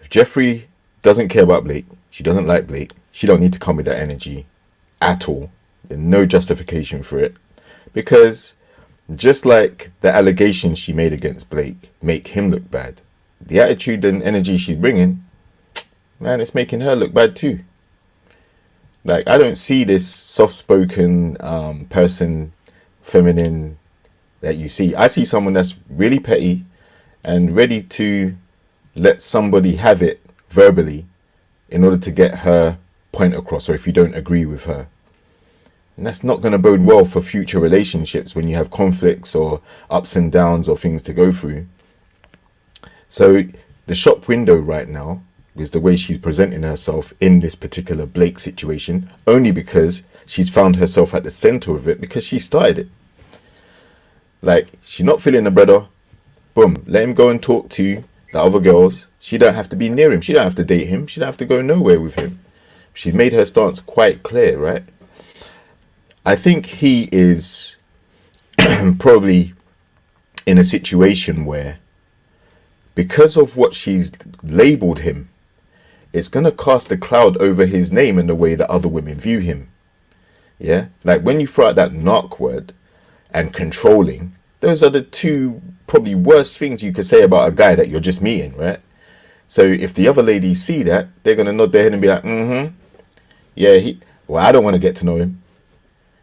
if Jefferi doesn't care about Blake, she doesn't like Blake, she don't need to come with that energy at all. There's no justification for it, because just like the allegations she made against Blake make him look bad, the attitude and energy she's bringing, man, it's making her look bad too. Like, I don't see this soft-spoken person, feminine, that you see. I see someone that's really petty and ready to let somebody have it verbally in order to get her point across, or if you don't agree with her. And that's not going to bode well for future relationships when you have conflicts or ups and downs or things to go through. So the shop window right now is the way she's presenting herself in this particular Blake situation, only because she's found herself at the center of it, because she started it. Like, she's not feeling the brother, boom, let him go and talk to the other girls. She don't have to be near him. She don't have to date him. She don't have to go nowhere with him. She's made her stance quite clear, right? I think he is probably in a situation where, because of what she's labeled him, it's going to cast a cloud over his name and the way that other women view him. Yeah? Like, when you throw out that narc word and controlling, those are the two probably worst things you could say about a guy that you're just meeting, right? So if the other ladies see that, they're going to nod their head and be like, yeah, well, I don't want to get to know him,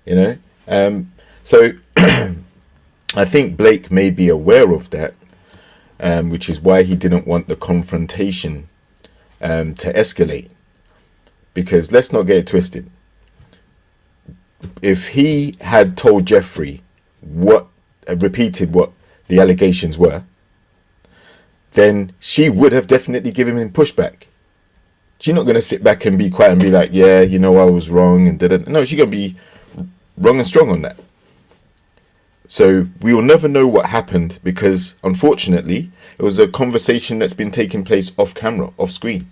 you know? So I think Blake may be aware of that, which is why he didn't want the confrontation to escalate. Because let's not get it twisted. If he had told Jefferi repeated what the allegations were, then she would have definitely given him pushback. She's not going to sit back and be quiet and be like, yeah, you know, I was wrong and didn't. No, she's going to be wrong and strong on that. So we will never know what happened, because unfortunately it was a conversation that's been taking place off camera, off screen.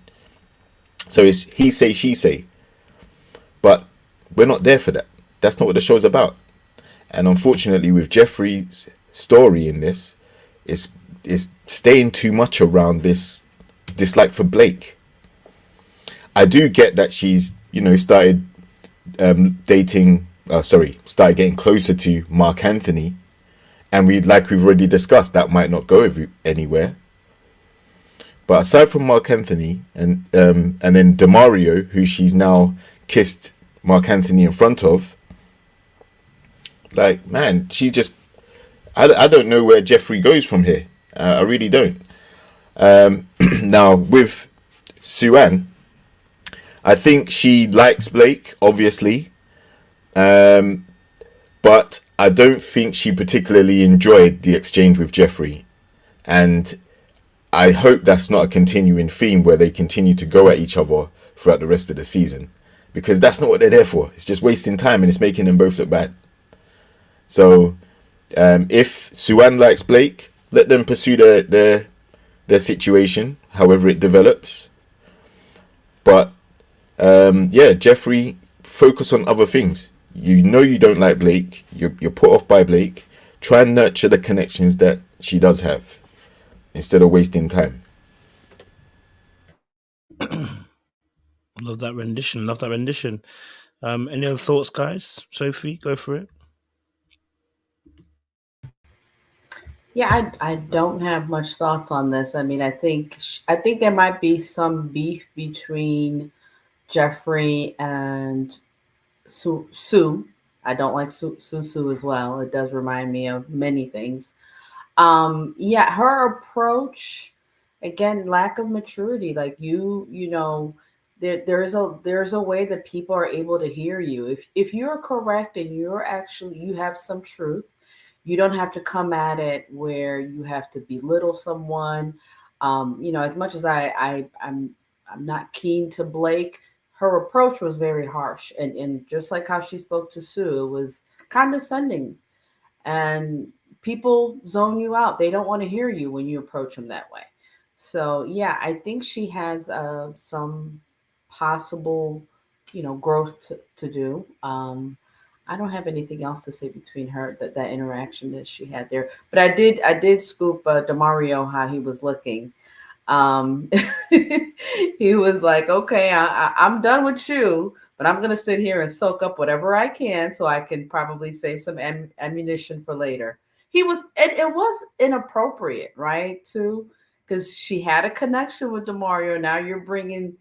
So it's he say, she say. But we're not there for that. That's not what the show's about. And unfortunately, with Jefferi's story in this, is staying too much around this dislike for Blake. I do get that she's, you know, started started getting closer to Marc Anthony, and we've already discussed, that might not go anywhere. But aside from Marc Anthony and then Demario, who she's now kissed Marc Anthony in front of, like, man, she just, I don't know where Jefferi goes from here. I really don't. Now with Suan, I think she likes Blake, obviously, but I don't think she particularly enjoyed the exchange with Jefferi, and I hope that's not a continuing theme where they continue to go at each other throughout the rest of the season, because that's not what they're there for. It's just wasting time, and it's making them both look bad. So if Suan likes Blake, let them pursue their situation, however it develops. But yeah, Jefferi, focus on other things. You know you don't like Blake. You're put off by Blake. Try and nurture the connections that she does have, instead of wasting time. Love that rendition. Love that rendition. Any other thoughts, guys? Sophie, go for it. Yeah, I don't have much thoughts on this. I mean, I think there might be some beef between Jeffrey and Sue. I don't like Sue as well. It does remind me of many things. Yeah, her approach, again, lack of maturity. Like you know, there's a way that people are able to hear you. If you're correct and you have some truth, you don't have to come at it where you have to belittle someone. You know, as much as I'm not keen to Blake, her approach was very harsh, and just like how she spoke to Sue, it was condescending, and people zone you out. They don't want to hear you when you approach them that way. So yeah, I think she has some possible, growth to do. I don't have anything else to say between her that interaction that she had there, but I did scoop Demario how he was looking. Um, he was like, okay, I'm done with you, but I'm going to sit here and soak up whatever I can so I can probably save some ammunition for later. It was inappropriate, right? Too, because she had a connection with Demario. Now you're bringing,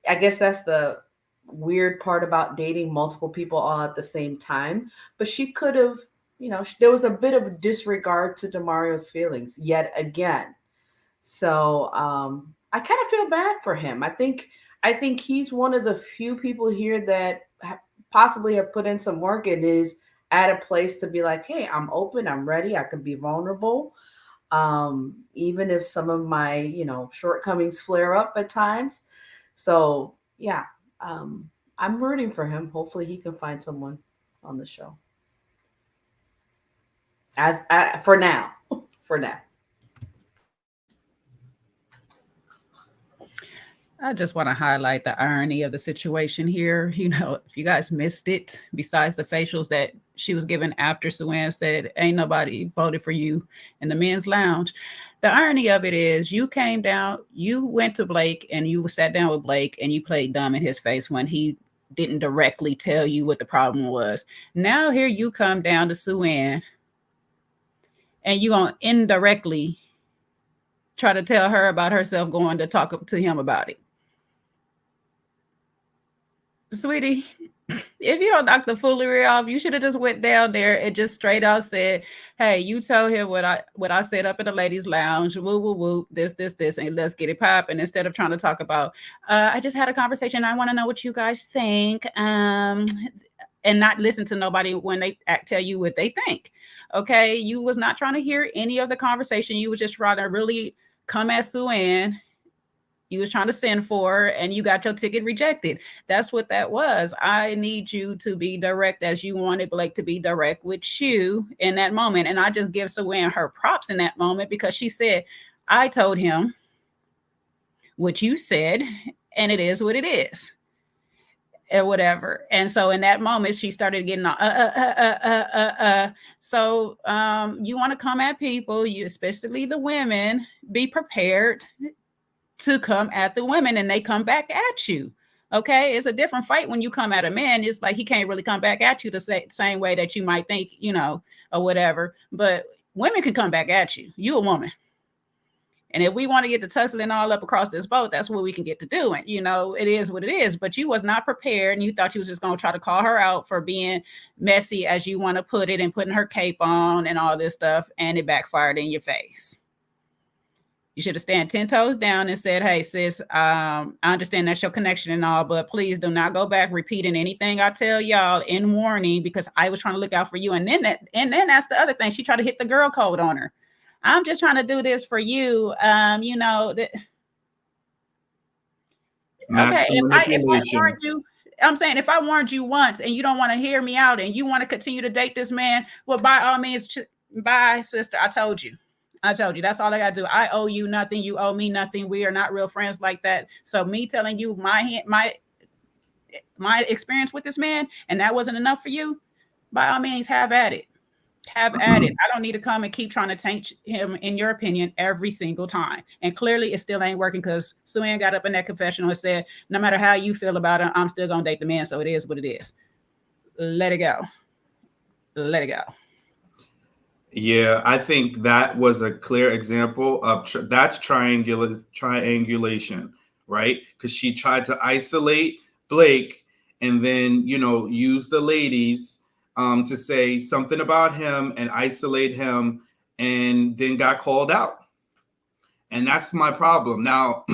I guess that's the weird part about dating multiple people all at the same time. But she could have, there was a bit of disregard to Demario's feelings yet again. So I kind of feel bad for him. I think he's one of the few people here that possibly have put in some work and is at a place to be like, hey, I'm open, I'm ready, I can be vulnerable. Even if some of my, shortcomings flare up at times. So yeah, I'm rooting for him. Hopefully he can find someone on the show. For now. I just want to highlight the irony of the situation here. If you guys missed it, besides the facials that she was given after Suan said, ain't nobody voted for you in the men's lounge. The irony of it is you came down, you went to Blake and you sat down with Blake and you played dumb in his face when he didn't directly tell you what the problem was. Now here you come down to Suan and you gonna indirectly try to tell her about herself going to talk to him about it. Sweetie, if you don't knock the foolery off, you should have just went down there and just straight out said, hey, you tell him what I said up in the ladies' lounge, woo, woo, woo, this, and let's get it popping, instead of trying to talk about, I just had a conversation. I want to know what you guys think, and not listen to nobody when they tell you what they think. Okay, you was not trying to hear any of the conversation. You was just trying to really come at Suan. You was trying to send for her and you got your ticket rejected. That's what that was. I need you to be direct as you wanted Blake to be direct with you in that moment. And I just give Suan her props in that moment because she said, I told him what you said and it is what it is. Or whatever. And so in that moment, she started getting So you want to come at people, you especially the women, be prepared to come at the women and they come back at you. Okay, it's a different fight when you come at a man. It's like he can't really come back at you the same way that you might think, or whatever. But women can come back at you. You a woman. And if we want to get the tussling all up across this boat, that's what we can get to doing. It is what it is. But you was not prepared and you thought you was just going to try to call her out for being messy, as you want to put it, and putting her cape on and all this stuff. And it backfired in your face. You should have stand 10 toes down and said, hey, sis, I understand that's your connection and all, but please do not go back repeating anything I tell y'all in warning, because I was trying to look out for you. And then that's the other thing. She tried to hit the girl code on her. I'm just trying to do this for you. Okay, if I warned you, I'm saying if I warned you once and you don't want to hear me out and you want to continue to date this man, well, by all means, bye, sister. I told you. That's all I got to do. I owe you nothing. You owe me nothing. We are not real friends like that. So me telling you my experience with this man, and that wasn't enough for you, by all means, have at it. Have at it. I don't need to come and keep trying to taint him, in your opinion, every single time. And clearly it still ain't working, because Suan got up in that confessional and said, no matter how you feel about it, I'm still going to date the man. So it is what it is. Let it go. Let it go. Yeah, I think that was a clear example of that's triangulation, right? Because she tried to isolate Blake and then, use the ladies to say something about him and isolate him and then got called out. And that's my problem. Now,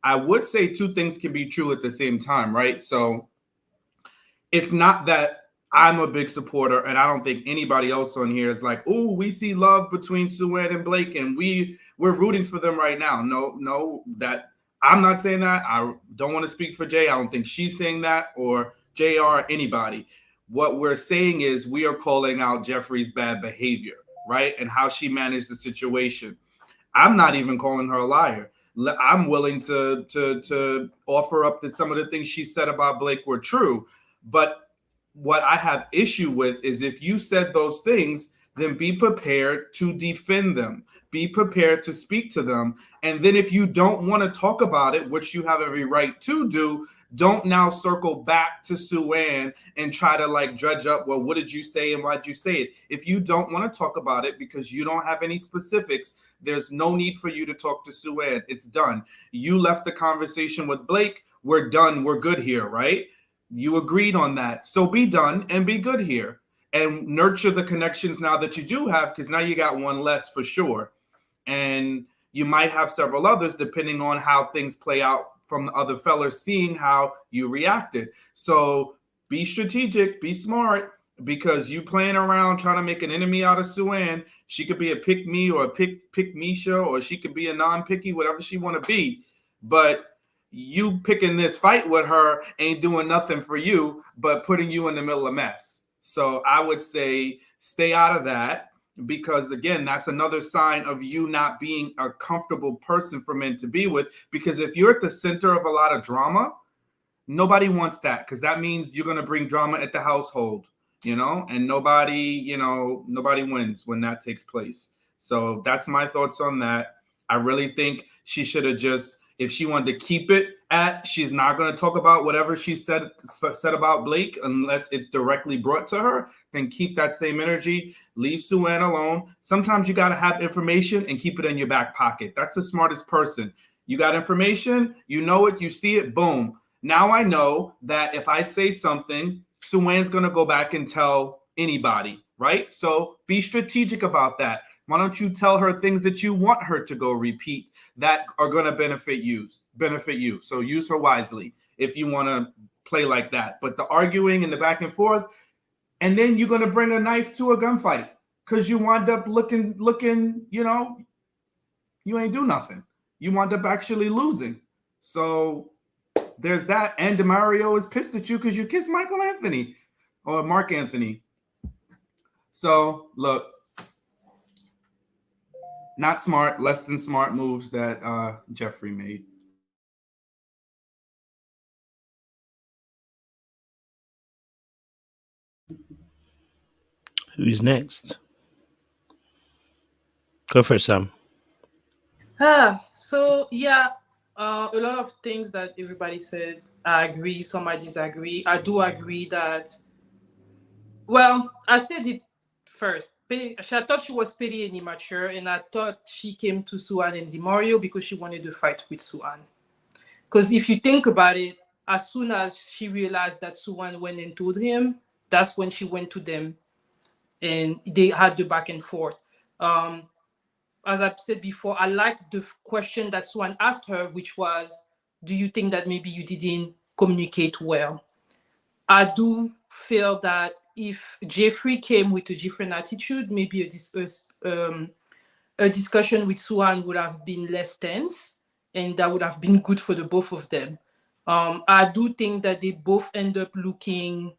I would say two things can be true at the same time, right? So it's not that I'm a big supporter, and I don't think anybody else on here is like, "Oh, we see love between Suan and Blake, and we're rooting for them right now." No, that I'm not saying that. I don't want to speak for Jay. I don't think she's saying that, or JR, or anybody. What we're saying is we are calling out Jefferi's bad behavior, right, and how she managed the situation. I'm not even calling her a liar. I'm willing to offer up that some of the things she said about Blake were true. But what I have issue with is if you said those things, then be prepared to defend them. Be prepared to speak to them. And then if you don't want to talk about it, which you have every right to do, don't now circle back to Suan and try to like dredge up, well, what did you say and why'd you say it? If you don't want to talk about it because you don't have any specifics, there's no need for you to talk to Suan. It's done. You left the conversation with Blake. We're done. We're good here, right? You agreed on that. So be done and be good here and nurture the connections now that you do have, because now you got one less for sure. And you might have several others depending on how things play out from the other fellas, seeing how you reacted. So be strategic, be smart, because you playing around trying to make an enemy out of Suan. She could be a pick me or a pick Misha, or she could be a non-picky, whatever she want to be. But you picking this fight with her ain't doing nothing for you but putting you in the middle of mess. So I would say stay out of that, because again, that's another sign of you not being a comfortable person for men to be with. Because if you're at the center of a lot of drama, nobody wants that, because that means you're going to bring drama at the household, and nobody wins when that takes place. So that's my thoughts on that. I really think she should have just, if she wanted to keep it at, she's not going to talk about whatever she said about Blake unless it's directly brought to her, then keep that same energy. Leave Suan alone. Sometimes you got to have information and keep it in your back pocket. That's the smartest person. You got information, you know it, you see it, boom. Now I know that if I say something, Suan's going to go back and tell anybody, right? So be strategic about that. Why don't you tell her things that you want her to go repeat that are going to benefit you? So use her wisely if you want to play like that. But the arguing and the back and forth, and then you're going to bring a knife to a gunfight because you wind up looking, you ain't do nothing. You wind up actually losing. So there's that. And Demario is pissed at you because you kissed Michael Anthony or Marc Anthony. So look, not smart, less than smart moves that Jefferi made. Who's next? Go for it, Sam. So yeah, a lot of things that everybody said, I agree, some I disagree. I do agree that, well, I said it first. I thought she was petty and immature, and I thought she came to Suan and Demario because she wanted to fight with Suan. Because if you think about it, as soon as she realized that Suan went and told him, that's when she went to them and they had the back and forth. As I've said before, I like the question that Suan asked her, which was, do you think that maybe you didn't communicate well? I do feel that if Jefferi came with a different attitude, maybe a discussion with Suan would have been less tense, and that would have been good for the both of them. I do think that they both end up looking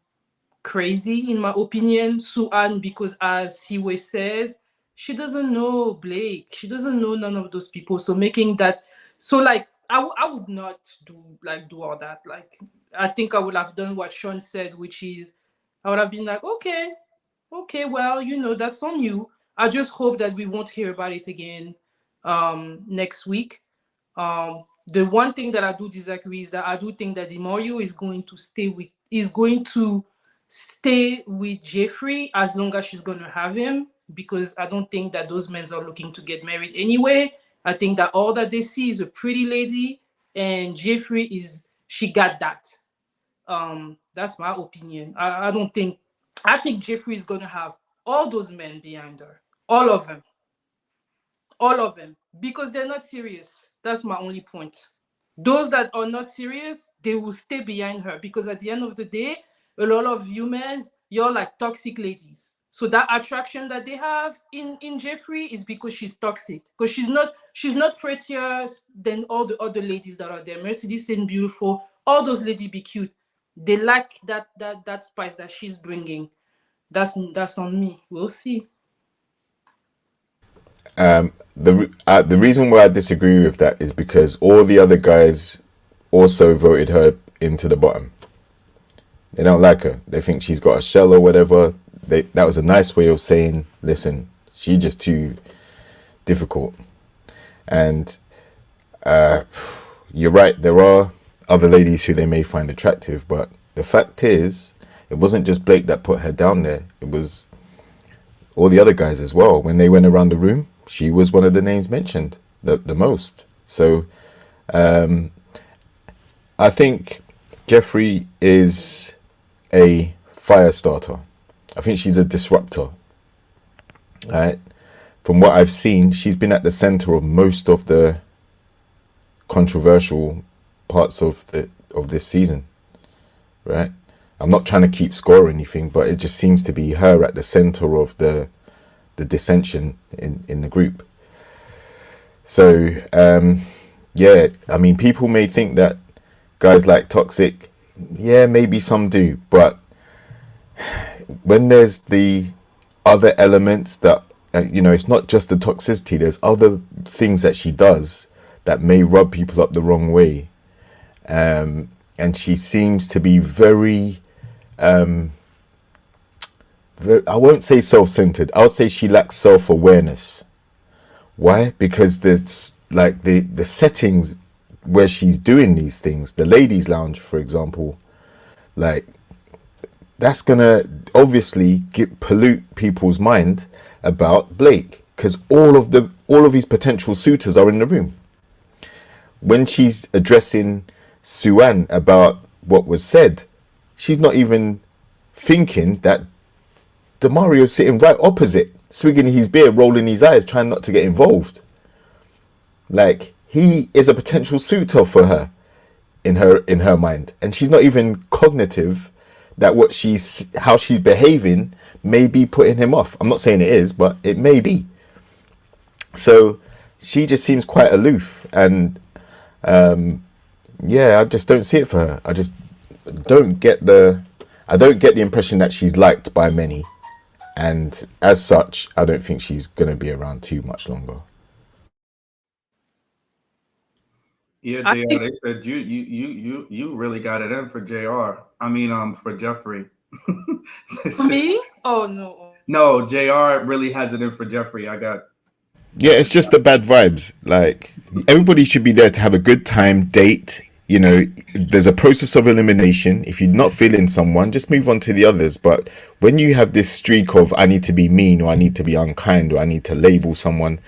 crazy, in my opinion. Suan, because as Siwe says, she doesn't know Blake. She doesn't know none of those people. So making that, so like, I would not do all that. Like, I think I would have done what Sean said, which is, I would have been like, okay, well, that's on you. I just hope that we won't hear about it again next week. The one thing that I do disagree is that I do think that Demario is going to stay with Jefferi as long as she's going to have him. because I don't think that those men are looking to get married anyway. I think that all that they see is a pretty lady, and Jefferi she got that. That's my opinion. I don't think I think Jefferi is gonna have all those men behind her, all of them, because they're not serious. That's my only point. Those that are not serious, they will stay behind her, because at the end of the day, a lot of humans, you're like toxic ladies. So that attraction that they have in Jefferi is because she's toxic, because she's not prettier than all the other ladies that are there. Mercedes and beautiful, all those ladies be cute. They lack that spice that she's bringing. That's on me. We'll see. The reason why I disagree with that is because all the other guys also voted her into the bottom. They don't like her. They think she's got a shell or whatever. That was a nice way of saying, listen, she's just too difficult. And you're right, there are other ladies who they may find attractive, but the fact is, it wasn't just Blake that put her down there. It was all the other guys as well. When they went around the room, she was one of the names mentioned the most. So I think Jefferi is a fire starter. I think she's a disruptor. Right? From what I've seen, she's been at the center of most of the controversial parts of this season. Right? I'm not trying to keep score or anything, but it just seems to be her at the center of the dissension in the group. So yeah, I mean, people may think that guys like toxic. Yeah, maybe some do, but when there's the other elements that it's not just the toxicity, there's other things that she does that may rub people up the wrong way, and she seems to be very I won't say self-centered. I'll say she lacks self-awareness. Why? Because there's like the settings where she's doing these things, the ladies' lounge, for example, like that's gonna obviously pollute people's mind about Blake, because all of his potential suitors are in the room. When she's addressing Suan about what was said, she's not even thinking that Demario's sitting right opposite, swigging his beer, rolling his eyes, trying not to get involved. Like, he is a potential suitor for her in her mind, and she's not even cognitive that how she's behaving may be putting him off. I'm not saying it is, but it may be. So she just seems quite aloof, and yeah, I just don't see it for her. I just don't get the impression that she's liked by many, and as such, I don't think she's going to be around too much longer. Yeah, JR, they said you really got it in for JR. I mean, for Jefferi. Me? Oh no. No, JR really has it in for Jefferi. Yeah, it's just the bad vibes. Like, everybody should be there to have a good time, date. There's a process of elimination. If you're not feeling someone, just move on to the others. But when you have this streak of I need to be mean, or I need to be unkind, or I need to label someone,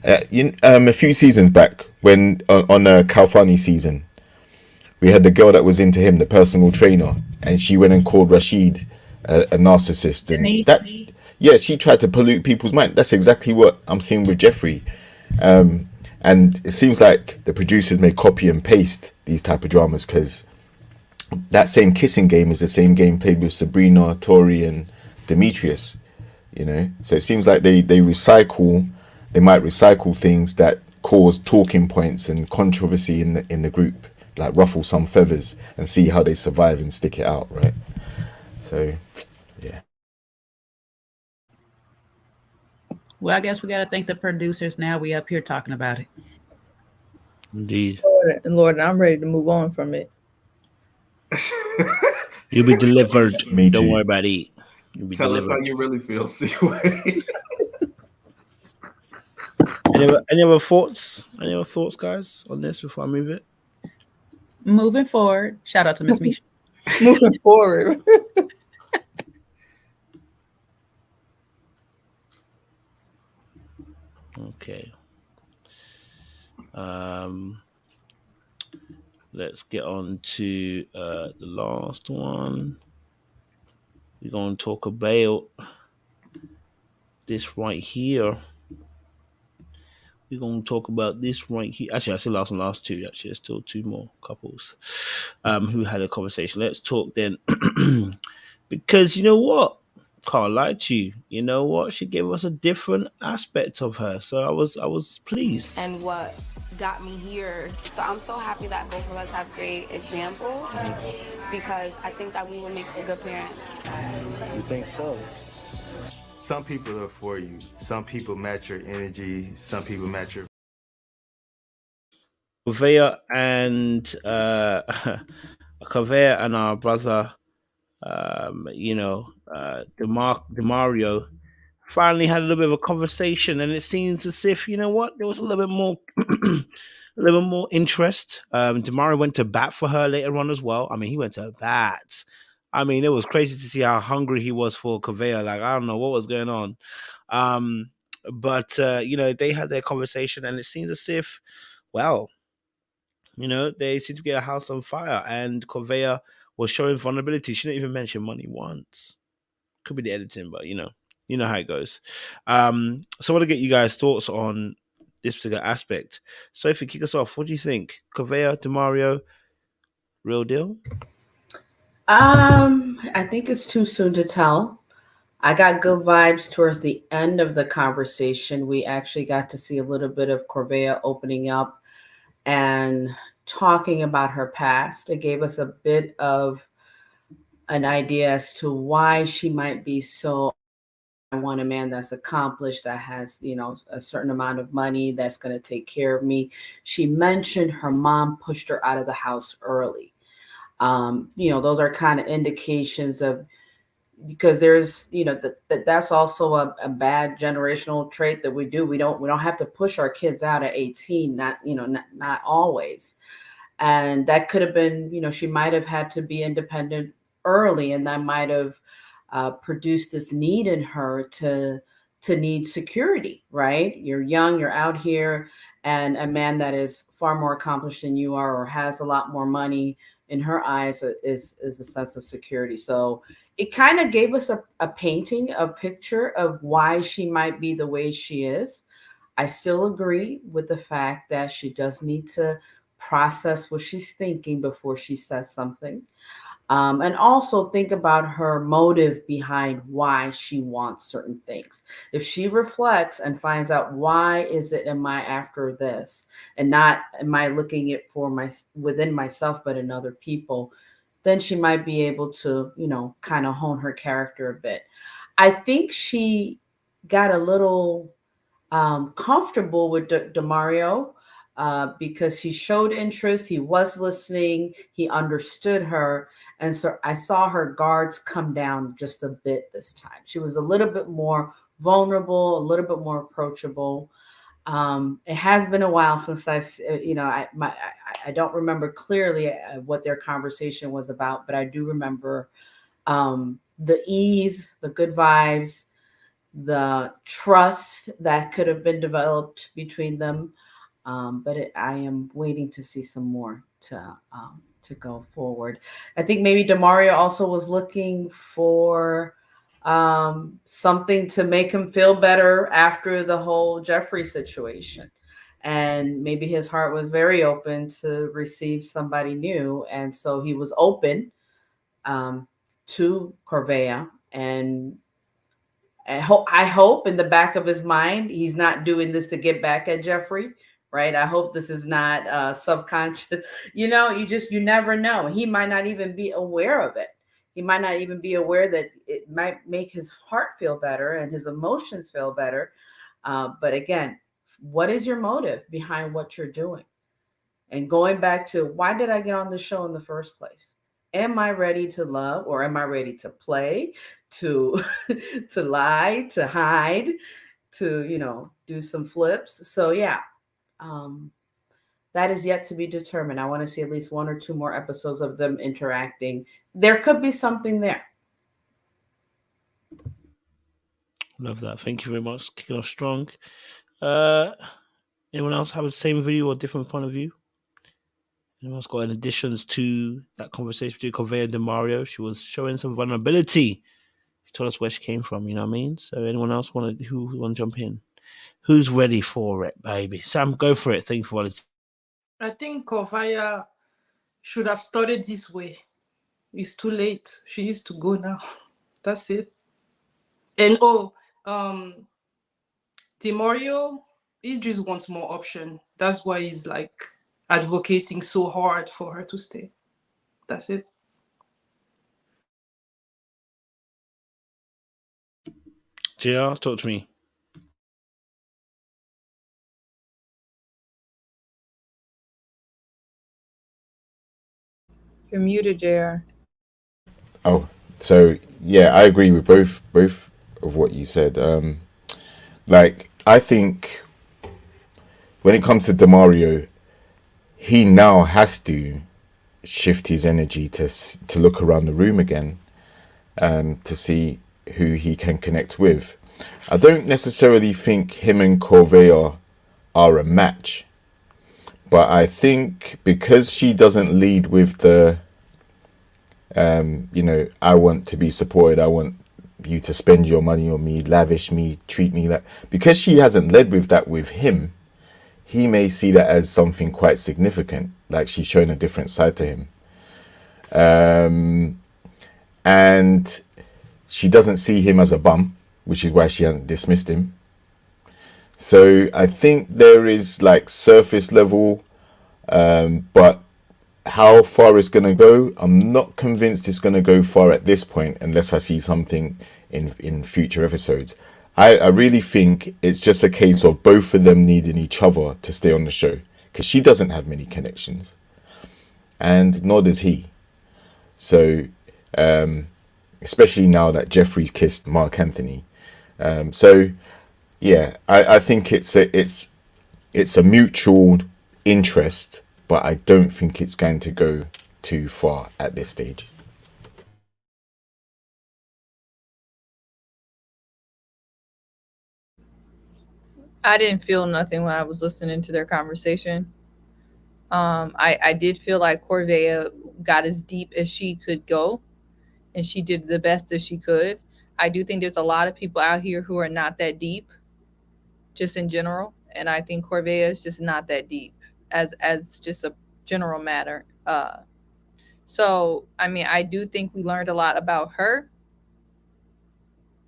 a few seasons back, when on a Kalfani season, we had the girl that was into him, the personal trainer, and she went and called Rashid a narcissist, and that, yeah, she tried to pollute people's mind. That's exactly what I'm seeing with Jefferi. And it seems like the producers may copy and paste these type of dramas, because that same kissing game is the same game played with Sabrina, Tori, and Demetrius. So it seems like they might recycle things that cause talking points and controversy in the group, like ruffle some feathers and see how they survive and stick it out, right? So yeah. Well, I guess we got to thank the producers. Now we up here talking about it. Indeed. Lord, I'm ready to move on from it. You'll be delivered. Me Don't too. worry about it. You'll be Tell delivered. us how you really feel, Seaway. Any other thoughts? Any other thoughts, guys, on this before I move it? Moving forward. Shout out to Miss Misha. Moving forward. Okay. Let's get on to the last one. We're going to talk about this right here. We're going to talk about this right here. Actually, I said last two. Actually, there's still two more couples who had a conversation. Let's talk then. Because you know what? Can't lie to you. You know what? She gave us a different aspect of her. So I was pleased. And what got me here. So I'm so happy that both of us have great examples because I think that we would make a good parent. You think so? Some people are for you. Some people match your energy. Some people match your... Corvaya and Corvaya and our brother, Demario, finally had a little bit of a conversation, and it seems as if, you know what, there was a little bit more a little bit more interest. Demario went to bat for her later on as well. I mean, he went to bat. I mean, it was crazy to see how hungry he was for Corvaya. Like, I don't know what was going on. But they had their conversation, and it seems as if, well, they seem to get a house on fire, and Corvaya was showing vulnerability. She didn't even mention money once. Could be the editing, but you know how it goes. So I want to get you guys' thoughts on this particular aspect. So if you kick us off, what do you think? Corvaya, Demario, real deal? I think it's too soon to tell. I got good vibes towards the end of the conversation. We actually got to see a little bit of Corvaya opening up and talking about her past. It gave us a bit of an idea as to why she might be so... I want a man that's accomplished, that has, a certain amount of money, that's going to take care of me. She mentioned her mom pushed her out of the house early. Those are kind of indications of, because there's, that's also a bad generational trait that we do. We don't have to push our kids out at 18, not always. And that could have been, she might have had to be independent early, and that might have produced this need in her to need security, right? You're young, you're out here, and a man that is far more accomplished than you are, or has a lot more money, in her eyes is a sense of security. So it kind of gave us a picture of why she might be the way she is. I still agree with the fact that she does need to process what she's thinking before she says something. And also think about her motive behind why she wants certain things. If she reflects and finds out, why is it am I after this, and not am I looking it for within myself, but in other people, then she might be able to, kind of hone her character a bit. I think she got a little comfortable with Demario. Because he showed interest, he was listening, he understood her. And so I saw her guards come down just a bit this time. She was a little bit more vulnerable, a little bit more approachable. It has been a while since I don't remember clearly what their conversation was about, but I do remember the ease, the good vibes, the trust that could have been developed between them. But I am waiting to see some more to go forward. I think maybe Demario also was looking for something to make him feel better after the whole Jefferi situation. And maybe his heart was very open to receive somebody new. And so he was open to Corvaya. And I hope in the back of his mind, he's not doing this to get back at Jefferi. Right. I hope this is not subconscious. You never know. He might not even be aware of it. He might not even be aware that it might make his heart feel better and his emotions feel better. But again, what is your motive behind what you're doing? And going back to, why did I get on the show in the first place? Am I ready to love, or am I ready to play, to lie, to hide, to, do some flips? So, yeah. That is yet to be determined. I want to see at least one or two more episodes of them interacting. There could be something there. Love that. Thank you very much. Kicking off strong. Anyone else have the same view or different point of view? Anyone else got any additions to that conversation between Corvaya and Demario? She was showing some vulnerability. She told us where she came from, you know what I mean? So anyone else want to jump in? Who's ready for it, baby? Sam, go for it. Thank you for volunteering. I think Corvaya should have started this way. It's too late. She needs to go now. That's it. And Demario, he just wants more option. That's why he's like advocating so hard for her to stay. That's it. JR, talk to me. You're muted, JR. Oh, so yeah, I agree with both of what you said. Like, I think when it comes to Demario, he now has to shift his energy to look around the room again, to see who he can connect with. I don't necessarily think him and Corvaya are a match, but I think because she doesn't lead with the I want to be supported, I want you to spend your money on me, lavish me, treat me like, because she hasn't led with that with him, he may see that as something quite significant, like she's showing a different side to him. And she doesn't see him as a bum, which is why she hasn't dismissed him. So I think there is like surface level, but how far it's going to go, I'm not convinced it's going to go far at this point unless I see something in future episodes. I really think it's just a case of both of them needing each other to stay on the show, because she doesn't have many connections and nor does he. So especially now that Jefferi's kissed Marc Anthony. So yeah, I think it's a mutual interest, but I don't think it's going to go too far at this stage. I didn't feel nothing when I was listening to their conversation. I did feel like Corvaya got as deep as she could go, and she did the best that she could. I do think there's a lot of people out here who are not that deep, just in general, and I think Corvaya is just not that deep as just a general matter. So I mean, I do think we learned a lot about her,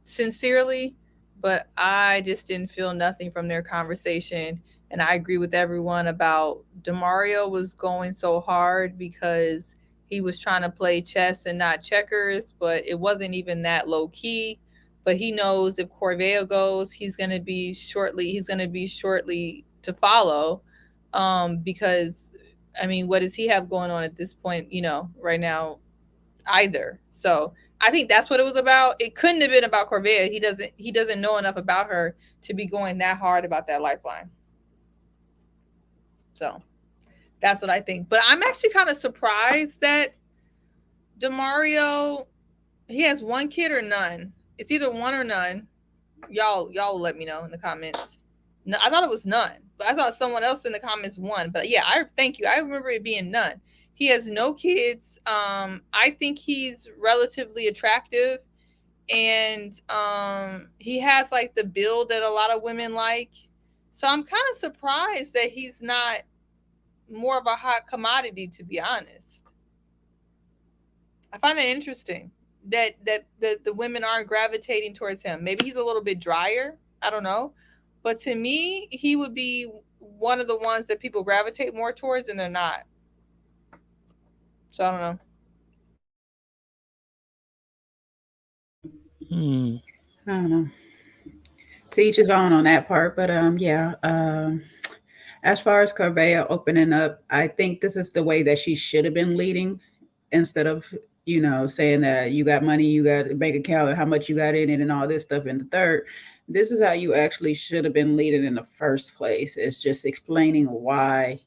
sincerely, but I just didn't feel nothing from their conversation. And I agree with everyone about Demario was going so hard because he was trying to play chess and not checkers, but it wasn't even that low key. But he knows if Corvaya goes, he's going to be shortly to follow, because I mean, what does he have going on at this point, right now either? So I think that's what it was about. It couldn't have been about Corvaya. He doesn't know enough about her to be going that hard about that lifeline. So that's what I think. But I'm actually kind of surprised that Demario, he has one kid or none. It's either one or none. Y'all let me know in the comments. No, I thought it was none, but I thought someone else in the comments won. But yeah, thank you. I remember it being none. He has no kids. I think he's relatively attractive, and he has like the build that a lot of women like. So I'm kind of surprised that he's not more of a hot commodity, to be honest. I find that interesting that the women aren't gravitating towards him. Maybe he's a little bit drier. I don't know. But to me, he would be one of the ones that people gravitate more towards, and they're not. So I don't know. I don't know. To each his own on that part, but as far as Corvaya opening up, I think this is the way that she should have been leading, instead of saying that you got money, you got a bank account, how much you got in it, and all this stuff in the third. This is how you actually should have been leading in the first place. It's just explaining why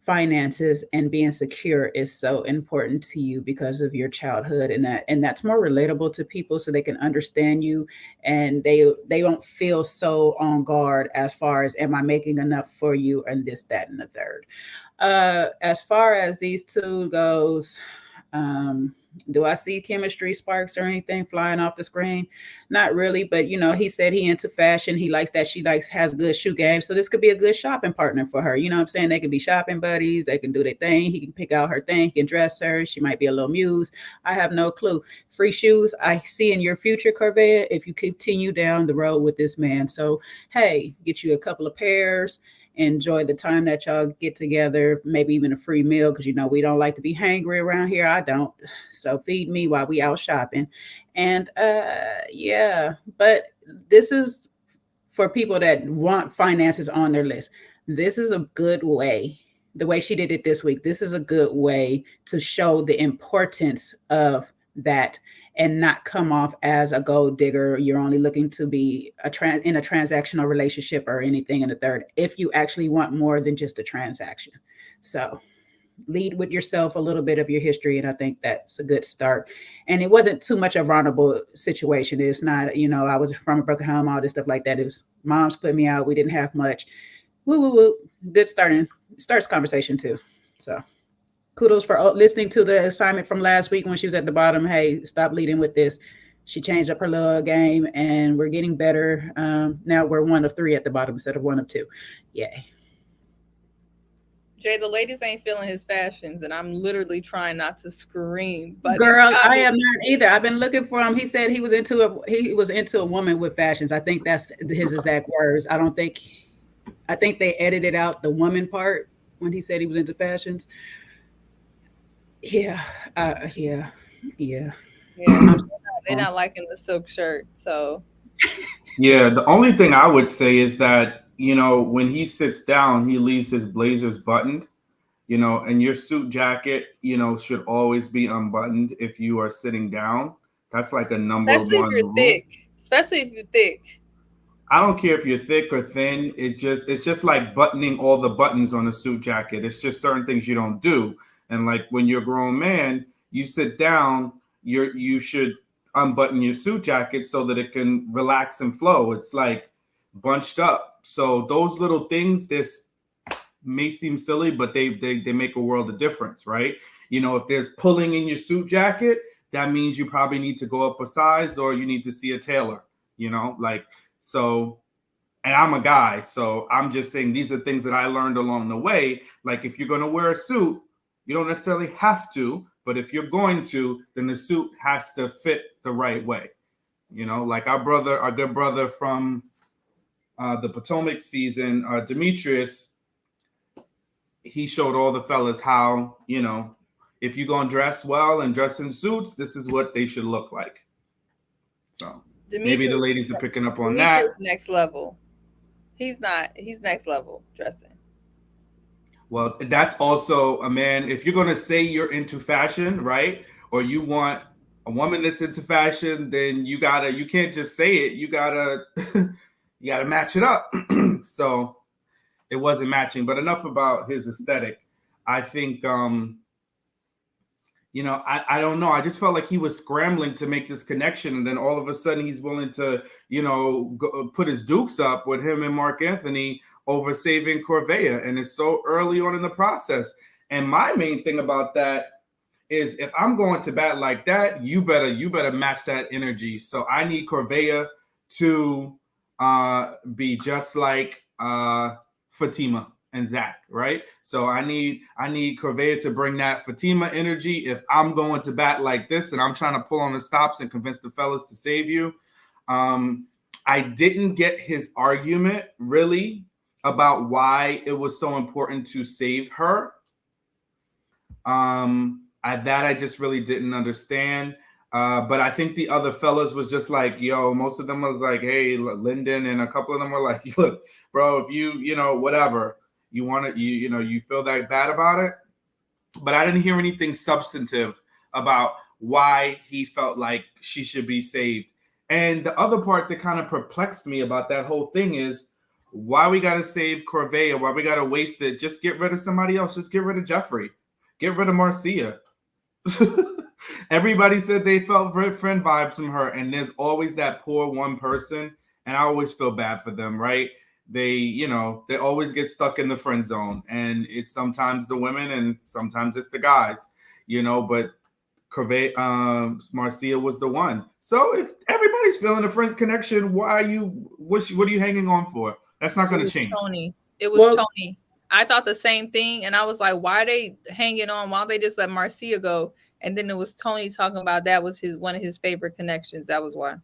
finances and being secure is so important to you because of your childhood, and that's more relatable to people so they can understand you, and they don't feel so on guard as far as, am I making enough for you, and this, that, and the third. As far as these two goes, do I see chemistry sparks or anything flying off the screen? Not really, but he said he into fashion. He likes that she has good shoe game. So this could be a good shopping partner for her. You know what I'm saying? They can be shopping buddies. They can do their thing. He can pick out her thing. He can dress her. She might be a little muse. I have no clue. Free shoes, I see in your future, Corvaya, if you continue down the road with this man. So, hey, get you a couple of pairs. Enjoy the time that y'all get together, maybe even a free meal, because we don't like to be hangry around here. I don't. So feed me while we out shopping. And yeah, but this is for people that want finances on their list. This is a good way. The way she did it this week, this is a good way to show the importance of that and not come off as a gold digger. You're only looking to be in a transactional relationship or anything in the third, if you actually want more than just a transaction. So lead with yourself, a little bit of your history, and I think that's a good start. And it wasn't too much of a vulnerable situation. It's not, I was from a broken home, all this stuff like that. It was mom's put me out. We didn't have much. Woo, woo, woo. Good starts conversation too. So kudos for listening to the assignment from last week when she was at the bottom. Hey, stop leading with this. She changed up her little game, and we're getting better. Now we're 1 of 3 at the bottom instead of 1 of 2. Yay. Jay, the ladies ain't feeling his fashions, and I'm literally trying not to scream. But girl, I am not either. I've been looking for him. He said he was into a woman with fashions. I think that's his exact words. I think they edited out the woman part when he said he was into fashions. Yeah. They're not liking the silk shirt. So yeah, the only thing I would say is that, when he sits down, he leaves his blazers buttoned, and your suit jacket, should always be unbuttoned if you are sitting down. That's like a number especially one if you're rule. thick. Especially if you're thick. I don't care if you're thick or thin. It's just like buttoning all the buttons on a suit jacket. It's just certain things you don't do. And like when you're a grown man, you sit down, you should unbutton your suit jacket so that it can relax and flow. It's like bunched up. So those little things, this may seem silly, but they make a world of difference, right? If there's pulling in your suit jacket, that means you probably need to go up a size or you need to see a tailor, so. And I'm a guy, so I'm just saying these are things that I learned along the way. Like if you're going to wear a suit, you don't necessarily have to, but if you're going to, then the suit has to fit the right way. Like our good brother from the Potomac season, Demetrius, he showed all the fellas how, if you're going to dress well and dress in suits, this is what they should look like. So maybe the ladies are picking up on that. Next level. He's next level dressing. Well, that's also a man. If you're going to say you're into fashion, right? Or you want a woman that's into fashion, then you can't just say it. You gotta match it up. So it wasn't matching, but enough about his aesthetic. I think, I don't know. I just felt like he was scrambling to make this connection. And then all of a sudden he's willing to, put his dukes up with him and Marc Anthony over saving Corvaya. And it's so early on in the process. And my main thing about that is if I'm going to bat like that, you better match that energy. So I need Corvaya to be just like Fatima and Zach, right? So I need Corvaya to bring that Fatima energy. If I'm going to bat like this and I'm trying to pull on the stops and convince the fellas to save you, I didn't get his argument really about why it was so important to save her. I just really didn't understand. But I think the other fellas was just like, most of them was like, hey, Lyndon, and a couple of them were like, look, bro, if you whatever, you want it, you feel that bad about it. But I didn't hear anything substantive about why he felt like she should be saved. And the other part that kind of perplexed me about that whole thing is, Why we gotta save Corvaya? Why we gotta waste it? Just get rid of somebody else. Just get rid of Jefferi. Get rid of Marcia. Everybody said they felt friend vibes from her, and there's always that poor one person, and I always feel bad for them, right? They always get stuck in the friend zone, and it's sometimes the women and sometimes it's the guys, but Corvée, Marcia was the one. So if everybody's feeling a friend's connection, what are you hanging on for? That's not going to change. Tony. It was Tony. I thought the same thing, and I was like, why are they hanging on? Why don't they just let Marcia go? And then it was Tony talking about that was one of his favorite connections. That was why.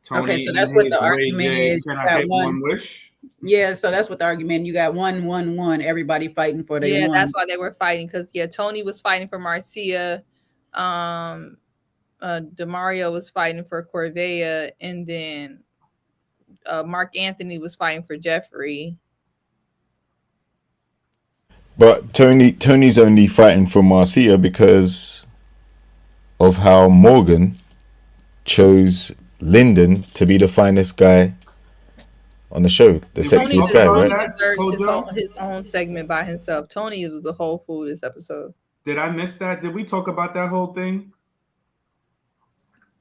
Tony, okay, so that's what the argument is. Can I get one wish? Yeah, so that's what the argument. You got 1-1-1. Everybody fighting for their one. That's why they were fighting, because Tony was fighting for Marcia. Demario was fighting for Corvaya, and then Marc Anthony was fighting for Jefferi. But Tony's only fighting for Marcia because of how Morgan chose Lyndon to be the finest guy on the show, the sexiest guy, right? Tony deserves his own segment by himself. Tony was the whole fool this episode. Did I miss that? Did we talk about that whole thing?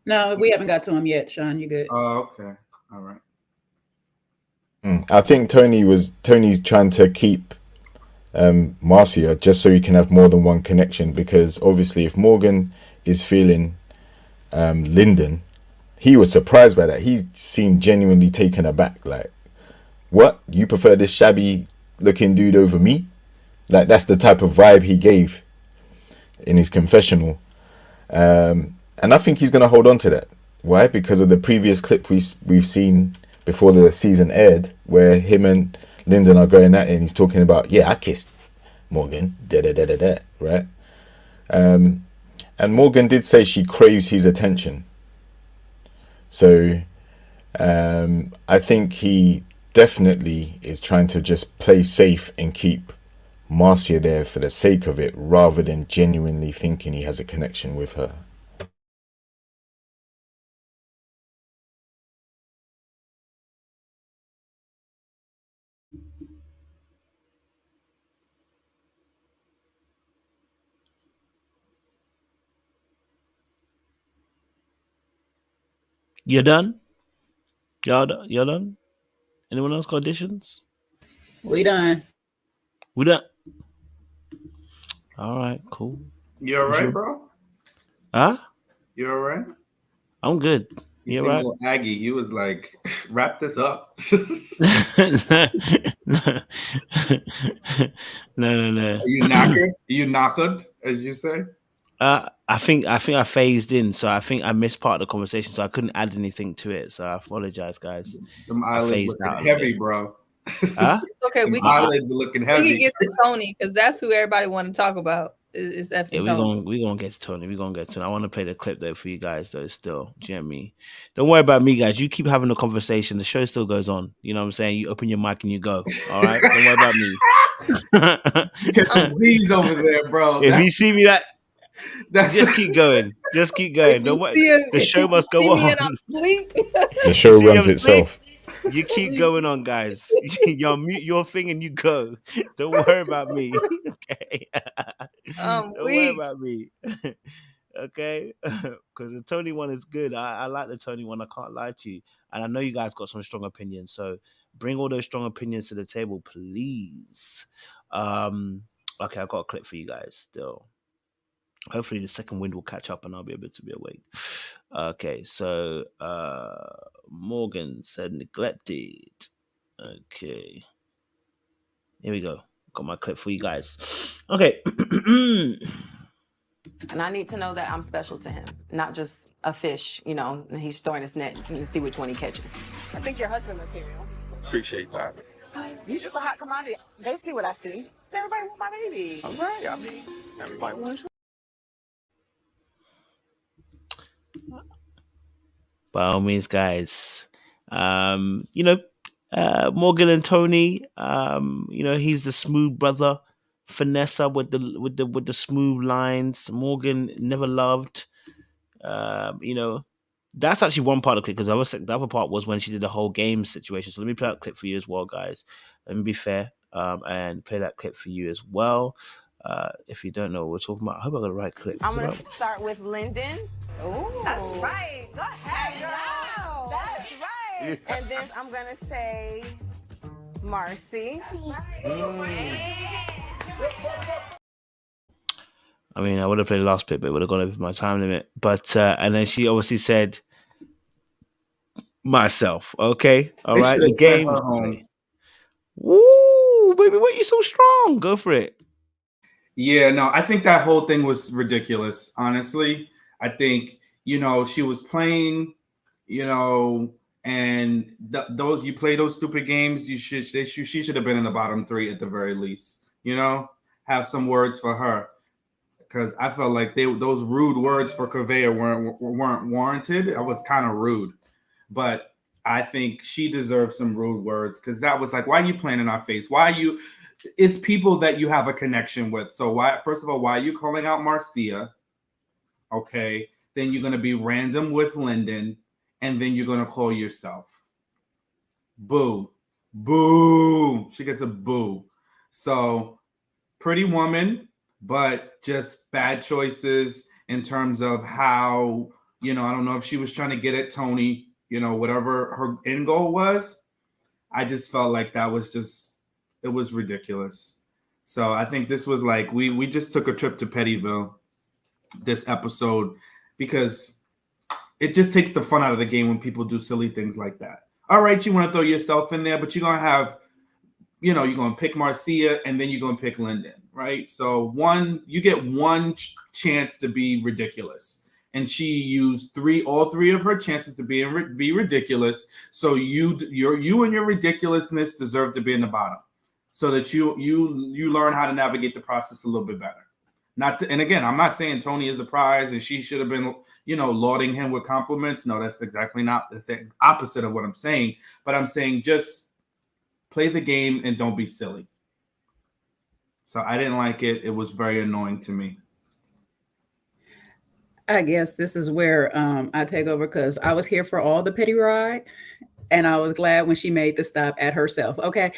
No, we haven't got to him yet, Sean. You good? Oh, okay. All right. I think Tony's trying to keep Marcia just so he can have more than one connection, because obviously if Morgan is feeling Lyndon, he was surprised by that. He seemed genuinely taken aback. Like, what? You prefer this shabby looking dude over me? Like, that's the type of vibe he gave in his confessional. And I think he's going to hold on to that. Why? Because of the previous clip we've seen before the season aired, where him and Lyndon are going at it, and he's talking about, I kissed Morgan, right? And Morgan did say she craves his attention. So I think he definitely is trying to just play safe and keep Marcia there for the sake of it, rather than genuinely thinking he has a connection with her. You're done? You're done? Anyone else got additions? We done. All right, cool. You all right, bro? Huh? You all right? I'm good. You right? Aggie, you was like, wrap this up. No. Are you knackered? As you say? I think I phased in, so I think I missed part of the conversation, so I couldn't add anything to it. So I apologize, guys. Them eyelids looking heavy, bro. Huh? It's okay. We eyelids are looking heavy. We can get to Tony, because that's who everybody want to talk about. Is effing Tony. We're gonna get to Tony. We're gonna get to Tony. I want to play the clip though for you guys though. Still, do you know what I mean? Don't worry about me, guys. You keep having the conversation. The show still goes on. You know what I'm saying? You open your mic and you go. All right. Don't worry about me. Catch Z's over there, bro. If you see me just keep going. Just keep going. Don't worry. The show must go on. The show runs itself. You keep going on, guys. You mute your thing and you go. Don't worry about me. Okay. Don't worry about me. Okay. Because the Tony one is good. I like the Tony one. I can't lie to you. And I know you guys got some strong opinions. So bring all those strong opinions to the table, please. Okay, I've got a clip for you guys still. Hopefully the second wind will catch up and I'll be able to be awake. Okay, so Morgan said neglected. Okay. Here we go. Got my clip for you guys. Okay. And I need to know that I'm special to him, not just a fish, and he's throwing his net and you see which one he catches. I think your husband material. Appreciate that. He's just a hot commodity. They see what I see. Everybody want my baby. All right, I mean, everybody wants. By all means, guys. Morgan and Tony. He's the smooth brother. Vanessa with the smooth lines. Morgan never loved. That's actually one part of the clip, because the other part was when she did the whole game situation. So let me play that clip for you as well, guys. Let me be fair, and play that clip for you as well. If you don't know what we're talking about, I hope I got the right clip. I'm gonna start with Lyndon. Ooh. That's right. Go ahead, girl. That's right. And then I'm gonna say Marcy. I mean, I would have played the last bit, but it would have gone over my time limit. But and then she obviously said myself. Okay, all They right. should The have sent game. her home. Woo, baby, why you so strong? Go for it. Yeah, no, I think that whole thing was ridiculous. Honestly, I think she was playing, and those you play those stupid games. She should have been in the bottom 3 at the very least. Have some words for her, because I felt like those rude words for Corvaya weren't warranted. I was kind of rude, but I think she deserves some rude words, because that was like, why are you playing in our face? Why are you? It's people that you have a connection with. So why? First of all, why are you calling out Marcia? Okay, then you're gonna be random with Lyndon, and then you're gonna call yourself. Boo, boo. She gets a boo. So pretty woman, but just bad choices in terms of how, I don't know if she was trying to get at Tony, whatever her end goal was. I just felt like that was it was ridiculous. So I think this was like, we just took a trip to Pettyville this episode, because it just takes the fun out of the game when people do silly things like that. All right, you want to throw yourself in there, but you're going to have, you're going to pick Marcia, and then you're going to pick Lyndon, right? So you get one chance to be ridiculous. And she used all three of her chances to be ridiculous. So you and your ridiculousness deserve to be in the bottom, so that you learn how to navigate the process a little bit better. And again, I'm not saying Tony is a prize and she should have been, lauding him with compliments. No, that's exactly not the opposite of what I'm saying. But I'm saying just play the game and don't be silly. So I didn't like it. It was very annoying to me. I guess this is where I take over, because I was here for all the pity ride, and I was glad when she made the stop at herself. Okay,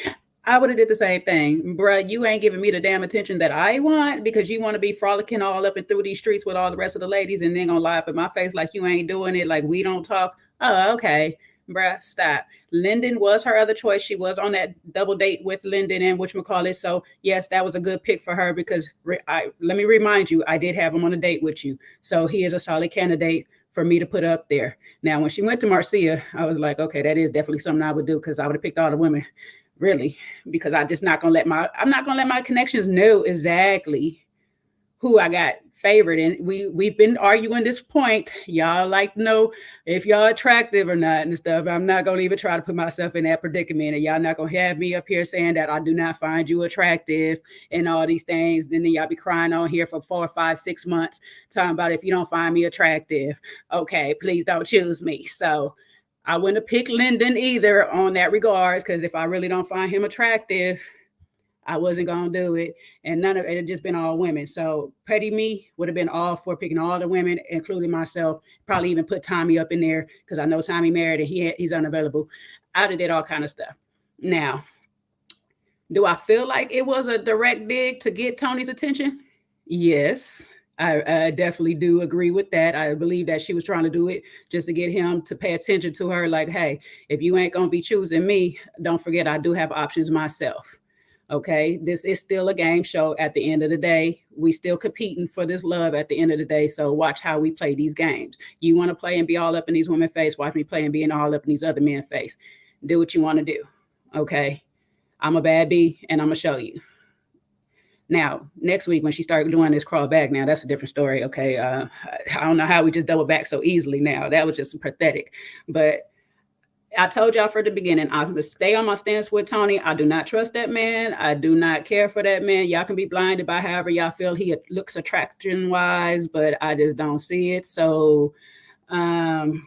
I would have did the same thing. Bruh, you ain't giving me the damn attention that I want, because you want to be frolicking all up and through these streets with all the rest of the ladies, and then gonna lie up in my face like you ain't doing it, like we don't talk. Oh, okay. Bruh, stop. Lyndon was her other choice. She was on that double date with Lyndon and whatchamacallit. So yes, that was a good pick for her, because let me remind you, I did have him on a date with you. So he is a solid candidate for me to put up there. Now, when she went to Marcia, I was like, okay, that is definitely something I would do, because I would have picked all the women, really, because I'm not gonna let my connections know exactly who I got favored. And we've been arguing this point. Y'all like to know if y'all attractive or not and stuff. I'm not gonna even try to put myself in that predicament, and y'all not gonna have me up here saying that I do not find you attractive and all these things. Then y'all be crying on here for 4 or 5, 6 months talking about if you don't find me attractive, okay, please don't choose me. So I wouldn't have picked Lyndon either on that regards, because if I really don't find him attractive, I wasn't going to do it. And none of it had just been all women. So petty me would have been all for picking all the women, including myself. Probably even put Tommy up in there, because I know Tommy married and he's unavailable. I'd have did all kind of stuff. Now, do I feel like it was a direct dig to get Tony's attention? Yes, I definitely do agree with that. I believe that she was trying to do it just to get him to pay attention to her. Like, hey, if you ain't going to be choosing me, don't forget I do have options myself. Okay, this is still a game show at the end of the day. We still competing for this love at the end of the day. So watch how we play these games. You want to play and be all up in these women's face, watch me play and be all up in these other men's face. Do what you want to do. Okay, I'm a bad bee and I'm going to show you. Now, next week when she started doing this crawl back, now that's a different story. Okay, I don't know how we just double back so easily now. That was just pathetic. But I told y'all from the beginning, I'm going to stay on my stance with Tony. I do not trust that man. I do not care for that man. Y'all can be blinded by however y'all feel he looks attraction-wise, but I just don't see it. So, and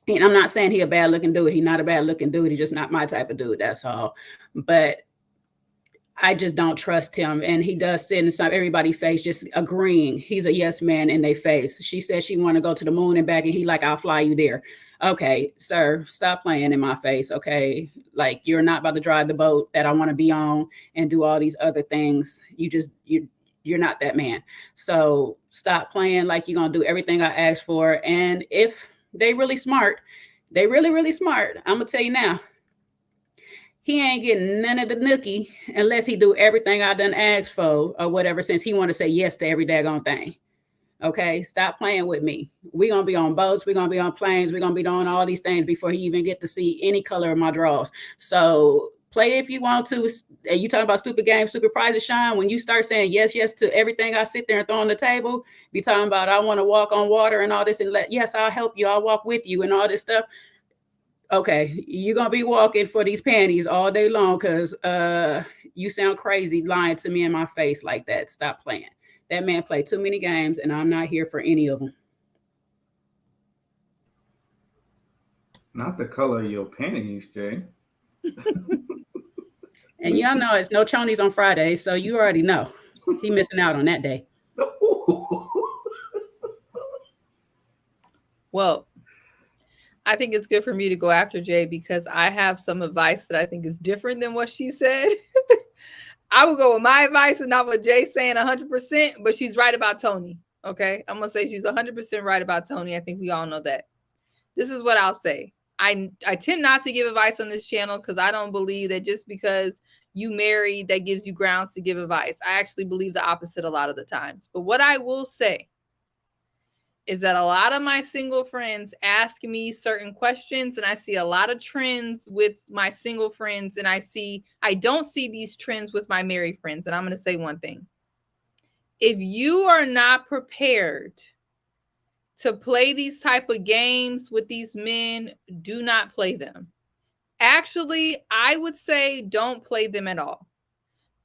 I'm not saying he a bad-looking dude. He's not a bad-looking dude. He's just not my type of dude. That's all. But I just don't trust him. And he does sit in some everybody's face, just agreeing. He's a yes man in their face. She said she want to go to the moon and back, and he like, I'll fly you there. Okay, sir, stop playing in my face. Okay, like you're not about to drive the boat that I want to be on and do all these other things. You're not that man. So stop playing like you're gonna do everything I asked for. And if they really smart, they really smart. I'm gonna tell you now. He ain't getting none of the nookie unless he do everything I done asked for or whatever, since he want to say yes to every daggone thing. Okay, stop playing with me. We're going to be on boats. We're going to be on planes. We're going to be doing all these things before he even get to see any color of my draws. So play if you want to. You talking about stupid games, stupid prizes, Sean. When you start saying yes to everything I sit there and throw on the table, be talking about I want to walk on water and all this, and yes, I'll help you. I'll walk with you and all this stuff. Okay, you're going to be walking for these panties all day long because you sound crazy lying to me in my face like that. Stop playing. That man played too many games, and I'm not here for any of them. Not the color of your panties, Jay. And y'all know it's no chonies on Friday, so you already know. He missing out on that day. Well, I think it's good for me to go after Jay because I have some advice that I think is different than what she said. I would go with my advice and not what Jay's saying 100%, but she's right about Tony. Okay. I'm going to say she's 100% right about Tony. I think we all know that. This is what I'll say. I tend not to give advice on this channel because I don't believe that just because you married, that gives you grounds to give advice. I actually believe the opposite a lot of the times. But what I will say is that a lot of my single friends ask me certain questions, and I see a lot of trends with my single friends, and I don't see these trends with my married friends. And I'm going to say one thing. If you are not prepared to play these type of games with these men, do not play them. Actually, I would say don't play them at all.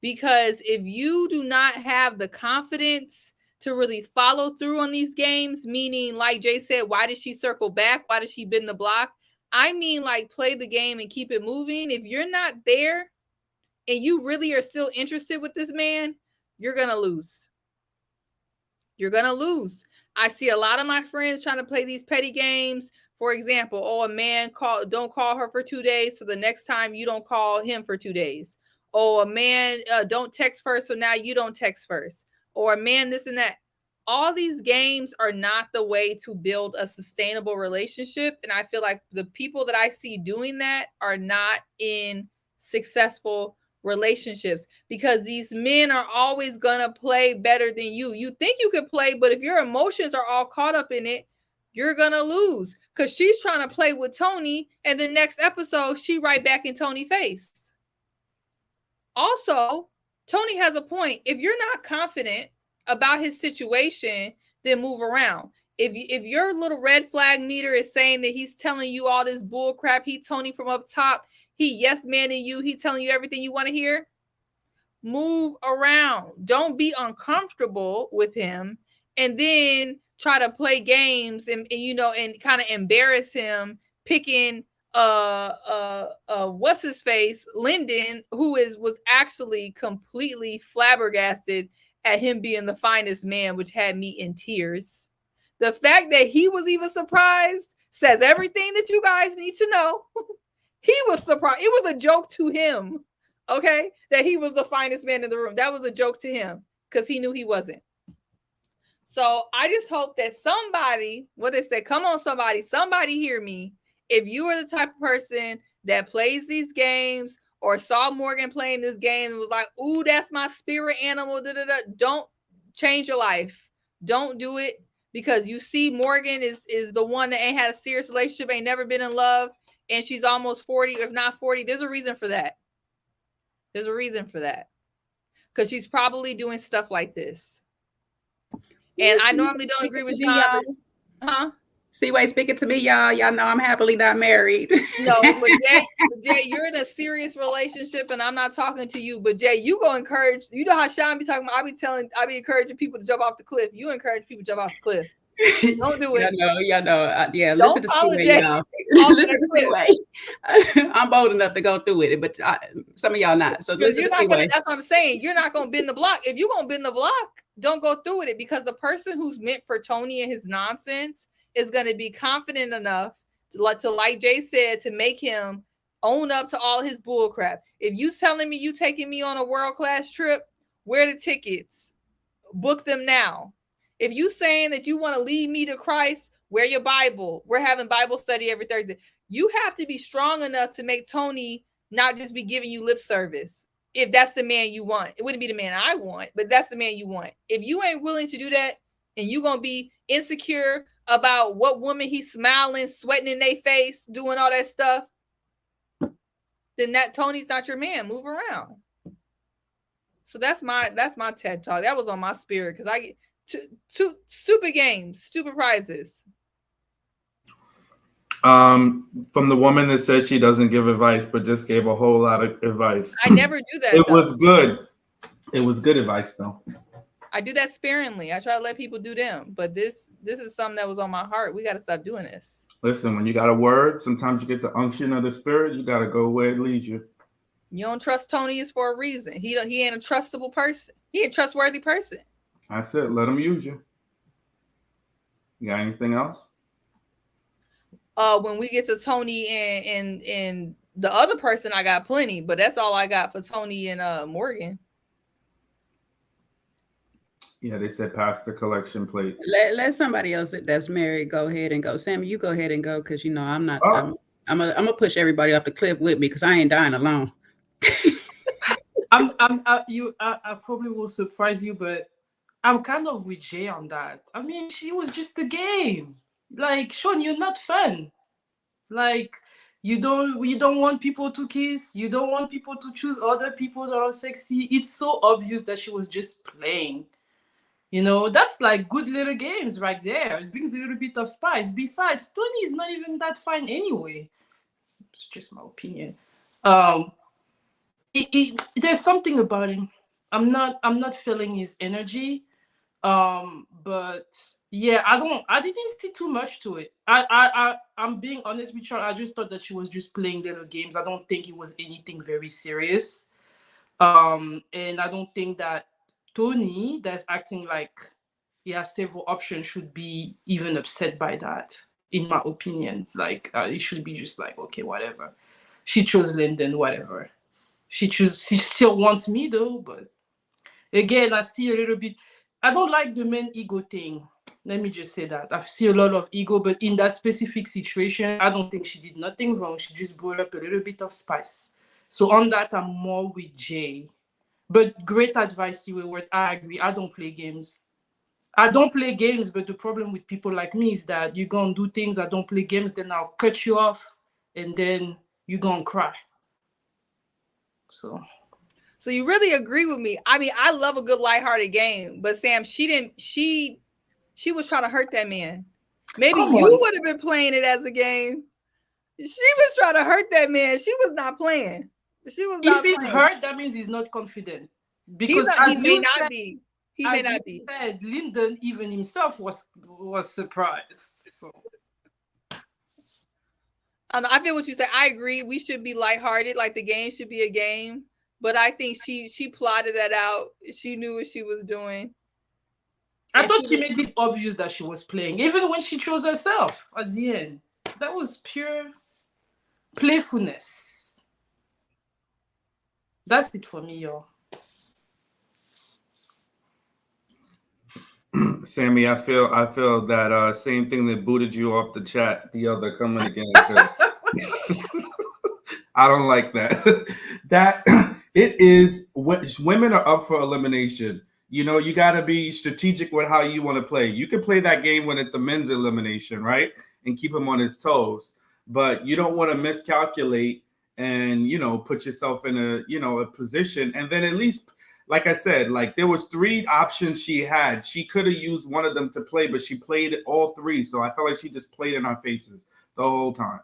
Because if you do not have the confidence to really follow through on these games, meaning like Jay said, why did she circle back? Why did she bend the block? I mean, like play the game and keep it moving. If you're not there and you really are still interested with this man, you're going to lose. You're going to lose. I see a lot of my friends trying to play these petty games. For example, a man don't call her for 2 days. So the next time you don't call him for 2 days. A man don't text first. So now you don't text first. Or a man, this and that. All these games are not the way to build a sustainable relationship. And I feel like the people that I see doing that are not in successful relationships because these men are always going to play better than you. You think you can play, but if your emotions are all caught up in it, you're going to lose because she's trying to play with Tony. And the next episode, she right back in Tony's face. Also, Tony has a point. If you're not confident about his situation, then move around. If your little red flag meter is saying that he's telling you all this bull crap, he Tony from up top, he yes manning you, he telling you everything you want to hear, move around. Don't be uncomfortable with him and then try to play games and kind of embarrass him picking what's his face, Lyndon, who was actually completely flabbergasted at him being the finest man, which had me in tears. The fact that he was even surprised says everything that you guys need to know. He was surprised. It was a joke to him, okay, that he was the finest man in the room. That was a joke to him because he knew he wasn't. So I just hope that somebody, what they say, come on, somebody hear me. If you are the type of person that plays these games or saw Morgan playing this game and was like, ooh, that's my spirit animal, don't change your life. Don't do it because you see Morgan is the one that ain't had a serious relationship, ain't never been in love, and she's almost 40, if not 40. There's a reason for that. There's a reason for that. Because she's probably doing stuff like this. And I normally don't agree with Sean. Huh? Seaway speaking to me, y'all. Y'all know I'm happily not married. No, but Jay, you're in a serious relationship, and I'm not talking to you. But Jay, you go encourage. You know how Sean be talking about? I be encouraging people to jump off the cliff. You encourage people to jump off the cliff. Don't do it. Y'all know. Yeah, Don't listen to Steve, y'all. apologize. Listen to Steve. I'm bold enough to go through with it, but some of y'all not. So Because listen you're to not Steve. gonna. That's what I'm saying. You're not gonna bend the block. If you're gonna bend the block, don't go through with it, because the person who's meant for Tony and his nonsense is gonna be confident enough to like Jay said, to make him own up to all his bull crap. If you telling me you taking me on a world-class trip, where are the tickets? Book them now. If you saying that you want to lead me to Christ, where your Bible? We're having Bible study every Thursday. You have to be strong enough to make Tony not just be giving you lip service. If that's the man you want, it wouldn't be the man I want, but that's the man you want. If you ain't willing to do that, and you gonna be insecure about what woman he's smiling, sweating in their face, doing all that stuff, then that Tony's not your man. Move around. So that's my TED talk. That was on my spirit, because I get two stupid games, stupid prizes. From the woman that said she doesn't give advice, but just gave a whole lot of advice. I never do that. It was good. It was good advice, though. I do that sparingly. I try to let people do them, but this is something that was on my heart. We got to stop doing this. Listen, when you got a word, sometimes you get the unction of the spirit. You got to go where it leads you. You don't trust Tony is for a reason. He ain't a trustable person. He ain't a trustworthy person. That's it. Let him use you. You got anything else? When we get to Tony and the other person, I got plenty, but that's all I got for Tony and Morgan. Yeah, they said pass the collection plate. Let somebody else that's married go ahead and go. Sammy, you go ahead and go, because you know I'm not. I'm gonna push everybody off the cliff with me, because I ain't dying alone. I probably will surprise you, but I'm kind of with Jay on that. I mean, she was just a game. Like, Sean, you're not fun. Like, you don't want people to kiss. You don't want people to choose other people that are sexy. It's so obvious that she was just playing. You know, that's like good little games right there. It brings a little bit of spice. Besides, Tony is not even that fine anyway. It's just my opinion. There's something about him. I'm not feeling his energy. But yeah, I didn't see too much to it. I'm being honest with you. I just thought that she was just playing little games. I don't think it was anything very serious. And I don't think that Tony, that's acting like he has several options, should be even upset by that, in my opinion. Like, it should be just like, okay, whatever. She chose Lyndon, whatever. She still wants me though, but again, I see a little bit. I don't like the man ego thing. Let me just say that. I see a lot of ego, but in that specific situation, I don't think she did nothing wrong. She just brought up a little bit of spice. So on that, I'm more with Jay. But great advice, Stewart. I agree. I don't play games. But the problem with people like me is that you're going to do things, I don't play games, then I'll cut you off, and then you're going to cry. So you really agree with me. I mean, I love a good lighthearted game, but Sam, she was trying to hurt that man. Maybe you would have been playing it as a game. She was trying to hurt that man. She was not playing. She was not if playing. He's hurt, that means he's not confident. Because he may not be. He may not be. Lyndon even himself was surprised. So I feel what you said. I agree. We should be lighthearted. Like, the game should be a game. But I think she plotted that out. She knew what she was doing. I thought she made it obvious that she was playing, even when she chose herself at the end. That was pure playfulness. That's it for me, y'all. Sammy, I feel that same thing that booted you off the chat, the other coming again. I don't like that. That it is, women are up for elimination. You know, you got to be strategic with how you want to play. You can play that game when it's a men's elimination, right? And keep him on his toes. But you don't want to miscalculate and, you know, put yourself in a position. And then at least, like I said, like, there was 3 options she had. She could have used one of them to play, but she played all 3. So I felt like she just played in our faces the whole time.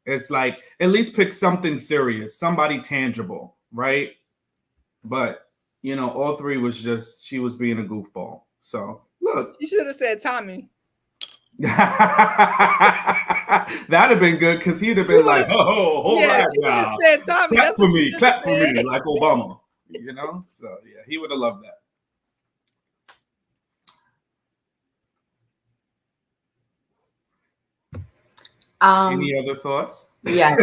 It's like, at least pick something serious, somebody tangible, right? But, all 3 was just, she was being a goofball. So, look. You should have said Tommy. That'd have been good because he'd have been like, "Oh, hold Yeah, right she would have now, said, Tommy, clap that's for what you me, should clap have for me," said. like Obama, you know. So yeah, he would have loved that. Any other thoughts? Yes.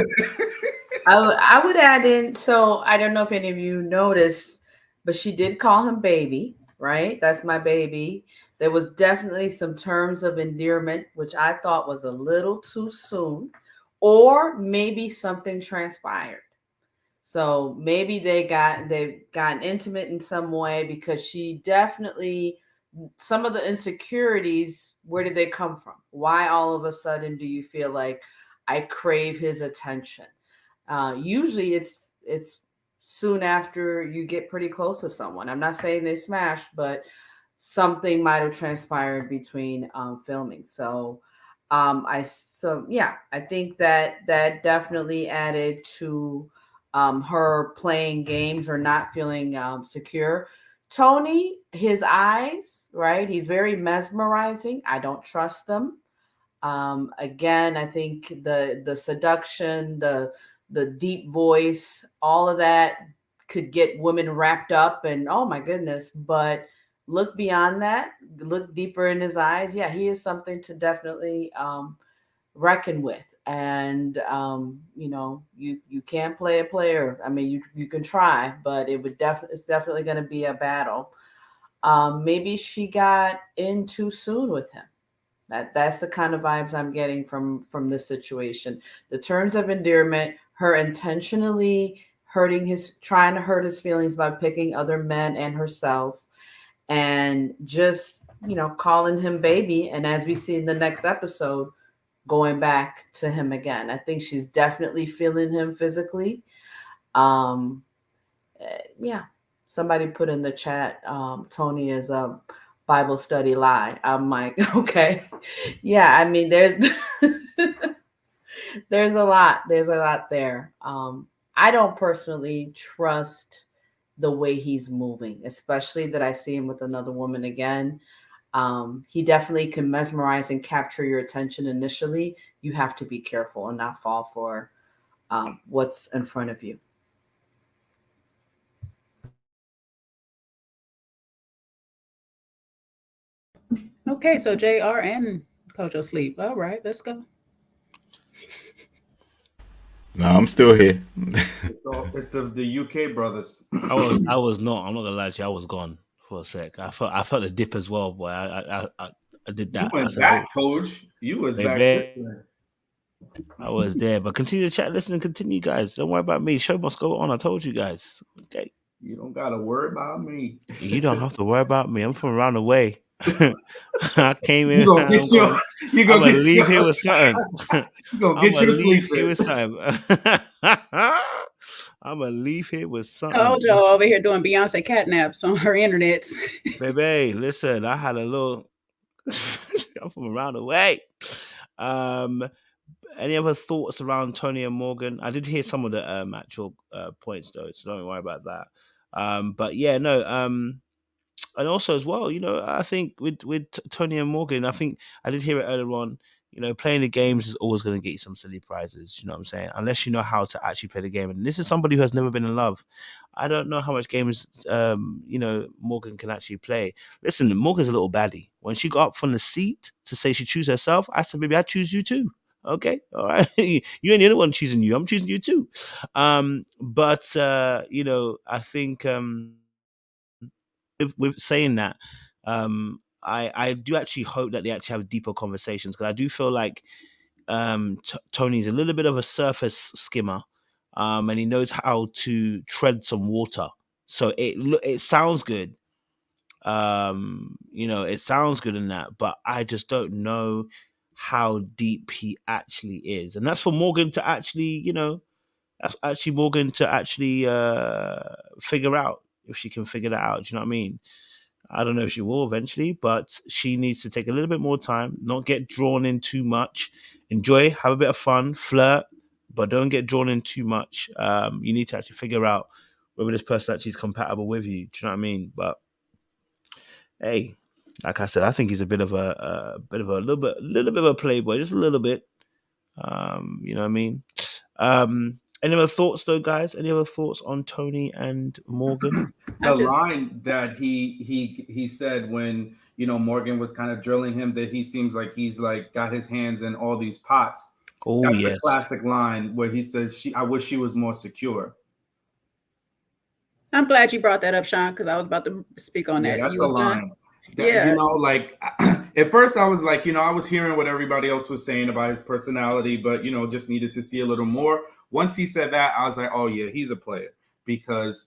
I would add in, so I don't know if any of you noticed, but she did call him baby, right? That's my baby. There was definitely some terms of endearment, which I thought was a little too soon, or maybe something transpired. So maybe they've gotten intimate in some way, because she definitely, some of the insecurities, where did they come from? Why all of a sudden do you feel like I crave his attention? Usually it's soon after you get pretty close to someone. I'm not saying they smashed, but something might have transpired between filming. So I think that definitely added to her playing games or not feeling secure. Tony, his eyes, right? He's very mesmerizing. I don't trust them. Again, I think the seduction, the deep voice, all of that could get women wrapped up, and oh my goodness. But look beyond that, look deeper in his eyes. Yeah, he is something to definitely reckon with. And you can't play a player. I mean, you can try, but it's definitely going to be a battle. Maybe she got in too soon with him. That's the kind of vibes I'm getting from this situation. The terms of endearment, her intentionally trying to hurt his feelings by picking other men and herself, and just calling him baby. And as we see in the next episode, going back to him again. I think she's definitely feeling him physically. Yeah. Somebody put in the chat, Tony is a Bible study lie. I'm like, okay. Yeah, I mean, there's a lot there. I don't personally trust the way he's moving, especially that I see him with another woman again. He definitely can mesmerize and capture your attention initially. You have to be careful and not fall for what's in front of you. Okay, so JR and Kojo sleep. All right, let's go. No, I'm still here. It's the UK brothers. I was not. I'm not gonna lie to you. I was gone for a sec. I felt a dip as well, boy. I did that. You went back, Coach. You was back this way. I was there, but continue to chat, listen, and continue, guys. Don't worry about me. Show must go on. I told you guys. Okay. You don't gotta worry about me. You don't have to worry about me. I'm from around the way. I came in. You gonna get your. You gonna gonna leave here with something. You gonna get your sleep here with something. I'm gonna leave here with something. Kojo over here doing Beyonce catnaps on her internets. Baby, listen, I had a little. I'm from around the way. Any other thoughts around Tony and Morgan? I did hear some of the actual points though, so don't worry about that. But yeah, no. And also as well, I think with Tony and Morgan, I think I did hear it earlier on. Playing the games is always going to get you some silly prizes. You know what I'm saying? Unless you know how to actually play the game. And this is somebody who has never been in love. I don't know how much games, Morgan can actually play. Listen, Morgan's a little baddie. When she got up from the seat to say she choose herself, I said, baby, I choose you too. Okay, all right. You ain't the only one choosing you. I'm choosing you too. But I think with saying that, I do actually hope that they actually have deeper conversations, because I do feel like Tony's a little bit of a surface skimmer, and he knows how to tread some water. So it sounds good. It sounds good in that, but I just don't know how deep he actually is. And that's for Morgan to actually, figure out, if she can figure that out. Do you know what I mean? I don't know if she will eventually, but she needs to take a little bit more time, not get drawn in too much. Enjoy, have a bit of fun, flirt, but don't get drawn in too much. You need to actually figure out whether this person actually is compatible with you. Do you know what I mean? But hey, Like I said, I think he's a little bit of a playboy, just a little bit. You know what I mean? Any other thoughts though, guys? Any other thoughts on Tony and Morgan? The line that he said when Morgan was kind of drilling him, that he seems like he's like got his hands in all these pots. Oh, that's yes. a classic line where he says, I wish she was more secure. I'm glad you brought that up, Sean, because I was about to speak on that. That's You a was done? line. Like at first I was like, I was hearing what everybody else was saying about his personality, but just needed to see a little more. Once he said that, I was like, oh yeah, he's a player, because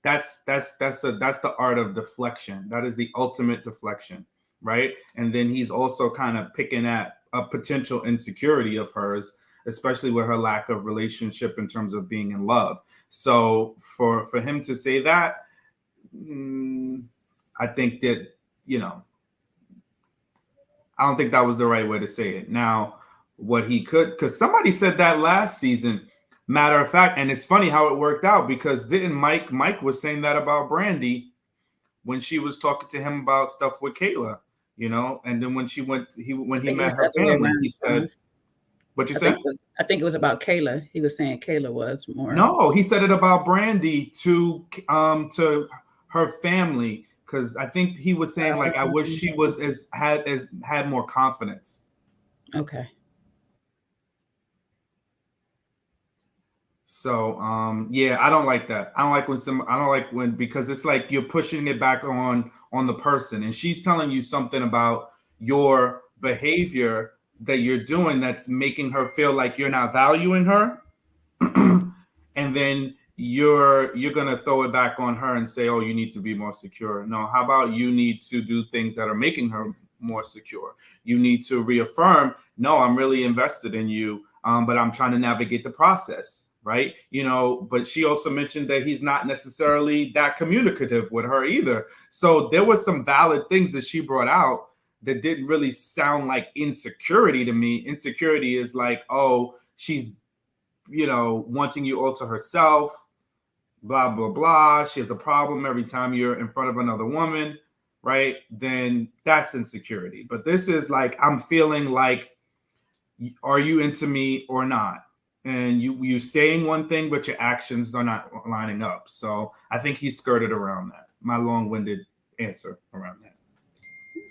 that's the art of deflection. That is the ultimate deflection, right? And then he's also kind of picking at a potential insecurity of hers, especially with her lack of relationship in terms of being in love. So for him to say that, I think that I don't think that was the right way to say it. Now, what he could, because somebody said that last season, matter of fact, and it's funny how it worked out, because didn't Mike was saying that about Brandy when she was talking to him about stuff with Kayla, and then when he met her family, he said, what you say? I think it was about Kayla. He was saying Kayla was more. No, he said it about Brandy to her family. Because I think he was saying, like, I wish she was had more confidence. Okay. So yeah, I don't like that. I don't like when because it's like you're pushing it back on the person, and she's telling you something about your behavior that you're doing that's making her feel like you're not valuing her, and then you're gonna throw it back on her and say, oh, you need to be more secure. No, how about you need to do things that are making her more secure? You need to reaffirm, no, I'm really invested in you, but I'm trying to navigate the process, right? But she also mentioned that he's not necessarily that communicative with her either. So there were some valid things that she brought out that didn't really sound like insecurity to me. Insecurity is like, oh, she's wanting you all to herself, blah, blah, blah. She has a problem every time you're in front of another woman, right? Then that's insecurity. But this is like, I'm feeling like, are you into me or not? And you saying one thing, but your actions are not lining up. So I think he skirted around that. My long-winded answer around that.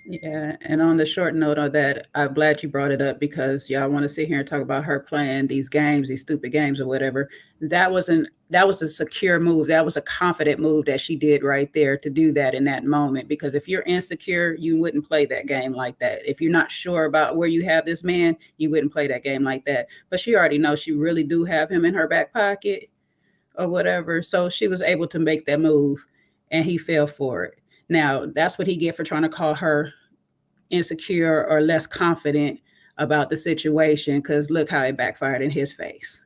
Yeah, and on the short note of that, I'm glad you brought it up, because y'all want to sit here and talk about her playing these games, these stupid games or whatever. That was a secure move. That was a confident move that she did right there, to do that in that moment. Because if you're insecure, you wouldn't play that game like that. If you're not sure about where you have this man, you wouldn't play that game like that. But she already knows she really do have him in her back pocket or whatever. So she was able to make that move, and he fell for it. Now, that's what he get for trying to call her insecure or less confident about the situation, because look how it backfired in his face.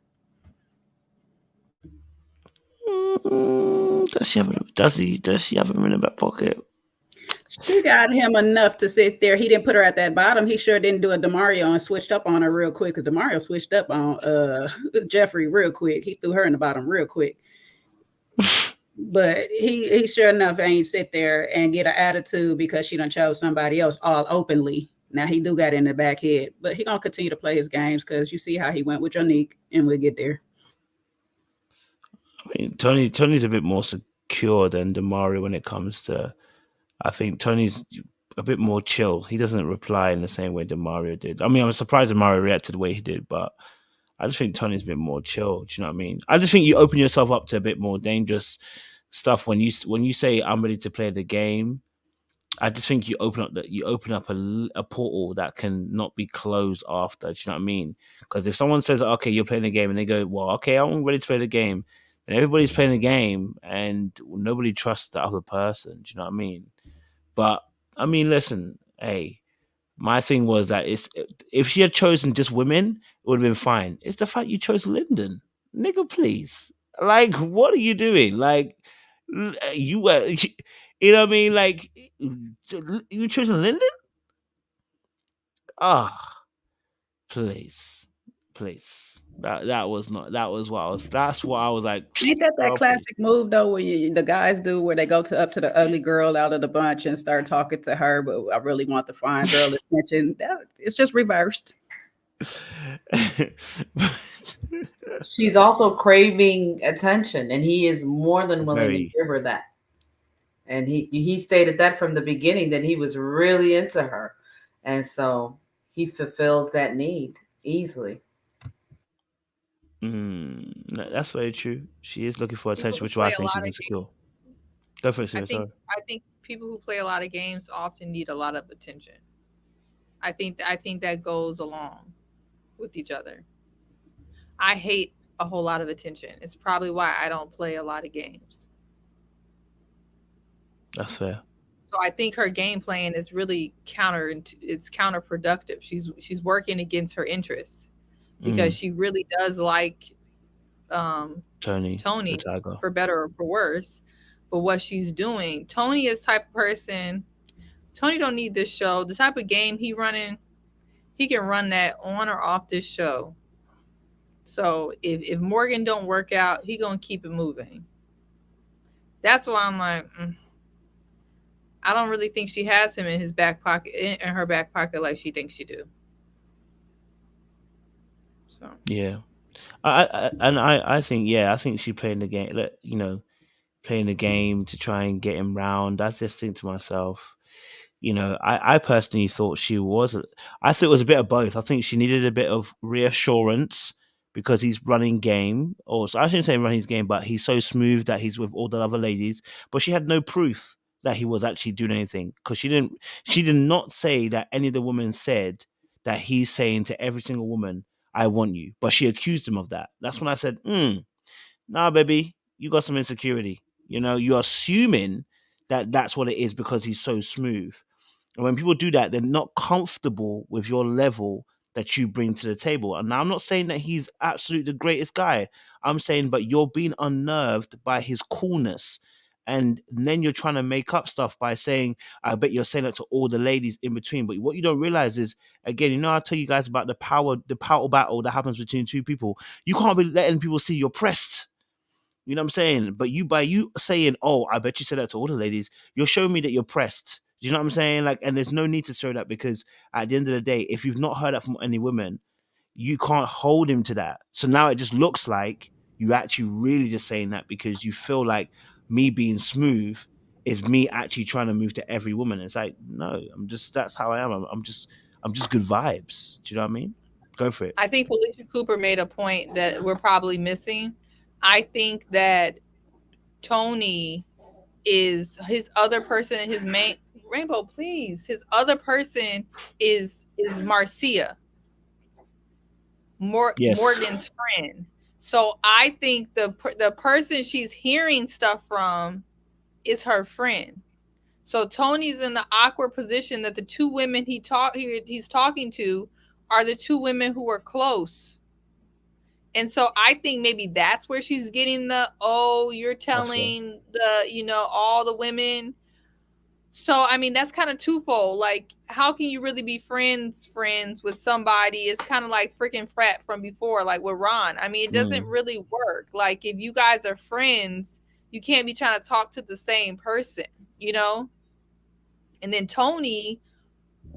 Does she have him in the back pocket? She got him enough to sit there. He didn't put her at that bottom. He sure didn't do a Demario and switched up on her real quick, because Demario switched up on Jefferi real quick. He threw her in the bottom real quick. But he sure enough ain't sit there and get an attitude because she done chose somebody else all openly. Now he do got in the back head, but he gonna continue to play his games, because you see how he went with Jonique, and we'll get there. I mean, Tony's a bit more secure than Demario when it comes to. I think Tony's a bit more chill. He doesn't reply in the same way Demario did. I mean, I'm surprised Demario reacted the way he did, but I just think Tony's a bit more chill. Do you know what I mean? I just think you open yourself up to a bit more dangerous stuff when you say I'm ready to play the game. I just think you open up a portal that can not be closed after. Do you know what I mean? Because if someone says, okay, you're playing the game, and they go, well, okay, I'm ready to play the game, and everybody's playing the game, and nobody trusts the other person. Do you know what I mean? But I mean, listen, hey, my thing was that if she had chosen just women, it would have been fine. It's the fact you chose Lyndon, nigga. Please, like, what are you doing? Like, you were, you know what I mean? Like, you chose Lyndon? Ah, please, please. That was not. That was what I was. That's what I was like. Ain't that girl, please. classic move though, where the guys do, where they go up to the ugly girl out of the bunch and start talking to her, but I really want the fine girl attention. It's just reversed. She's also craving attention, and he is more than willing to give her that. And he stated that from the beginning, that he was really into her, and so he fulfills that need easily. That's very true. She is looking for attention, which is why I think she's insecure. Go for it, Suan. Sorry. I think people who play a lot of games often need a lot of attention. I think that goes along with each other. I hate a whole lot of attention. It's probably why I don't play a lot of games. That's fair. So I think her game plan is really counterproductive. She's working against her interests because she really does like Tony for better or for worse. But what she's doing, Tony is type of person. Tony don't need this show. The type of game he running, he can run that on or off this show. So if Morgan don't work out, he gonna keep it moving. That's why I'm like, I don't really think she has him in his back pocket, in her back pocket, like she thinks she do. So yeah, I think she playing the game. Playing the game to try and get him round. I just think to myself, I personally thought I thought it was a bit of both. I think she needed a bit of reassurance because he's running game, or so I shouldn't say running his game, but he's so smooth that he's with all the other ladies. But she had no proof that he was actually doing anything, because she did not say that any of the women said that he's saying to every single woman, "I want you," but she accused him of that. That's when I said, "Nah, baby, you got some insecurity. You're assuming that that's what it is because he's so smooth." And when people do that, they're not comfortable with your level that you bring to the table. And now I'm not saying that he's absolutely the greatest guy. I'm saying, but you're being unnerved by his coolness. And then you're trying to make up stuff by saying, I bet you're saying that to all the ladies in between. But what you don't realize is, again, I tell you guys about the power battle that happens between two people. You can't be letting people see you're pressed. You know what I'm saying? But by you saying, "Oh, I bet you said that to all the ladies," you're showing me that you're pressed. Do you know what I'm saying? And there's no need to show that, because at the end of the day, if you've not heard that from any women, you can't hold him to that. So now it just looks like you actually really just saying that because you feel like me being smooth is me actually trying to move to every woman. It's like, no, that's how I am. I'm just good vibes. Do you know what I mean? Go for it. I think Felicia Cooper made a point that we're probably missing. I think that Tony is his other person, his main Rainbow, please. His other person is Marcia, Morgan's friend. So I think the person she's hearing stuff from is her friend. So Tony's in the awkward position that the two women he's talking to are the two women who are close. And so I think maybe that's where she's getting you're telling all the women. So, I mean, that's kind of twofold. Like, how can you really be friends with somebody? It's kind of like freaking frat from before, like with Ron. I mean, it doesn't really work. Like, if you guys are friends, you can't be trying to talk to the same person, And then Tony,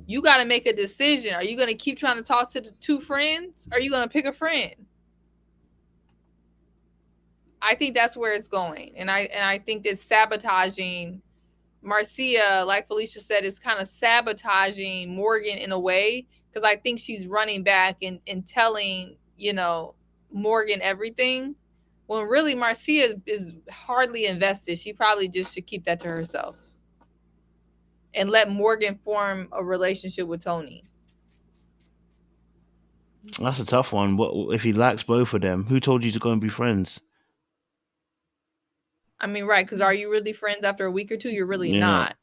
you got to make a decision. Are you going to keep trying to talk to the two friends? Or are you going to pick a friend? I think that's where it's going. And I think it's sabotaging Marcia, like Felicia said, is kind of sabotaging Morgan in a way, because I think she's running back and telling, Morgan everything, when really Marcia is hardly invested. She probably just should keep that to herself and let Morgan form a relationship with Tony. That's a tough one. What if he likes both of them? Who told you to go and be friends? I mean, right, because are you really friends after a week or two? You're really not.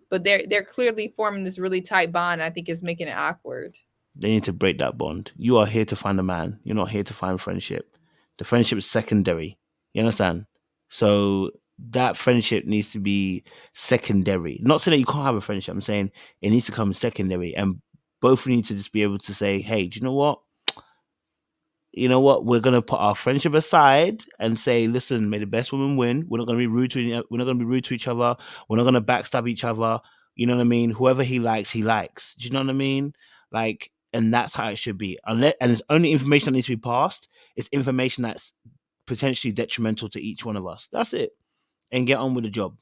But they're clearly forming this really tight bond. I think it's making it awkward. They need to break that bond. You are here to find a man. You're not here to find friendship. The friendship is secondary. You understand? So that friendship needs to be secondary. Not saying that you can't have a friendship. I'm saying it needs to come secondary. And both need to just be able to say, hey, do you know what? you know what? We're gonna put our friendship aside and say, listen, may the best woman win. We're not gonna be rude to each other. We're not gonna backstab each other. You know what I mean? Whoever he likes, he likes. Do you know what I mean? Like, and that's how it should be. Unless, and it's only information that needs to be passed. It's information that's potentially detrimental to each one of us. That's it. And get on with the job.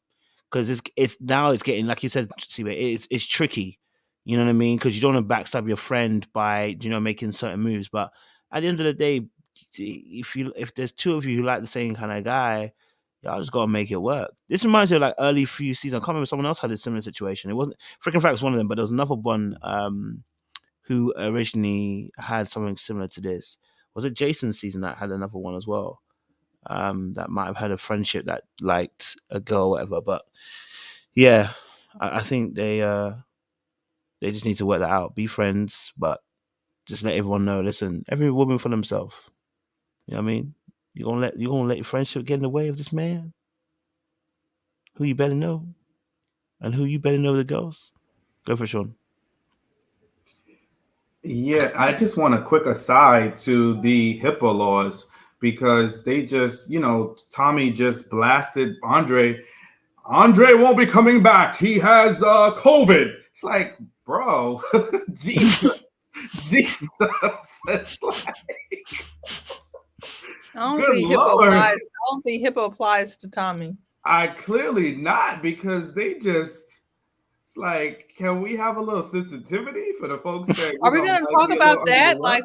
Because it's now it's getting, like you said, it's tricky. You know what I mean? Because you don't want to backstab your friend by, you know, making certain moves. But at the end of the day, if there's two of you who like the same kind of guy, y'all just gotta make it work. This reminds me of like early few seasons. I can't remember, someone else had a similar situation. It wasn't Freaking Fact was one of them, but there was another one who originally had something similar to this. Was it Jason's season that had another one as well? That might have had a friendship that liked a girl or whatever. But yeah, I think they just need to work that out. Be friends, but just let everyone know, listen, every woman for themselves. You know what I mean? You're gonna let your friendship get in the way of this man? Who you better know? And who you better know the girls? Go for Sean. Yeah, I just want a quick aside to the HIPAA laws, because they just, you know, Tommy just blasted Andre. Andre won't be coming back. He has COVID. It's like, bro, Jesus. It's like, I don't think HIPAA applies to Tommy. I clearly not, because they just, it's like, can we have a little sensitivity for the folks that are we going to talk about that? Like,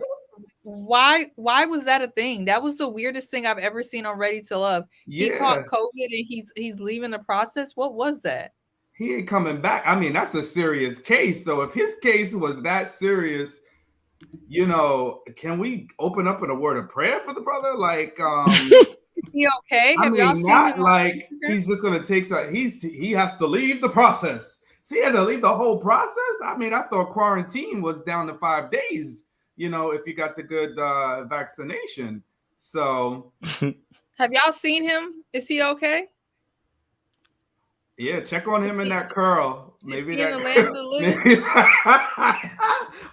why was that a thing? That was the weirdest thing I've ever seen on Ready to Love. He caught COVID and he's leaving the process. What was that? He ain't coming back. I mean, that's a serious case. So if his case was that serious, you know, can we open up in a word of prayer for the brother? Like, is he okay? I mean, not like he's just gonna take some. He has to leave the process. See, he had to leave the whole process. I mean, I thought quarantine was down to 5 days. You know, if you got the good vaccination. So, have y'all seen him? Is he okay? Yeah, check on him in that curl. Maybe that in the land of the living?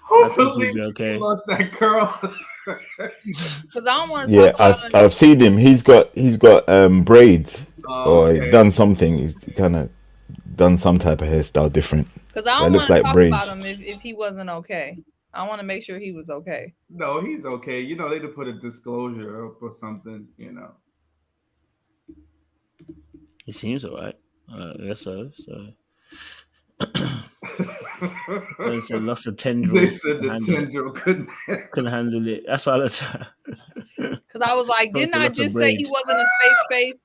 Hopefully, okay. He lost that curl. Because I don't want to. Yeah, I've seen him. He's got braids, or he's done something. He's kind of done some type of hairstyle different. Because I don't want to talk about him if he wasn't okay. I want to make sure he was okay. No, he's okay. You know, they'd put a disclosure up or something. You know, he seems alright. I guess so. They said lost a tendril. They said the tendril couldn't handle it. That's all that's. Because I was like, didn't I just say he wasn't a safe space?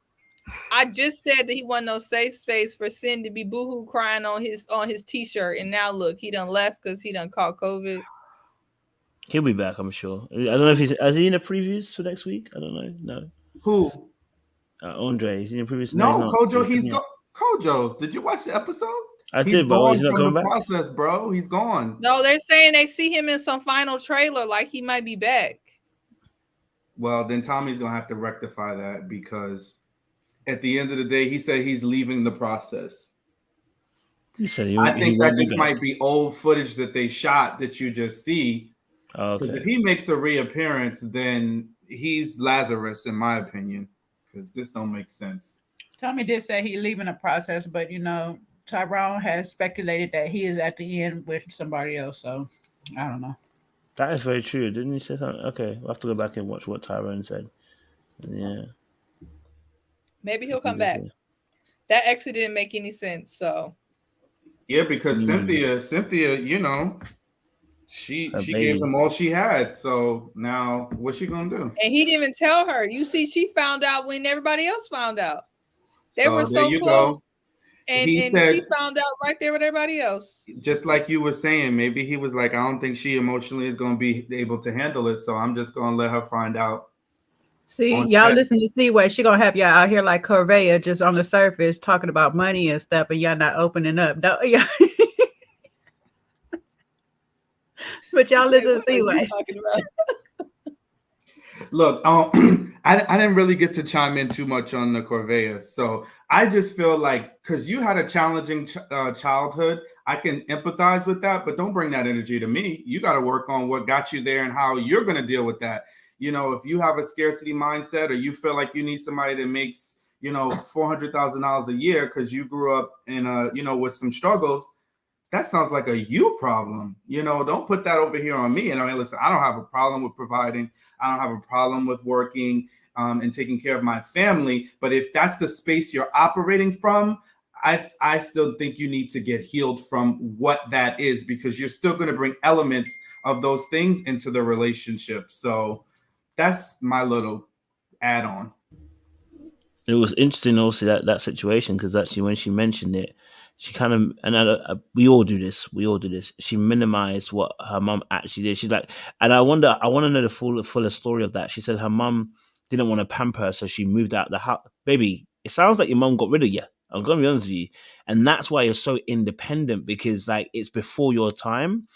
I just said that he wasn't no safe space for Sin to be boohoo crying on his t-shirt, and now look, he done left because he done caught COVID. He'll be back, I'm sure. I don't know if is he in the previews for next week? I don't know. No. Who? Andre. Is he in the previews? No, Kojo. He's gone. Kojo, did you watch the episode? I did, but he's not from going the back. Process, bro. He's gone. No, they're saying they see him in some final trailer, like he might be back. Well, then Tommy's gonna have to rectify that, because at the end of the day, he said he's leaving the process. He said I think that this might be old footage that they shot that you just see. Because if he makes a reappearance, then he's Lazarus, in my opinion. Because this don't make sense. Tommy did say he's leaving the process, but you know, Tyrone has speculated that he is at the end with somebody else. So I don't know. That is very true. Didn't he say something? Okay, we'll have to go back and watch what Tyrone said. Yeah. Maybe he'll come back. That exit didn't make any sense. So. Yeah, because Cynthia, you know, she gave him all she had. So now what's she gonna do? And he didn't even tell her. You see, she found out when everybody else found out. They were so close. And she found out right there with everybody else. Just like you were saying, maybe he was like, I don't think she emotionally is going to be able to handle it. So I'm just going to let her find out. See, y'all listen to Seaway. She going to have y'all out here like Corvaya, just on the surface talking about money and stuff, and y'all not opening up. Yeah. But y'all listen to Seaway. Look, I didn't really get to chime in too much on the Corvaya. So I just feel like, because you had a challenging childhood, I can empathize with that, but don't bring that energy to me. You got to work on what got you there and how you're going to deal with that. You know, if you have a scarcity mindset, or you feel like you need somebody that makes, you know, $400,000 a year because you grew up in a, you know, with some struggles, that sounds like a you problem. You know, don't put that over here on me. And I mean, listen, I don't have a problem with providing. I don't have a problem with working and taking care of my family. But if that's the space you're operating from, I still think you need to get healed from what that is, because you're still going to bring elements of those things into the relationship. So that's my little add-on. It was interesting also that situation, because actually when she mentioned it, she kind of, and we all do this. She minimized what her mum actually did. She's like, and I want to know the fuller story of that. She said her mum didn't want to pamper her, so she moved out the house. Baby, it sounds like your mum got rid of you. I'm gonna be honest with you, and that's why you're so independent, because like it's before your time,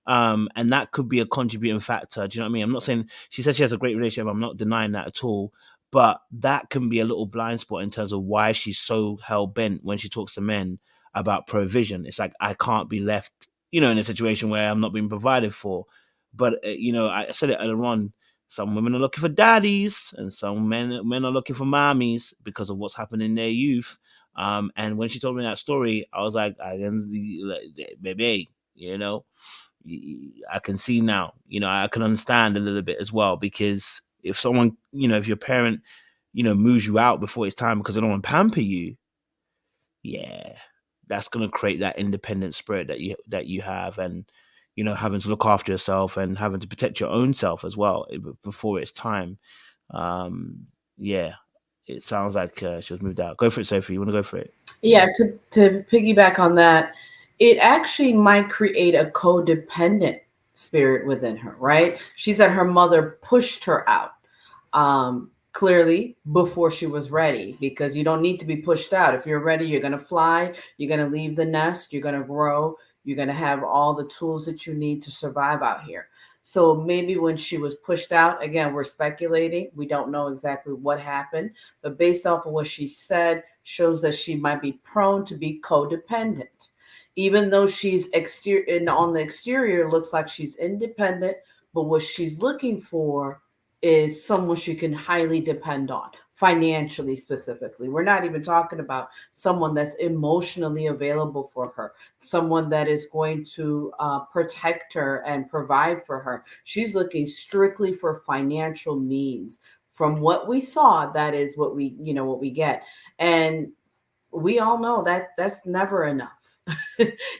and that could be a contributing factor. Do you know what I mean? I'm not saying she said she has a great relationship. I'm not denying that at all, but that can be a little blind spot in terms of why she's so hell bent when she talks to men about provision. It's like, I can't be left, you know, in a situation where I'm not being provided for. But you know, I said it earlier on. Some women are looking for daddies, and some men are looking for mommies because of what's happened in their youth. And when she told me that story, I was like, baby, you know, I can see now, you know, I can understand a little bit as well, because if someone, you know, if your parent, you know, moves you out before it's time because they don't want to pamper you, yeah, that's going to create that independent spirit that you have, and, you know, having to look after yourself and having to protect your own self as well before it's time. Yeah. It sounds like she was moved out. Go for it, Sophie. You want to go for it? Yeah, to piggyback on that, it actually might create a codependent spirit within her, right? She said her mother pushed her out, clearly before she was ready, because you don't need to be pushed out. If you're ready, you're going to fly, you're going to leave the nest, you're going to grow, you're going to have all the tools that you need to survive out here. So maybe when she was pushed out, again, we're speculating. We don't know exactly what happened, but based off of what she said, shows that she might be prone to be codependent. Even though she's on the exterior, looks like she's independent, but what she's looking for is someone she can highly depend on, financially specifically. We're not even talking about someone that's emotionally available for her, someone that is going to protect her and provide for her. She's looking strictly for financial means. From what we saw, that is what we get. And we all know that that's never enough.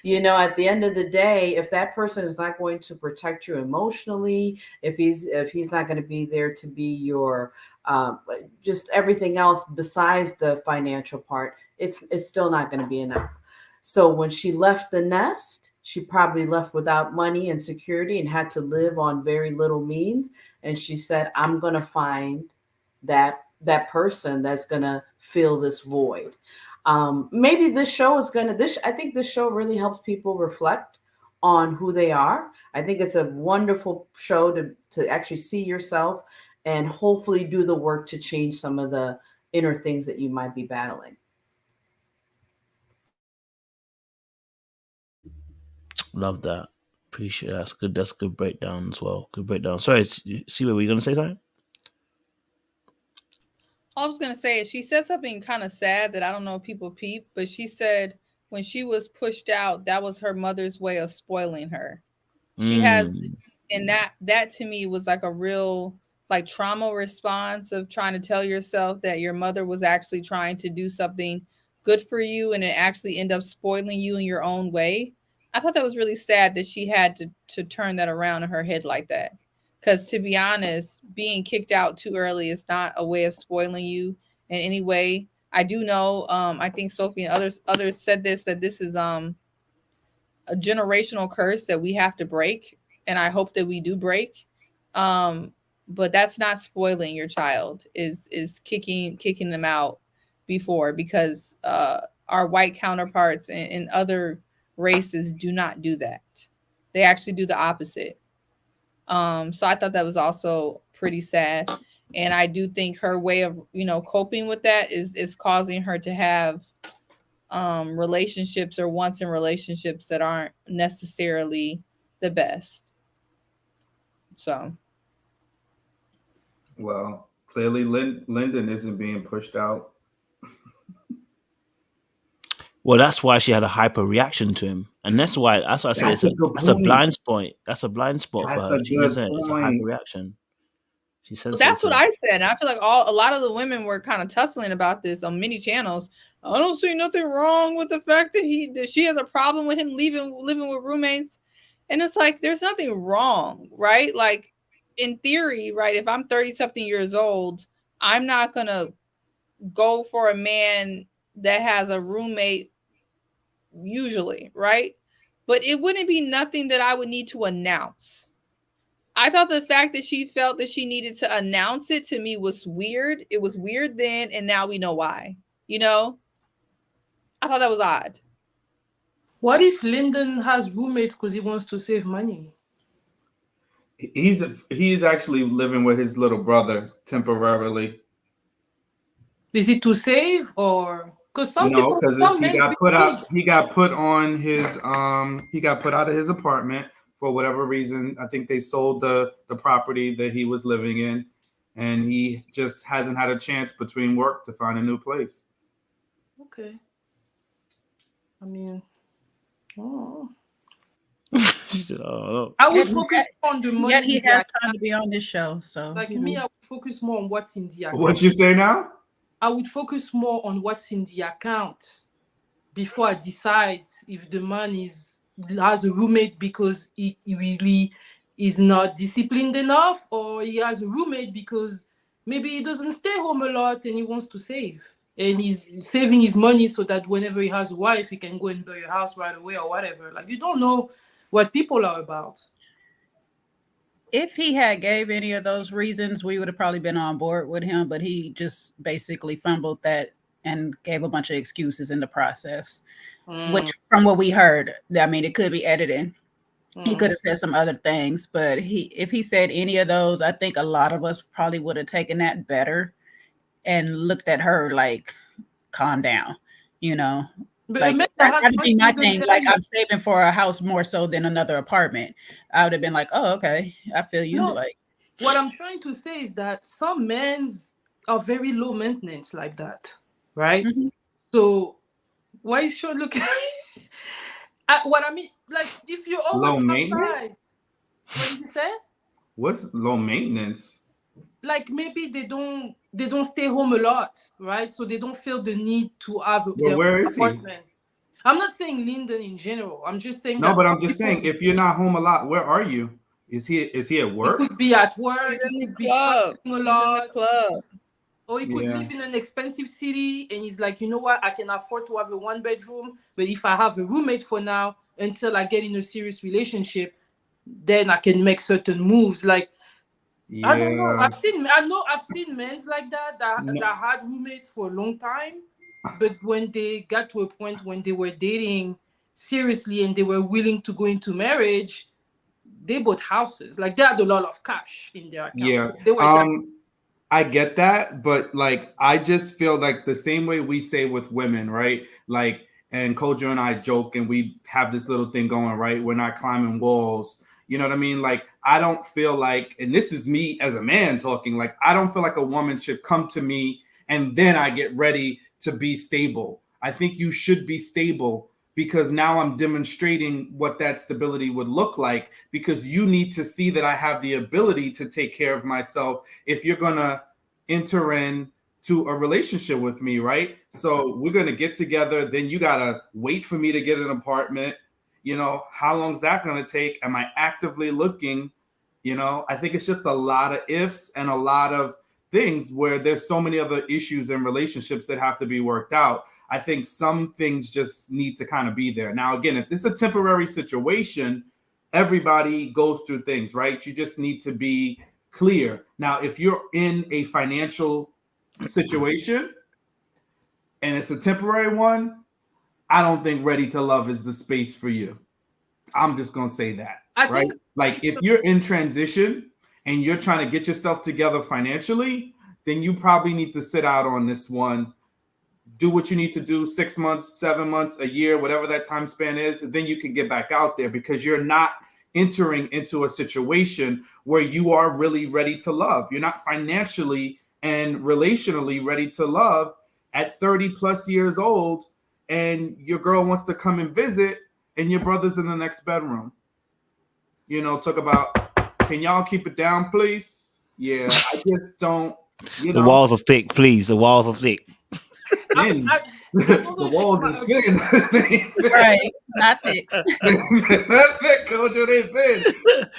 You know, at the end of the day, if that person is not going to protect you emotionally, if he's not going to be there to be your just everything else besides the financial part, it's still not going to be enough. So when she left the nest, she probably left without money and security and had to live on very little means. And she said, I'm going to find that person that's going to fill this void. Maybe this show is I think this show really helps people reflect on who they are. I think it's a wonderful show to actually see yourself and hopefully do the work to change some of the inner things that you might be battling. Love that. Appreciate it. That's good. That's a good breakdown as well. Good breakdown. Sorry, see what were you going to say, something? I was gonna say, she said something kind of sad that I don't know if people peep, but she said when she was pushed out, that was her mother's way of spoiling her. She has, and that to me was like a real like trauma response of trying to tell yourself that your mother was actually trying to do something good for you, and it actually ended up spoiling you in your own way. I thought that was really sad that she had to turn that around in her head like that. Because to be honest, being kicked out too early is not a way of spoiling you in any way. I do know, I think Sophie and others said this, that this is a generational curse that we have to break. And I hope that we do break. But that's not spoiling your child, is kicking them out before, because our white counterparts in other races do not do that. They actually do the opposite. So I thought that was also pretty sad. And I do think her way of, coping with that is causing her to have relationships or wants in relationships that aren't necessarily the best. So Well, clearly Lyndon isn't being pushed out. Well, that's why she had a hyper reaction to him, and that's why I said That's a good that's a point. blind spot. That's a blind spot for That's her. a She good doesn't. It's a hyper point. reaction. She says Well, that's what I said. And I feel like a lot of the women were kind of tussling about this on many channels. I don't see nothing wrong with the fact that she has a problem with him living with roommates. And it's like there's nothing wrong, right? Like in theory, right? If I'm 30 something years old, I'm not gonna go for a man that has a roommate usually, right? But it wouldn't be nothing that I would need to announce. I thought the fact that she felt that she needed to announce it to me was weird. It was weird then, and now we know why. You know? I thought that was odd. What if Lyndon has roommates because he wants to save money? He's actually living with his little brother temporarily. Is it to save or because some No, people because he got put out. He got put on his he got put out of his apartment for whatever reason. I think they sold the property that he was living in, and he just hasn't had a chance between work to find a new place. Okay. I mean, oh. She said, "Oh, I would focus on the money. Yet he has time to be on this show. So like me, I would focus more on what's in the account. What you say now? I would focus more on what's in the account before I decide if the man has a roommate because he really is not disciplined enough, or he has a roommate because maybe he doesn't stay home a lot and he wants to save. And he's saving his money so that whenever he has a wife, he can go and buy a house right away or whatever. Like, you don't know what people are about. If he had gave any of those reasons, we would have probably been on board with him, but he just basically fumbled that and gave a bunch of excuses in the process, which from what we heard, I mean, it could be edited. He could have said some other things, but if he said any of those, I think a lot of us probably would have taken that better and looked at her like, calm down, you know. But like that would be my thing. Like, I'm saving for a house more so than another apartment. I would have been like, oh, okay, I feel you. No, like, what I'm trying to say is that some men are very low maintenance like that, right? Mm-hmm. So why is she looking? What I mean, like, if you're always low maintenance. Outside, what did you say? What's low maintenance? Like, maybe they don't stay home a lot, right? So they don't feel the need to have Well, where is apartment. I'm not saying Lyndon in general. I'm just saying no, but I'm just saying if you're not home a lot, where are you? Is he at work? He could be at work. He could be traveling a lot. Club. Or he could live in an expensive city and he's like, you know what? I can afford to have a 1-bedroom, but if I have a roommate for now until I get in a serious relationship, then I can make certain moves. Like, yeah. I don't know. I've seen men like that had roommates for a long time, but when they got to a point when they were dating seriously and they were willing to go into marriage, they bought houses. Like, they had a lot of cash in their account. Yeah. They were I get that, but like, I just feel like the same way we say with women, right? Like, and Kojo and I joke and we have this little thing going, right? We're not climbing walls. You know what I mean? Like, I don't feel like, and this is me as a man talking, like, I don't feel like a woman should come to me and then I get ready to be stable. I think you should be stable because now I'm demonstrating what that stability would look like, because you need to see that I have the ability to take care of myself if you're going to enter into a relationship with me, right? So we're going to get together. Then you got to wait for me to get an apartment. You know, how long is that going to take? Am I actively looking? You know, I think it's just a lot of ifs and a lot of things where there's so many other issues in relationships that have to be worked out. I think some things just need to kind of be there. Now, again, if this is a temporary situation, everybody goes through things, right? You just need to be clear. Now, if you're in a financial situation and it's a temporary one, I don't think Ready to Love is the space for you. I'm just going to say that, right? Like, if you're in transition and you're trying to get yourself together financially, then you probably need to sit out on this one. Do what you need to do, 6 months, 7 months, a year, whatever that time span is, and then you can get back out there, because you're not entering into a situation where you are really ready to love. You're not financially and relationally ready to love at 30 plus years old, and your girl wants to come and visit, and your brother's in the next bedroom. You know, talk about, can y'all keep it down, please? Yeah, I just don't. The walls are thick, please. The walls are thick. Thin. The walls is thin. Right, not thick. Not thick, Coach. They thin.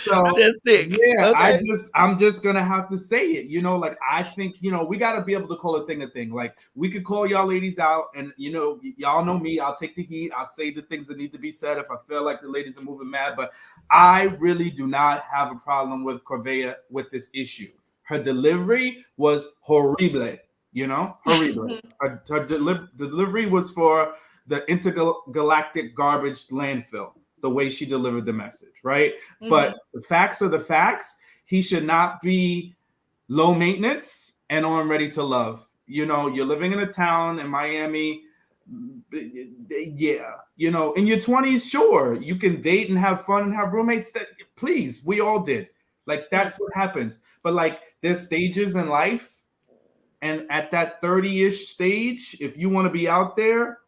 So They're thick. yeah, Okay. I'm just gonna have to say it. You know, like I think, you know, we gotta be able to call a thing. Like we could call y'all ladies out, and you know, y'all know me. I'll take the heat. I'll say the things that need to be said if I feel like the ladies are moving mad. But I really do not have a problem with Corvaya with this issue. Her delivery was horrible. You know, horrible. The delivery was for the intergalactic garbage landfill, the way she delivered the message, right? Mm-hmm. But the facts are the facts. He should not be low maintenance and on ready to love. You know, you're living in a town in Miami. Yeah, you know, in your 20s, sure, you can date and have fun and have roommates. That, please, we all did. Like, that's what happens. But like, there's stages in life. And at that 30-ish stage, if you want to be out there,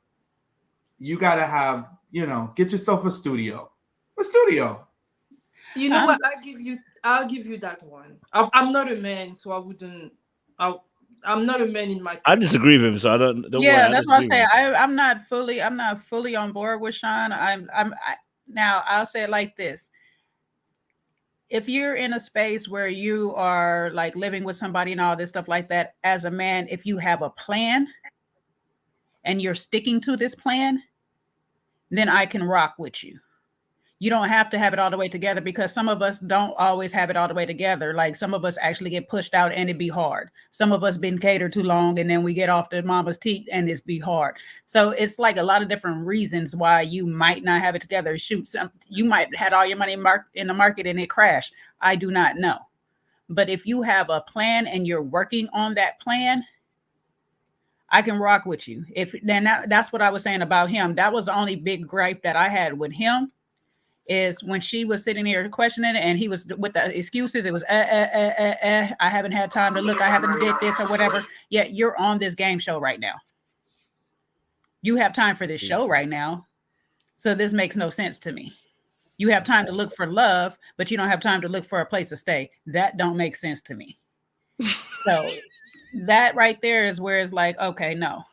you got to have, you know, get yourself a studio. A studio. You know what? I'll give you that one. I'm not a man, so I wouldn't. I'm not a man in my. I disagree with him, so I don't. Yeah, worry, that's what I disagree say. with him. I'm not fully on board with Sean. Now I'll say it like this. If you're in a space where you are like living with somebody and all this stuff like that, as a man, if you have a plan and you're sticking to this plan, then I can rock with you. You don't have to have it all the way together, because some of us don't always have it all the way together. Like some of us actually get pushed out and it be hard. Some of us been catered too long and then we get off the mama's teat and it's be hard. So it's like a lot of different reasons why you might not have it together. Shoot, you might have had all your money in the market and it crashed. I do not know. But if you have a plan and you're working on that plan, I can rock with you. That's what I was saying about him. That was the only big gripe that I had with him. Is when she was sitting here questioning it and he was with the excuses. It was, I haven't had time to look. I haven't did this or whatever. Yet you're on this game show right now. You have time for this show right now. So this makes no sense to me. You have time to look for love, but you don't have time to look for a place to stay. That don't make sense to me. So that right there is where it's like, okay, no.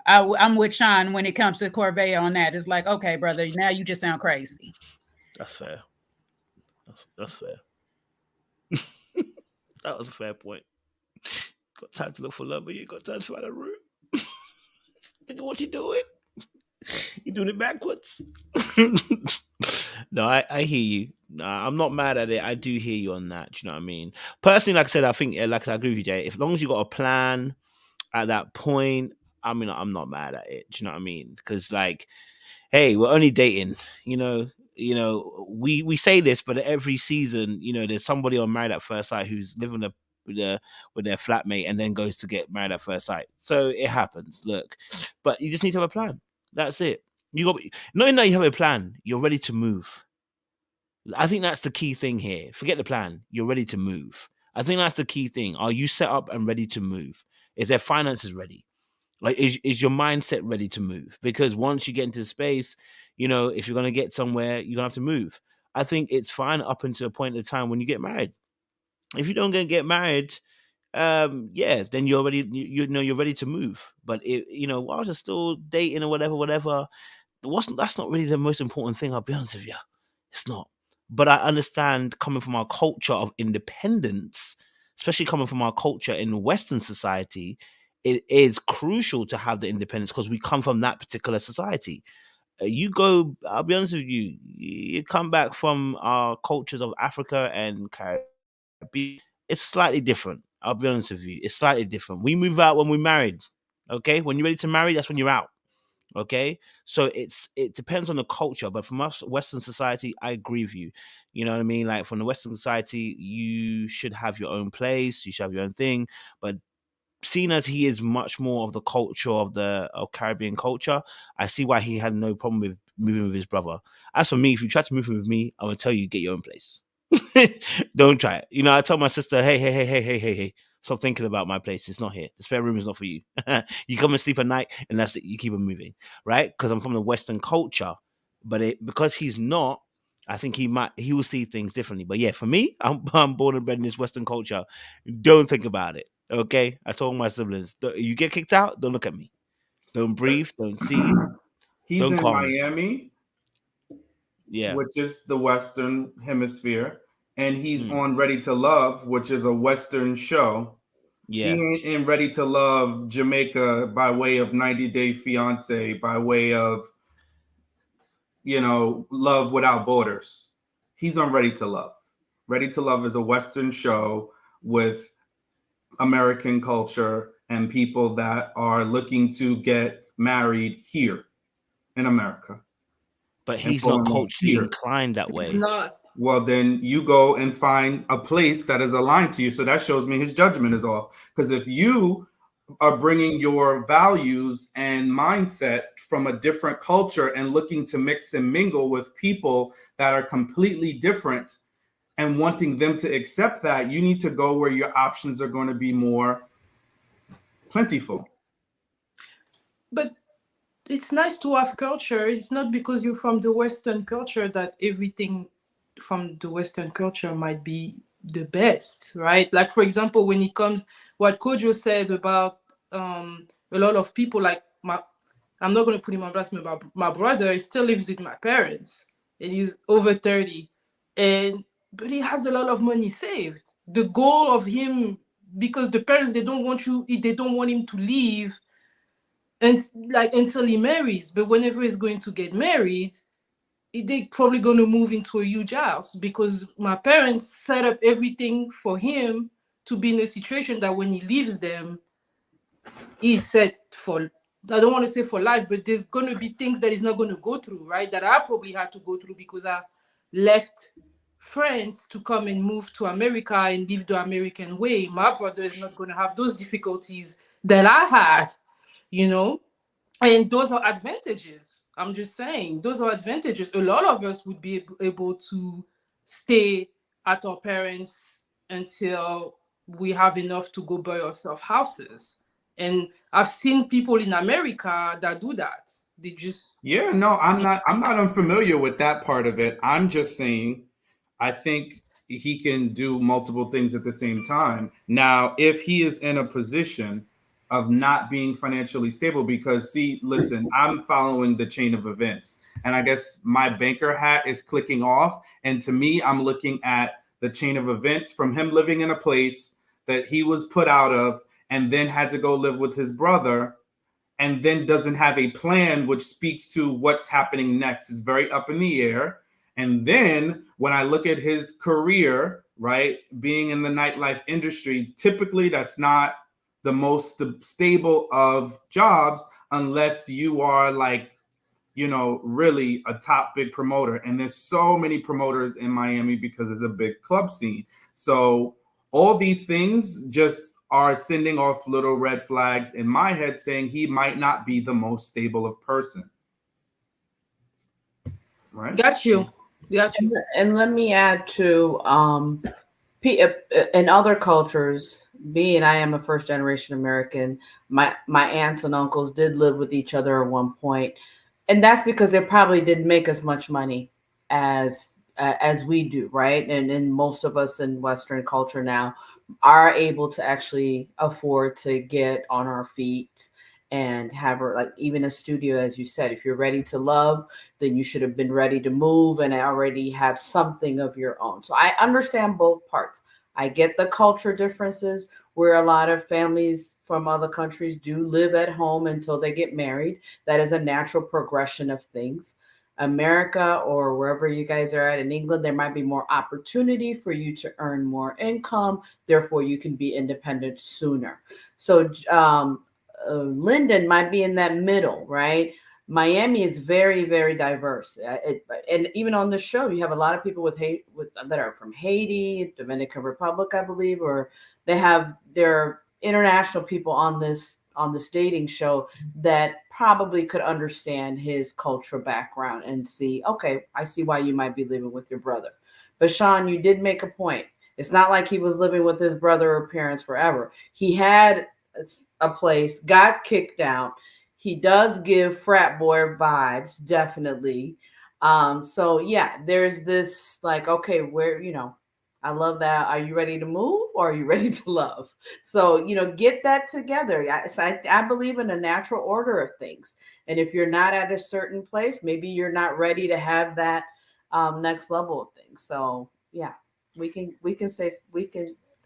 I'm with Sean when it comes to Corvaya on that. It's like, okay, brother, now you just sound crazy. That's fair. That's fair. That was a fair point. Got time to look for love, but you got time to find a room. Think of what you're doing. You're doing it backwards. No, I hear you. I'm not mad at it. I do hear you on that. Do you know what I mean? Personally, like I said, I think, like I agree with you, Jay. As long as you got a plan at that point, I mean, I'm not mad at it. Do you know what I mean? Because, like, hey, we're only dating. You know, we say this, but every season, you know, there's somebody on Married at First Sight who's living with their flatmate and then goes to get married at first sight. So it happens. Look, but you just need to have a plan. That's it. You got knowing that you have a plan, you're ready to move. I think that's the key thing here. Forget the plan. You're ready to move. I think that's the key thing. Are you set up and ready to move? Is their finances ready? Like, is your mindset ready to move? Because once you get into space, you know, if you're going to get somewhere, you're going to have to move. I think it's fine up until a point in time when you get married. If you don't get married, yeah, then you're ready. You know, you're ready to move. But while you're still dating or whatever, that's not really the most important thing. I'll be honest with you, it's not. But I understand, coming from our culture of independence, especially coming from our culture in Western society, it is crucial to have the independence because we come from that particular society. I'll be honest with you, you come back from our cultures of Africa and Caribbean, it's slightly different. I'll be honest with you, it's slightly different. We move out when we're married, okay? When you're ready to marry, that's when you're out, okay? So it depends on the culture, but from us, Western society, I agree with you. You know what I mean? Like, from the Western society, you should have your own place, you should have your own thing, but seeing as he is much more of the culture of Caribbean culture, I see why he had no problem with moving with his brother. As for me, if you try to move in with me, I'm gonna tell you, get your own place. Don't try it. You know, I tell my sister, hey, stop thinking about my place. It's not here. The spare room is not for you. You come and sleep at night, and that's it. You keep on moving, right? Because I'm from the Western culture, but because he's not, I think he will see things differently. But yeah, for me, I'm born and bred in this Western culture. Don't think about it. Okay, I told my siblings, you get kicked out, don't look at me. Don't breathe. Don't see. He's don't in call me. Miami, Yeah, which is the Western Hemisphere, and he's on Ready to Love, which is a Western show. Yeah. He ain't in Ready to Love Jamaica by way of 90 Day Fiance, by way of, you know, Love Without Borders. He's on Ready to Love. Ready to Love is a Western show with American culture and people that are looking to get married here in America. But he's not culturally inclined that way. He's not. Well, then you go and find a place that is aligned to you. So that shows me his judgment is off. Because if you are bringing your values and mindset from a different culture and looking to mix and mingle with people that are completely different and wanting them to accept that, you need to go where your options are going to be more plentiful. But it's nice to have culture. It's not because you're from the Western culture that everything from the Western culture might be the best, right? Like, for example, when it comes, what Kojo said about a lot of people, like I'm not going to put him on blast, but my brother, he still lives with my parents, and he's over 30, but he has a lot of money saved. The goal of him, because the parents, they don't want him to leave and like until he marries. But whenever he's going to get married, they're probably going to move into a huge house, because my parents set up everything for him to be in a situation that when he leaves them, he's set for, I don't want to say for life, but there's going to be things that he's not going to go through, right? That I probably had to go through because I left France to come and move to America and live the American way. My brother is not going to have those difficulties that I had, you know? And those are advantages. I'm just saying, those are advantages. A lot of us would be able to stay at our parents until we have enough to go buy ourselves houses. And I've seen people in America that do that. They just I'm not unfamiliar with that part of it. I'm just saying, I think he can do multiple things at the same time. Now, if he is in a position of not being financially stable, because listen, I'm following the chain of events, and I guess my banker hat is clicking off. And to me, I'm looking at the chain of events from him living in a place that he was put out of and then had to go live with his brother, and then doesn't have a plan, which speaks to what's happening next. Is very up in the air. And then when I look at his career, right, being in the nightlife industry, typically that's not the most stable of jobs unless you are like, you know, really a top big promoter. And there's so many promoters in Miami because it's a big club scene. So all these things just are sending off little red flags in my head saying he might not be the most stable of person. Right? Got you. And let me add to in other cultures, being I am a first generation American, my aunts and uncles did live with each other at one point, and that's because they probably didn't make as much money as we do, right? And most of us in Western culture now are able to actually afford to get on our feet and have like even a studio. As you said, if you're ready to love, then you should have been ready to move and already have something of your own. So I understand both parts. I get the culture differences where a lot of families from other countries do live at home until they get married. That is a natural progression of things. America, or wherever you guys are at in England, there might be more opportunity for you to earn more income. Therefore, you can be independent sooner. So Lyndon might be in that middle, right? Miami is very, very diverse. And even on the show, you have a lot of people that are from Haiti, Dominican Republic, I believe, or there are international people on this dating show that probably could understand his cultural background and see, okay, I see why you might be living with your brother. But Sean, you did make a point. It's not like he was living with his brother or parents forever. He had a place, got kicked out. He does give frat boy vibes, definitely. So yeah, there's this like, okay, where, I love that. Are you ready to move or are you ready to love? So, get that together. I believe in a natural order of things. And if you're not at a certain place, maybe you're not ready to have that next level of things. So yeah, we can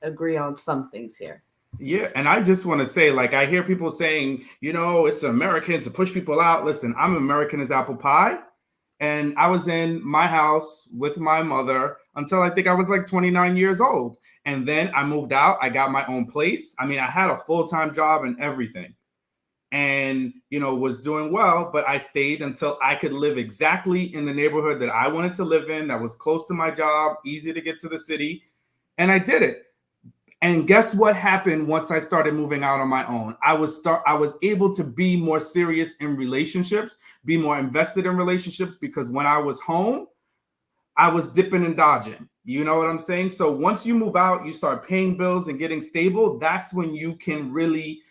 agree on some things here. Yeah, and I just want to say, like, I hear people saying, it's American to push people out. Listen, I'm American as apple pie. And I was in my house with my mother until I think I was like 29 years old. And then I moved out. I got my own place. I mean, I had a full-time job and everything. And, was doing well, but I stayed until I could live exactly in the neighborhood that I wanted to live in, that was close to my job, easy to get to the city. And I did it. And guess what happened once I started moving out on my own? I was able to be more serious in relationships, be more invested in relationships, because when I was home, I was dipping and dodging. You know what I'm saying? So once you move out, you start paying bills and getting stable. That's when you can really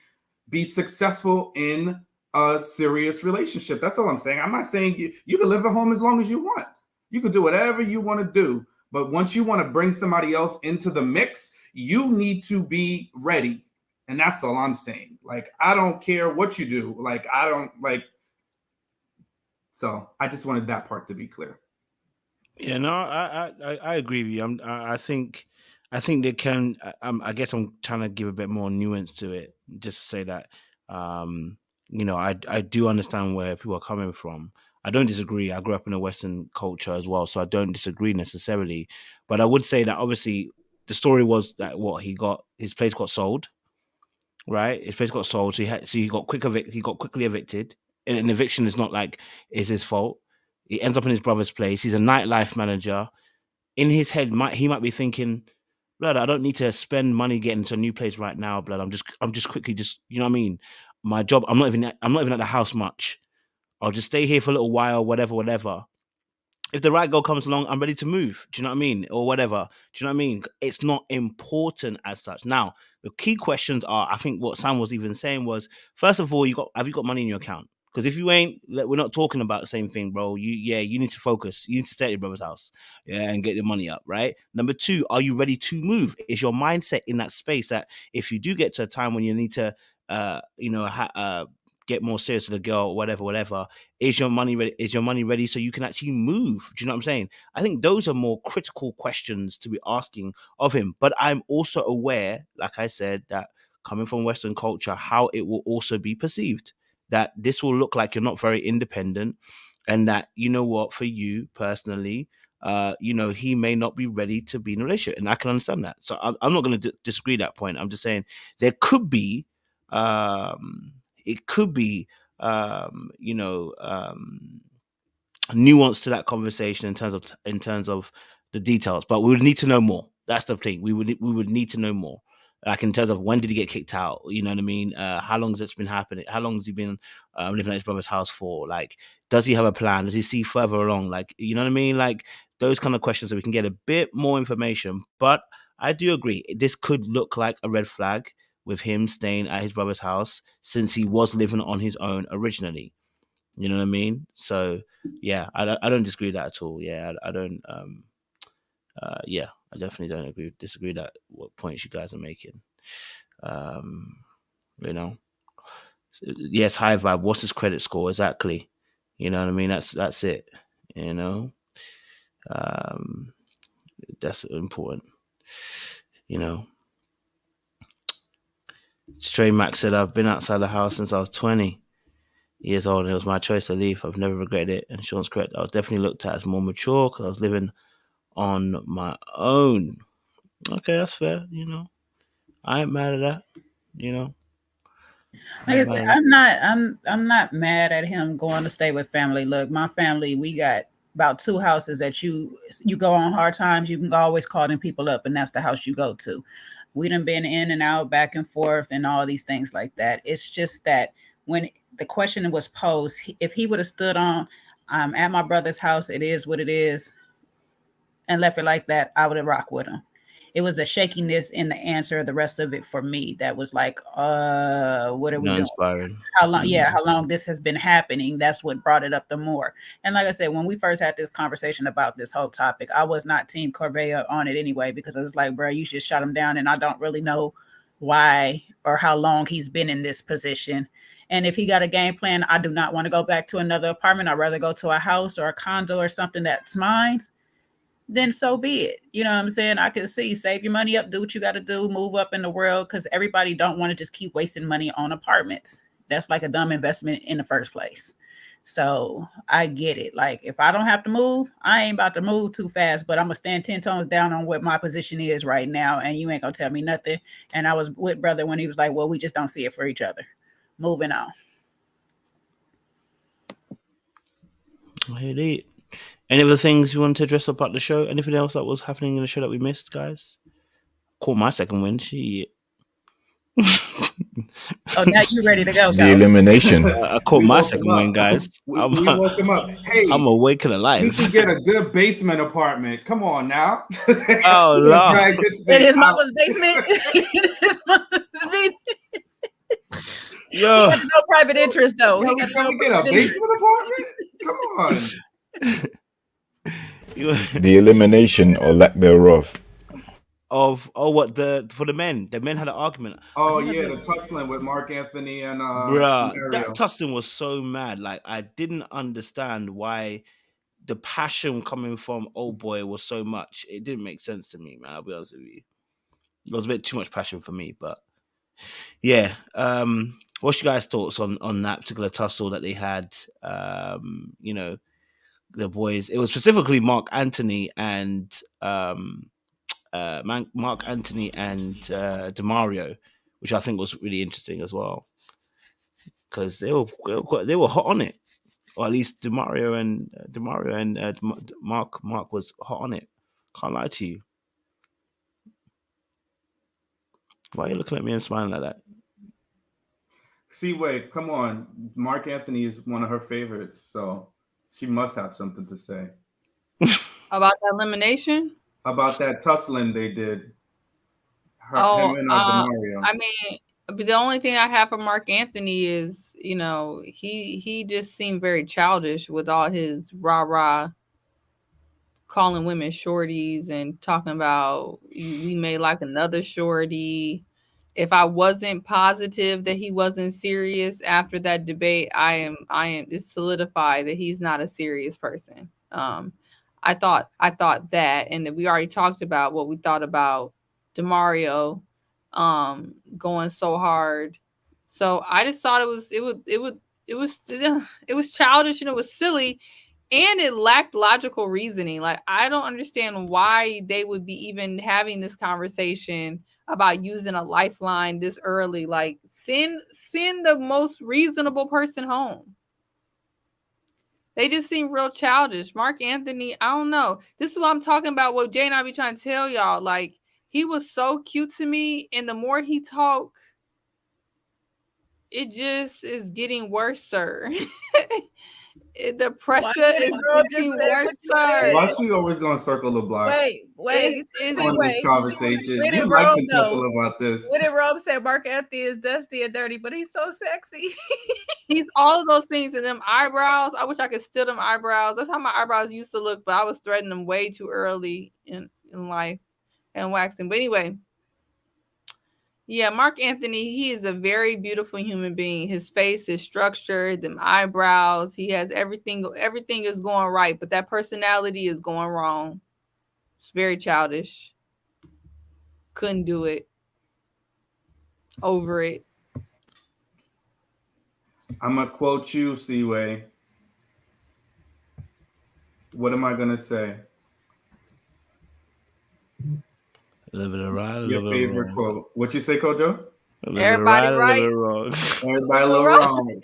be successful in a serious relationship. That's all I'm saying. I'm not saying you can live at home as long as you want. You can do whatever you want to do. But once you want to bring somebody else into the mix, you need to be ready. And that's all I'm saying. Like, I don't care what you do. Like, I don't like. So I just wanted that part to be clear. Yeah, no, I agree with you. I think they can. I guess I'm trying to give a bit more nuance to it. Just to say that, I do understand where people are coming from. I don't disagree. I grew up in a Western culture as well, so I don't disagree necessarily. But I would say that obviously the story was that his place got sold, right? His place got sold, so he got quickly evicted. And an eviction is not like it's his fault. He ends up in his brother's place. He's a nightlife manager. In his head, he might be thinking, blood, I don't need to spend money getting to a new place right now, blood. I'm just quickly, you know what I mean? My job, I'm not even at the house much. I'll just stay here for a little while, whatever. If the right girl comes along, I'm ready to move. Do you know what I mean? Or whatever. Do you know what I mean? It's not important as such. Now, the key questions are, I think what Sam was even saying was, first of all, have you got money in your account? Because if you ain't, we're not talking about the same thing, bro. You need to focus. You need to stay at your brother's house, and get your money up, right? Number two, are you ready to move? Is your mindset in that space that if you do get to a time when you need to, get more serious with the girl, whatever, is your money ready? Is your money ready so you can actually move? Do you know what I'm saying? I think those are more critical questions to be asking of him. But I'm also aware, like I said, that coming from Western culture, how it will also be perceived. That this will look like you're not very independent, and that, for you personally, he may not be ready to be in a relationship, and I can understand that. So I'm not going to disagree that point. I'm just saying there could be, nuance to that conversation in terms of the details, but we would need to know more. That's the thing. We would need to know more. Like in terms of when did he get kicked out? You know what I mean? How long has it been happening? How long has he been living at his brother's house for? Like, does he have a plan? Does he see further along? Like, you know what I mean? Like those kind of questions so we can get a bit more information. But I do agree. This could look like a red flag with him staying at his brother's house since he was living on his own originally. You know what I mean? So yeah, I don't disagree with that at all. Yeah, I don't. I definitely don't disagree that what points you guys are making. Yes, high vibe. What's his credit score exactly? You know what I mean? That's it. That's important. Stray Max said, I've been outside the house since I was 20 years old, and it was my choice to leave. I've never regretted it. And Sean's correct. I was definitely looked at as more mature because I was living on my own. Okay, that's fair. I ain't mad at that. Like I said, I'm not mad at him going to stay with family. Look, my family, we got about 2 houses that you go on hard times, you can always call them people up, and that's the house you go to. We done been in and out, back and forth, and all these things like that. It's just that when the question was posed, if he would have stood on, I'm at my brother's house, it is what it is, and left it like that, I would have rocked with him. It was the shakiness in the answer, the rest of it for me, that was like, what are we doing? Inspiring. How long? Yeah, how long this has been happening? That's what brought it up the more. And like I said, when we first had this conversation about this whole topic, I was not Team Corvaya on it anyway, because it was like, bro, you just shut him down, and I don't really know why or how long he's been in this position. And if he got a game plan, I do not want to go back to another apartment. I'd rather go to a house or a condo or something that's mine. Then so be it. You know what I'm saying? I can see, save your money up, do what you got to do, move up in the world, because everybody don't want to just keep wasting money on apartments. That's like a dumb investment in the first place. So I get it. Like, if I don't have to move, I ain't about to move too fast, but I'm going to stand 10 tones down on what my position is right now, and you ain't going to tell me nothing. And I was with brother when he was like, well, we just don't see it for each other. Moving on. I hear it. Any other things you want to address about the show? Anything else that was happening in the show that we missed, guys? Caught my second win. Shit. Oh, now you ready to go? The elimination. I caught my second win, guys. We woke him up. Hey, I'm awake and alive. You can get a good basement apartment. Come on now. Oh, Lord. In his mama's basement. Yo. He had no private interest, though. Yo, He got trying to get a basement apartment? Come on. The elimination or lack thereof. For the men. The men had an argument. Oh yeah, the tussling with Marc Anthony and bruh, Mario. that tussling was so mad. Like, I didn't understand why the passion coming from old boy was so much. It didn't make sense to me, man. I'll be honest with you. It was a bit too much passion for me, but yeah. What's your guys' thoughts on that particular tussle that they had? You know, the boys. It was specifically Marc Anthony and Demario, which I think was really interesting as well, because they were hot on it, or at least Demario and Marc was hot on it. Can't lie to you. Why are you looking at me and smiling like that? Wait, come on. Marc Anthony is one of her favorites, so she must have something to say about that elimination. About that tussling they did. Him and Demario. I mean, but the only thing I have for Marc Anthony is, you know, he just seemed very childish with all his rah-rah calling women shorties and talking about we may like another shorty. If I wasn't positive that he wasn't serious after that debate, I am it's solidified that he's not a serious person. I thought that, and that we already talked about what we thought about Demario going so hard. So I just thought it was childish and it was silly, and it lacked logical reasoning. Like, I don't understand why they would be even having this conversation about using a lifeline this early. Like, send the most reasonable person home. They just seem real childish. Marc Anthony, I don't know. This is what I'm talking about, what Jay and I be trying to tell y'all. Like, he was so cute to me, and the more he talked, it just is getting worse, sir. The pressure is getting worse, sir. Why she always gonna circle the block? Wait. On this conversation. You like to tussle about this. What did Rome say? Marc Anthony is dusty and dirty, but he's so sexy. He's all of those things. And them eyebrows, I wish I could steal them eyebrows. That's how my eyebrows used to look, but I was threading them way too early in life and waxing. But anyway, yeah, Marc Anthony, he is a very beautiful human being. His face is structured, them eyebrows, he has everything is going right, but that personality is going wrong. It's very childish. Couldn't do it. Over it. I'm going to quote you, Seaway. What am I going to say? A little bit of right, your favorite quote. What you say, Kojo? Everybody right. A little wrong. Everybody a little wrong.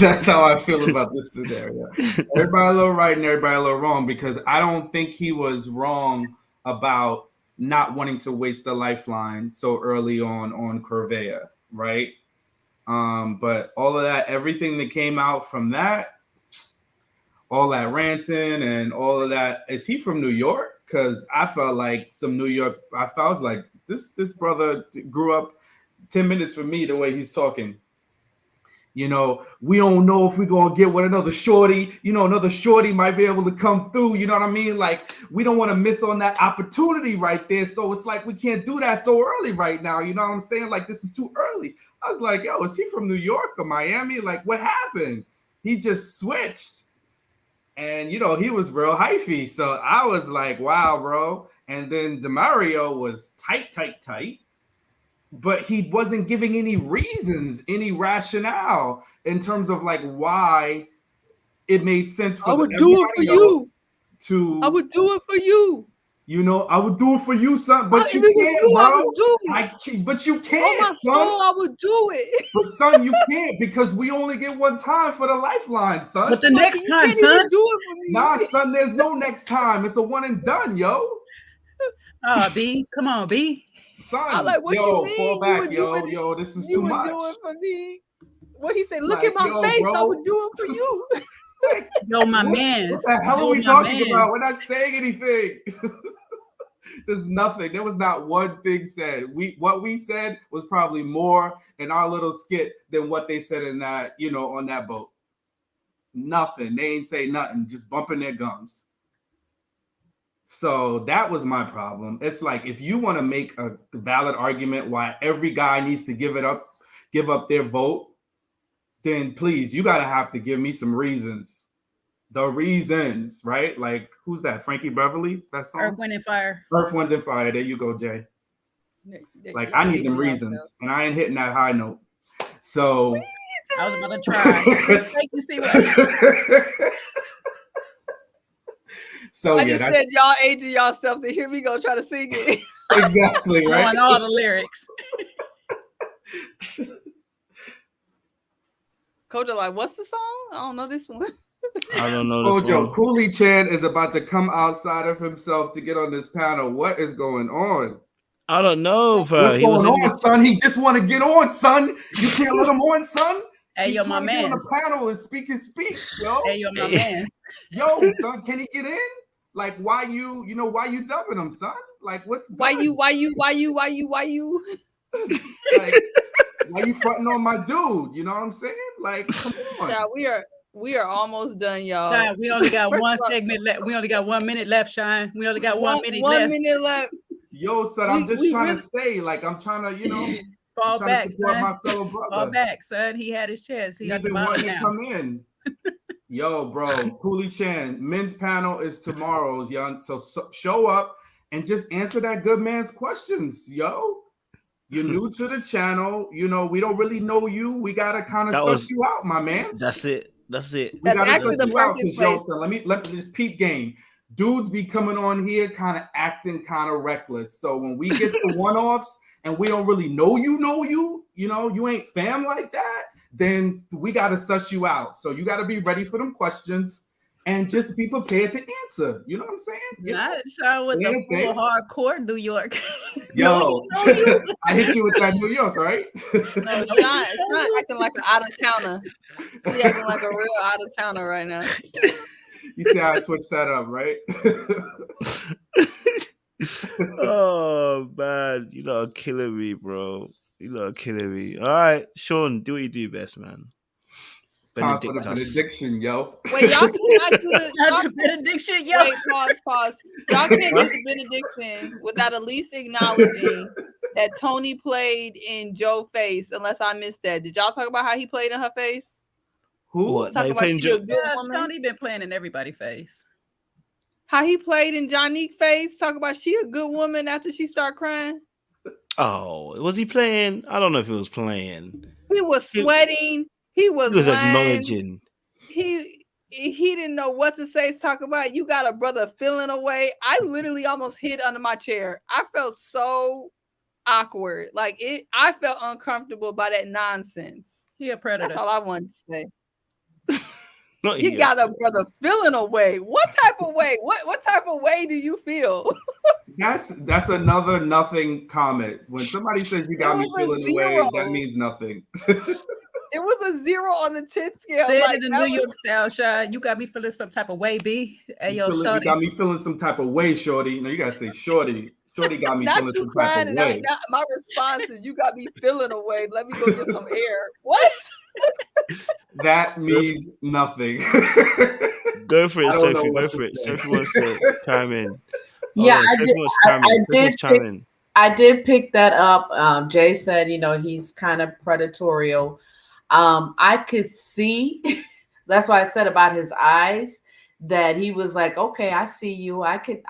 That's how I feel about this scenario. Everybody a little right and everybody a little wrong, because I don't think he was wrong about not wanting to waste the lifeline so early on Corvaya, right? But all of that, everything that came out from that, all that ranting and all of that, is he from New York? Because I felt like some New York, I was like, this brother grew up 10 minutes from me the way he's talking. You know, we don't know if we're going to get with another shorty. You know, another shorty might be able to come through. You know what I mean? Like, we don't want to miss on that opportunity right there. So it's like, we can't do that so early right now. You know what I'm saying? Like, this is too early. I was like, yo, is he from New York or Miami? Like, what happened? He just switched. And, you know, he was real hyphy. So I was like, wow, bro. And then Demario was tight. But he wasn't giving any reasons, any rationale in terms of like why it made sense for I would do it for you. I would do it for you. You know, I would do it for you, son. But you can't, bro. But you can't, son. I would do it. But son, you can't because we only get one time for the lifeline, son. But the next time, son. Do it for me. Nah, son. There's no next time. It's a one and done, yo. Oh, B, come on, B. Son, like, what yo, you mean? fall back, yo. This is too much. You would do it for me. What he said? Look at my face. Bro. I would do it for you. Yo, my man. What the hell are we talking about? We're not saying anything. There's nothing. There was not one thing said. What we said was probably more in our little skit than what they said in that, you know, on that boat. Nothing. They ain't say nothing. Just bumping their gums. So that was my problem. It's like, if you want to make a valid argument why every guy needs to give up their vote, then please, you gotta have to give me some reasons. The reasons, right? Like, who's that? Frankie Beverly? That song? Earth, Wind, and Fire. Earth, Wind, and Fire. There you go, Jay. Like, I need them reasons, and I ain't hitting that high note. So I was about to try. Like to see what. So I yeah, just said y'all aging yourself to hear me go try to sing it. Exactly, right? On all the lyrics. Kojo, like, what's the song? I don't know this one. I don't know this Kojo, one. Cooley Chan is about to come outside of himself to get on this panel. What is going on? I don't know, bro. What's going on, son? He just want to get on, son. You can't let him on, son. Hey, He's yo, my trying to get on man. the panel and speak his speech, yo. Hey, yo, my man. Yo, son, can he get in? Like, why you dubbing him, son? Like, why you? like, why you fronting on my dude? You know what I'm saying? Like, come on. Yeah, we are almost done, y'all. Shine, we only got one segment left. We only got 1 minute left, Shine. We only got one minute left. 1 minute left. Yo, son, I'm just trying to say, like, I'm trying to, you know, fall back, to support son. my fellow brother. Fall back, son. He had his chance. He got the been bottom wanting to now. come in. Yo, bro, Cooley Chan, men's panel is tomorrow, young. So show up and just answer that good man's questions, yo. You're new to the channel. You know, we don't really know you. We gotta kind of suss you out, my man. That's it. That's actually the perfect place. Let me this peep game. Dudes be coming on here kind of acting kind of reckless. So when we get the one-offs and we don't really know you, you ain't fam like that, then we got to suss you out. So you got to be ready for them questions and just be prepared to answer. You know what I'm saying? Not sure with the full hardcore New York. Yo, I hit you with that New York, right? No, it's not acting like an out-of-towner. He acting like a real out-of-towner right now. You see how I switched that up, right? Oh, man. You lot are killing me, bro. You lot are killing me. All right, Sean, do what you do best, man. It's time for the benediction, yo. Wait, y'all cannot do the benediction, yo. Wait, pause. Y'all can't do the benediction without at least acknowledging that Tony played in Joe's face, unless I missed that. Did y'all talk about how he played in her face? Who? What? Talk about she a good woman? Tony been playing in everybody's face. How he played in Johnny's face? Talk about she a good woman after she start crying? Oh, was he playing? I don't know if he was playing. He was sweating. He was acknowledging. He didn't know what to say. Talk about you got a brother feeling away. I literally almost hid under my chair. I felt so awkward. I felt uncomfortable by that nonsense. He a predator. That's all I wanted to say. Not you got a brother feeling away. What type of way? What type of way do you feel? That's another nothing comment. When somebody says you got me was a feeling away, that zero. means nothing. It was a 0 on the 10 scale. Say Like, it in that the New York was- style, Shy. You got me feeling some type of way, B. Hey, yo, You shorty. got me feeling some type of way, shorty. No, you gotta say shorty. Shorty got me not feeling you some type crying, of and way. my response is, you got me feeling away. Let me go get some air. What? That means nothing. Go for it, I don't know Sophie. Go what for to it. say. Sophie wants to chime in. Yeah, Oh, I Sophie did. wants to chime in. Sophie wants to chime in. I did pick that up. Jay said, he's kind of predatorial. I could see. That's why I said about his eyes that he was like, okay, I see you. I can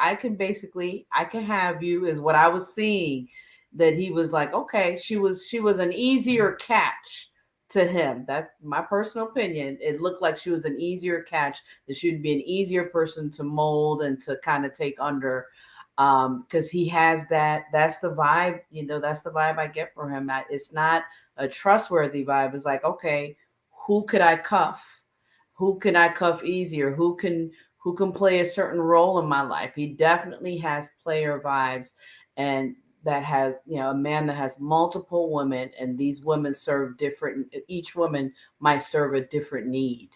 have you, is what I was seeing. That he was like, okay, she was an easier catch to him. That's my personal opinion. It looked like she was an easier catch, that she'd be an easier person to mold and to kind of take under. Because he has that's the vibe, that's the vibe I get from him. It's not a trustworthy vibe. It's like, okay, who could I cuff? Who can I cuff easier? Who can play a certain role in my life? He definitely has player vibes, and that has, a man that has multiple women, and these women serve different, each woman might serve a different need.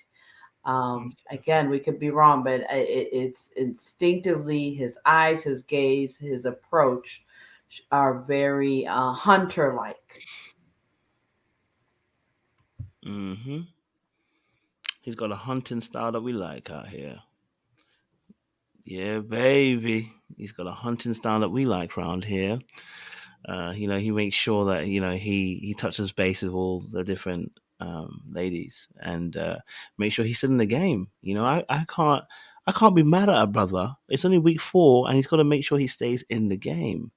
Again, we could be wrong, but it's instinctively his eyes, his gaze, his approach are very hunter-like. Mm-hmm. He's got a hunting style that we like out here. Yeah, baby. He's got a hunting style that we like around here. He makes sure that he touches base with all the different ladies and make sure he's still in the game. I can't be mad at a brother. It's only week 4 and he's got to make sure he stays in the game.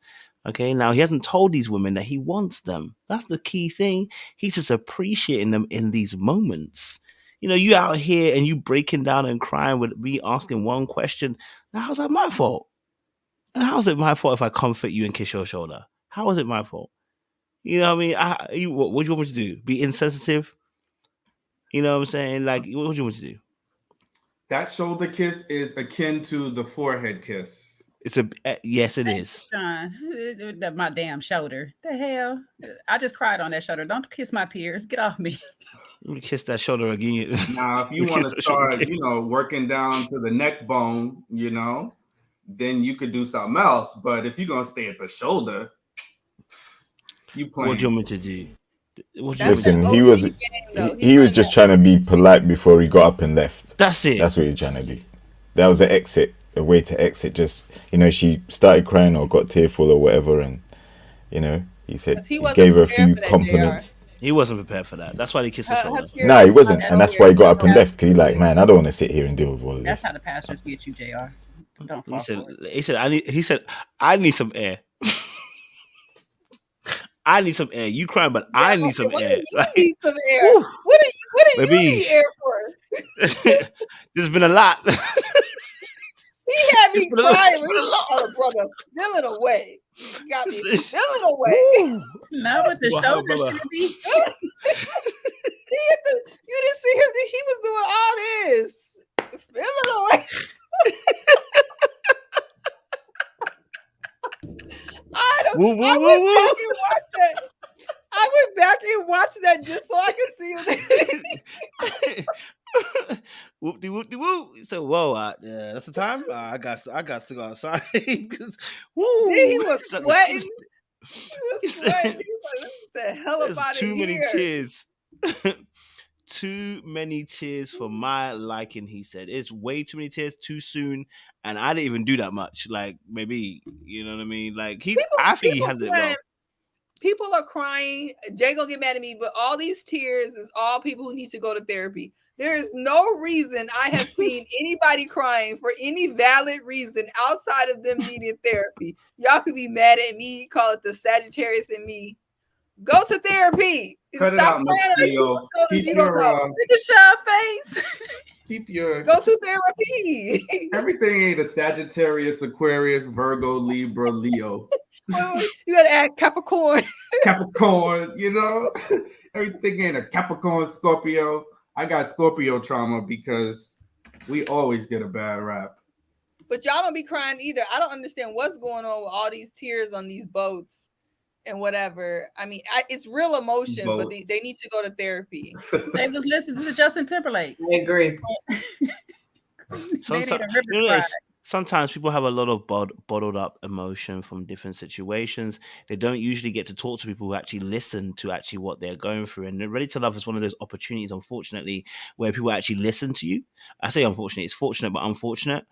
Okay, now he hasn't told these women that he wants them. That's the key thing. He's just appreciating them in these moments. You out here and you breaking down and crying with me asking one question. Now, how's that my fault? And how's it my fault if I comfort you and kiss your shoulder? How is it my fault? You know what I mean? What do you want me to do? Be insensitive? You know what I'm saying? Like, what do you want me to do? That shoulder kiss is akin to the forehead kiss. Yes, it is. John, my damn shoulder. The hell? I just cried on that shoulder. Don't kiss my tears. Get off me. Let me kiss that shoulder again. Now, if you want to start, working down to the neck bone, then you could do something else. But if you're gonna stay at the shoulder, you playing. What do you want me to do? Listen, he was just trying to be polite before he got up and left. That's it. That's what he was trying to do. That was an exit, a way to exit. Just she started crying or got tearful or whatever, and he said he gave her a few compliments. He wasn't prepared for that. That's why he kissed the shoulder. No, he wasn't, and that's why he got up and left. Because he's like, man, I don't want to sit here and deal with all of That's this. how the pastors get you, JR. Don't fall He said, I need some air. I need some air. You crying, but I need some air. You need some air. What do you need air for? There's been a lot. He had me crying. Brother, feeling away. You got me feeling away. Not with the shoulder, Shirley. You didn't see him. He was doing all this. Feeling away. I went back and watched that just so I could see him. Whoop de whoop de whoop. So whoa, that's the time. I got to go outside because he was sweating. He was sweating. He was like, "What the hell about it?" Too many tears. Too many tears for my liking, he said. It's way too many tears too soon, and I didn't even do that much. Like, maybe, you know what I mean? Like, I think he has it well. People are crying. Jay gonna get mad at me, but all these tears is all people who need to go to therapy. There is no reason I have seen anybody crying for any valid reason outside of them needing therapy. Y'all could be mad at me, call it the Sagittarius in me. Go to therapy. Cut Stop it out, crying. You don't know. Look at your face. Keep your go to therapy. Everything ain't a Sagittarius, Aquarius, Virgo, Libra, Leo. You gotta add Capricorn. Capricorn, everything ain't a Capricorn, Scorpio. I got Scorpio trauma because we always get a bad rap. But y'all don't be crying either. I don't understand what's going on with all these tears on these boats and whatever. I mean, it's real emotion, but they need to go to therapy. They was listening to Justin Timberlake. I agree. Sometimes people have a lot of bottled up emotion from different situations. They don't usually get to talk to people who actually listen to actually what they're going through. And Ready to Love is one of those opportunities, unfortunately, where people actually listen to you. I say unfortunately, it's fortunate but unfortunate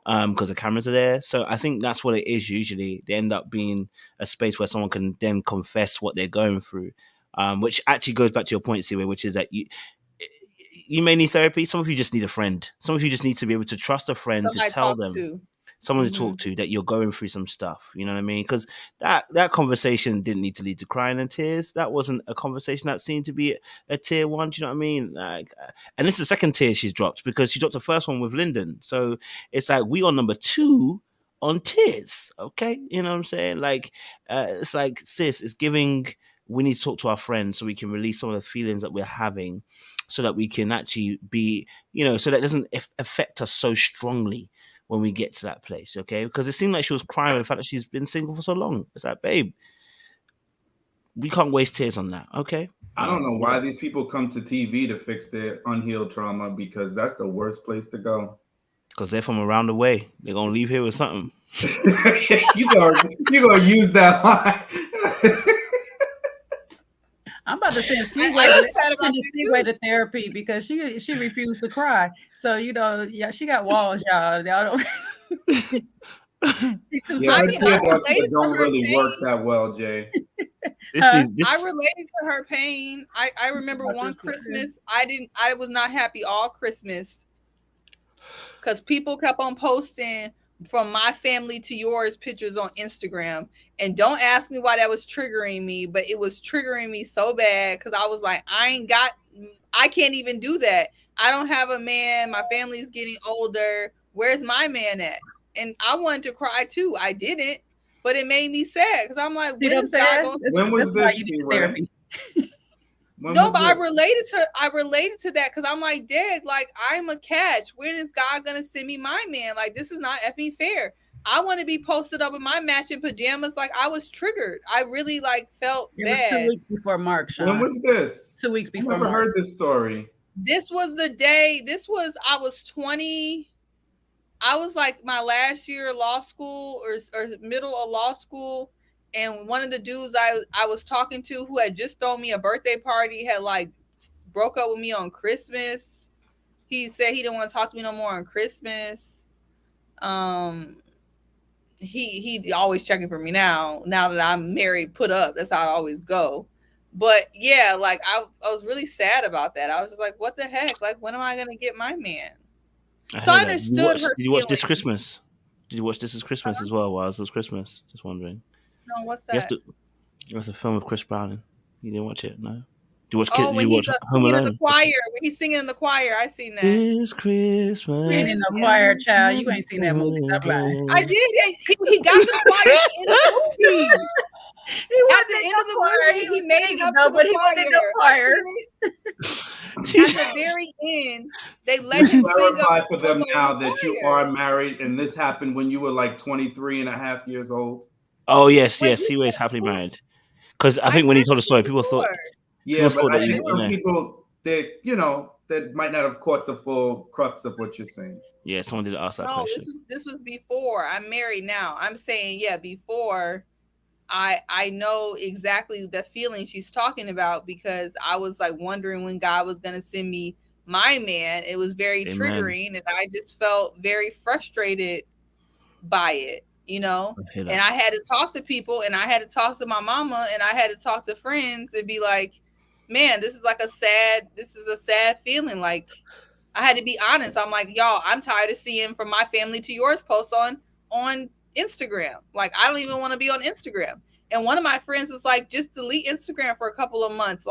because the cameras are there. So I think that's what it is usually. They end up being a space where someone can then confess what they're going through, which actually goes back to your point, Siwe, which is that you may need therapy. Some of you just need a friend. Some of you just need to be able to trust a friend Somebody to tell them, someone to talk to, that you're going through some stuff. You know what I mean? Because that conversation didn't need to lead to crying and tears. That wasn't a conversation that seemed to be a tier one. Do you know what I mean? Like, and this is the second tier she's dropped because she dropped the first one with Lyndon. So it's like we on number 2 on tears. Okay, you know what I'm saying? Like, it's like, sis, it's giving. We need to talk to our friends so we can release some of the feelings that we're having, so that we can actually be, so that doesn't affect us so strongly when we get to that place, okay? Because it seemed like she was crying with the fact that she's been single for so long. It's like, babe, we can't waste tears on that, okay? I don't know why these people come to TV to fix their unhealed trauma, because that's the worst place to go. Because they're from around the way. They're going to leave here with something. you gonna use that line. I'm about to send Seaway to therapy because she refused to cry. So she got walls, y'all. Y'all don't. I don't really work that well, Jay. I related to her pain. I remember one Christmas, I was not happy all Christmas because people kept on posting from my family to yours pictures on Instagram. And don't ask me why that was triggering me, but it was triggering me so bad because I was like, I can't even do that. I don't have a man. My family's getting older. Where's my man at? And I wanted to cry too. I didn't, but it made me sad because I'm like, when is God going to? When was this? No, but I related to that because I'm like, Dad, like I'm a catch. When is God gonna send me my man? Like this is not effing fair. I want to be posted up in my matching pajamas. Like I was triggered. I really felt bad. It was 2 weeks before Marc. Sean. When was this? 2 weeks before. I never heard this story. This was the day. I was 20. I was like my last year of law school or middle of law school. And one of the dudes I was talking to who had just thrown me a birthday party had broke up with me on Christmas. He said he didn't want to talk to me no more on Christmas. He always checking for me now that I'm married, put up. That's how I always go. But yeah, I was really sad about that. I was just like, what the heck? Like, when am I gonna get my man? I understood her. Did you watch This Christmas? Did you watch This Is Christmas as well? While it was Christmas, just wondering. No, what's that? It was a film with Chris Brown. You didn't watch it, no? Do you watch? When he's singing in the choir. When he's singing in the choir, I seen that. This Christmas. You ain't in the choir, child. You ain't seen that movie. Stop lying. I did. He got the choir in the movie. At the end of the movie, he made it up to the choir. At the very end, they let him clarify for them now that you are married, and this happened when you were 23 and a half years old. Oh yes, Seaway's happily married. Because I think when he told the story, people thought. Yeah, but I think some people that might not have caught the full crux of what you're saying. Yeah, someone did ask that question. This was before. I'm married now. I'm saying before. I know exactly the feeling she's talking about because I was wondering when God was going to send me my man. It was very triggering, and I just felt very frustrated by it, and I had to talk to people, and I had to talk to my mama, and I had to talk to friends and be like, man, this is a sad feeling. I had to be honest. I'm like, y'all, I'm tired of seeing from my family to yours posts on Instagram. I don't even want to be on Instagram. And one of my friends was like, just delete Instagram for a couple of months.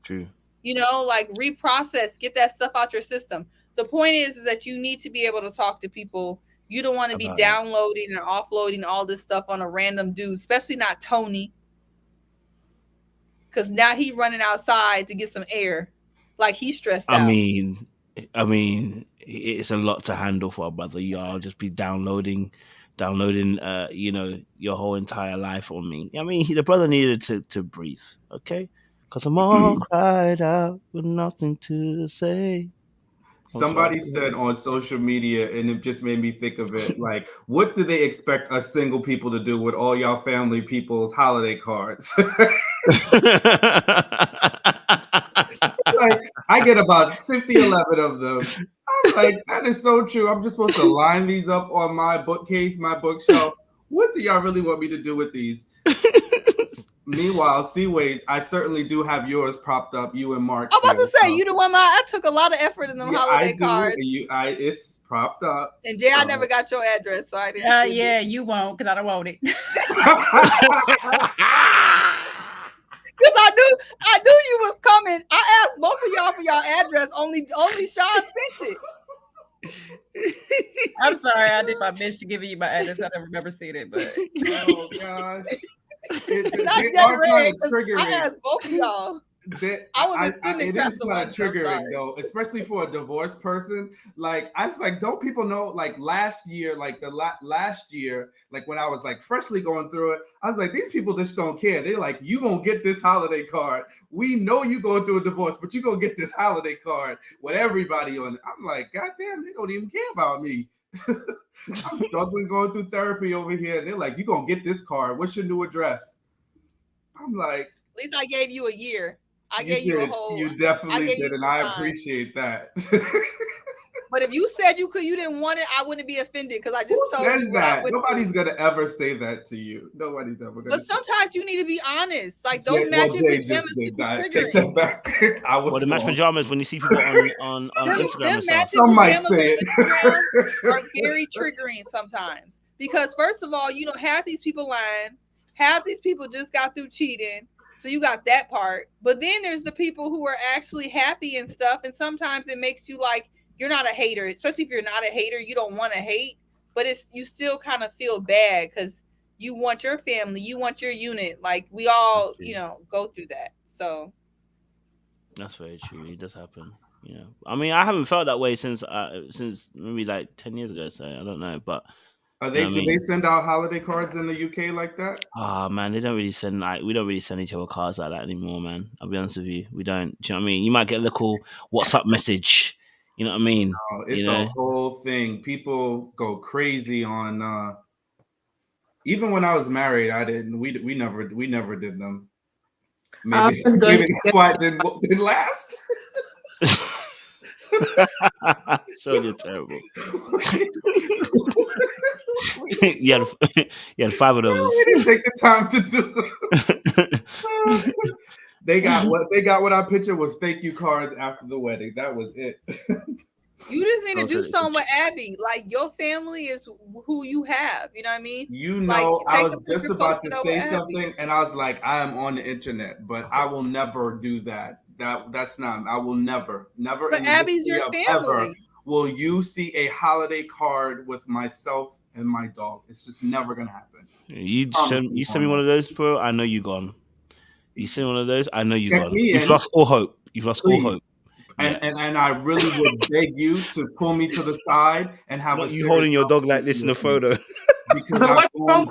True. Reprocess, get that stuff out your system. The point is that you need to be able to talk to people. You don't want to be downloading and offloading all this stuff on a random dude, especially not Tony. Because now he running outside to get some air. He's stressed out. I mean, it's a lot to handle for a brother. Y'all just be downloading, you know, your whole entire life on me. I mean, the brother needed to breathe, okay? Because I'm all cried out with nothing to say. Somebody said on social media, and it just made me think of it, like, what do they expect us single people to do with all y'all family people's holiday cards? Like, I get about 50, 11 of them. I'm like, that is so true. I'm just supposed to line these up on my bookcase, my bookshelf. What do y'all really want me to do with these? Meanwhile, Wade, I certainly do have yours propped up, you and Marc. I'm about to say, you the one. I took a lot of effort in them holiday cards. It's propped up. And Jay, I never got your address, so I didn't. Yeah, you won't, because I don't want it. Because I knew you was coming. I asked both of y'all for y'all address. Only Sean sent it. I'm sorry, I did my best to give you my address. I don't remember seeing it, but oh gosh. They are kind of triggering. I asked both of y'all. It is kind of triggering though, especially for a divorced person. Like, I was like, don't people know? Like last year, like last year, like when I was like freshly going through it, I was like, these people just don't care. They're like, you gonna get this holiday card. We know you going through a divorce, but you gonna get this holiday card with everybody on it. I'm like, goddamn, they don't even care about me. I'm struggling going through therapy over here. And they're like, you gonna get this card. What's your new address? I'm like, at least I gave you a year. I gave you a whole. You definitely did, and I appreciate that. But if you said you didn't want it, I wouldn't be offended because I just told says you that. Nobody's gonna ever say that to you. Nobody's ever gonna. But sometimes you need to be honest. Like those matching pajamas take that back. The matching pajamas when you see people on Instagram and stuff. Some might say it. Are very triggering sometimes because first of all, you know, half these people lying, half these people just got through cheating. So you got that part, but then there's the people who are actually happy and stuff. And sometimes it makes you like, you're not a hater, especially if you're not a hater, you don't want to hate, but you still kind of feel bad because you want your family, you want your unit. Like we all, you know, go through that. So that's very true. It does happen. You know, I mean, I haven't felt that way since maybe like 10 years ago. So I don't know, but. Do they send out holiday cards in the UK like that? Oh man, they don't really send we don't really send each other cards like that anymore, man. I'll be honest with you. We don't. Do you know what I mean? You might get a little WhatsApp message. You know what I mean? No, it's a whole thing. People go crazy on even when I was married, I didn't. We never did them. Maybe that's why it didn't last. So you're terrible. you had 5 of those. We didn't take the time to do them. They got what I pictured was thank you cards after the wedding. That was it. You just need to do something with Abby. Like your family is who you have. You know what I mean? You know, like, I was just about to say something, and I was like, I am on the internet, but I will never do that. That's not. I will never. But Abby's your family. Ever will you see a holiday card with myself and my dog? It's just never gonna happen. You send me one of those, bro. I know you gone. You send one of those. I know you gone. You've lost all hope. You've lost all hope. And I really would beg you to pull me to the side and have not you holding your dog like this in the photo. Because what's wrong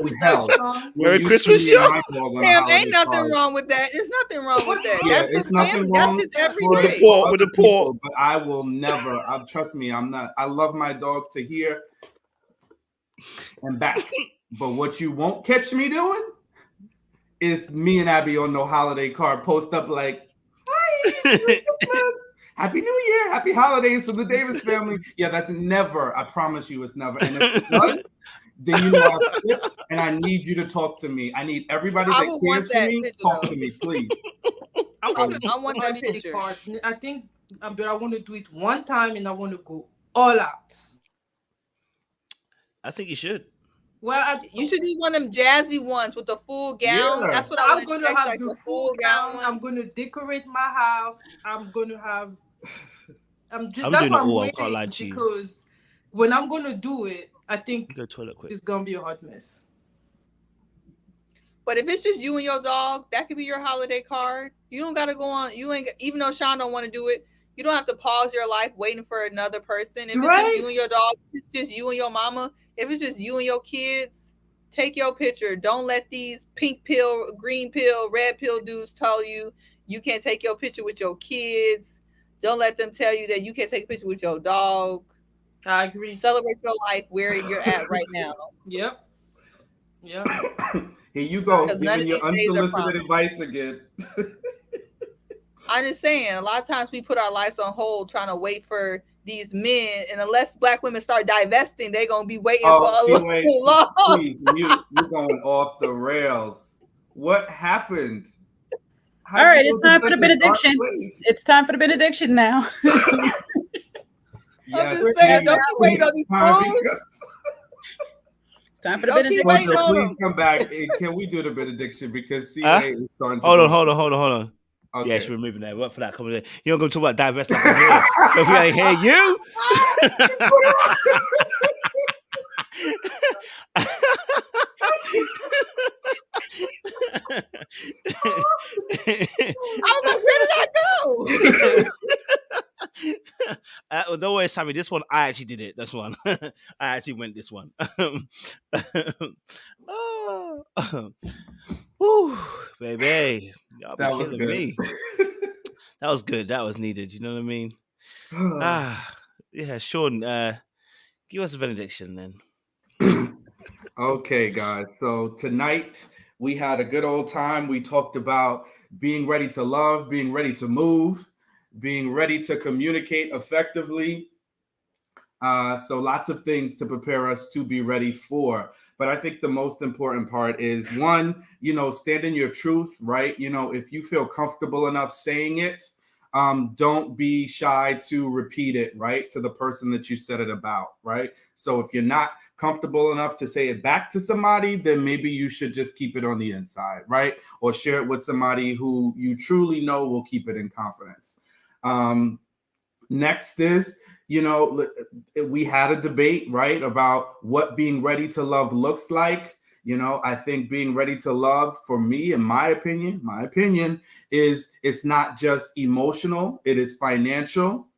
with that? Merry Christmas, y'all. Damn, ain't nothing wrong with that. There's nothing wrong with that. Yeah, it's nothing wrong with the poor. But I will never. Trust me, I'm not. I love my dog to here and back. But what you won't catch me doing is me and Abby on no holiday card post up like, hi, Happy New Year, Happy Holidays from the Davis family. Yeah, that's never. I promise you, it's never. And if it's done, then you know I've flipped, and I need you to talk to me. I need everybody that cares for me talk to me, please. I want that picture. Card. I think, but I want to do it one time, and I want to go all out. I think you should. Well, you should do one of them jazzy ones with the full gown. Yeah. That's what I'm going to have, like the full gown. I'm going to decorate my house. I'm going to have. That's what I'm waiting because when I'm going to do it, I think it's going to be a hot mess. But if it's just you and your dog, that could be your holiday card. You don't got to go on. You ain't, even though Sean don't want to do it, You don't have to pause your life waiting for another person. If it's Right? just you and your dog, if it's just you and your mama, if it's just you and your kids, take your picture. Don't let these pink pill, green pill, red pill dudes tell you you can't take your picture with your kids. Don't let them tell you that you can't take a picture with your dog. I agree. Celebrate your life where you're at right now. Yep. Yep. Here you go, Because none giving of your these days are unsolicited advice again. I'm just saying, a lot of times we put our lives on hold trying to wait for these men, and unless black women start divesting, they're gonna be waiting for a long. Please, you're going off the rails. What happened? All right, it's time for the benediction. It's time for the benediction now. Yes, I'm just saying, don't keep waiting on these fools. It's time for the Don't keep benediction. waiting on Please them. come back. Can we do the benediction? Because CA is starting to Hold go. on. Okay. Yeah, she's removing that. What for that? Come on. You're not going to talk about divest like I'm here. If we ain't hear you. I was like, where did I go? Don't worry, Sammy. This one, I actually did it. This one, I actually went this one. Whew, baby, y'all That be was killing good. me. That was good. That was needed. You know what I mean? Yeah, Sean, give us a benediction then. Okay, guys. So tonight we had a good old time. We talked about being ready to love, being ready to move, being ready to communicate effectively. So lots of things to prepare us to be ready for. But I think the most important part is one, stand in your truth, right? If you feel comfortable enough saying it, don't be shy to repeat it, right? To the person that you said it about, right? So if you're not comfortable enough to say it back to somebody, then maybe you should just keep it on the inside, right? Or share it with somebody who you truly know will keep it in confidence. Next is, we had a debate, right, about what being ready to love looks like. I think being ready to love, for me, in my opinion, is it's not just emotional, it is financial.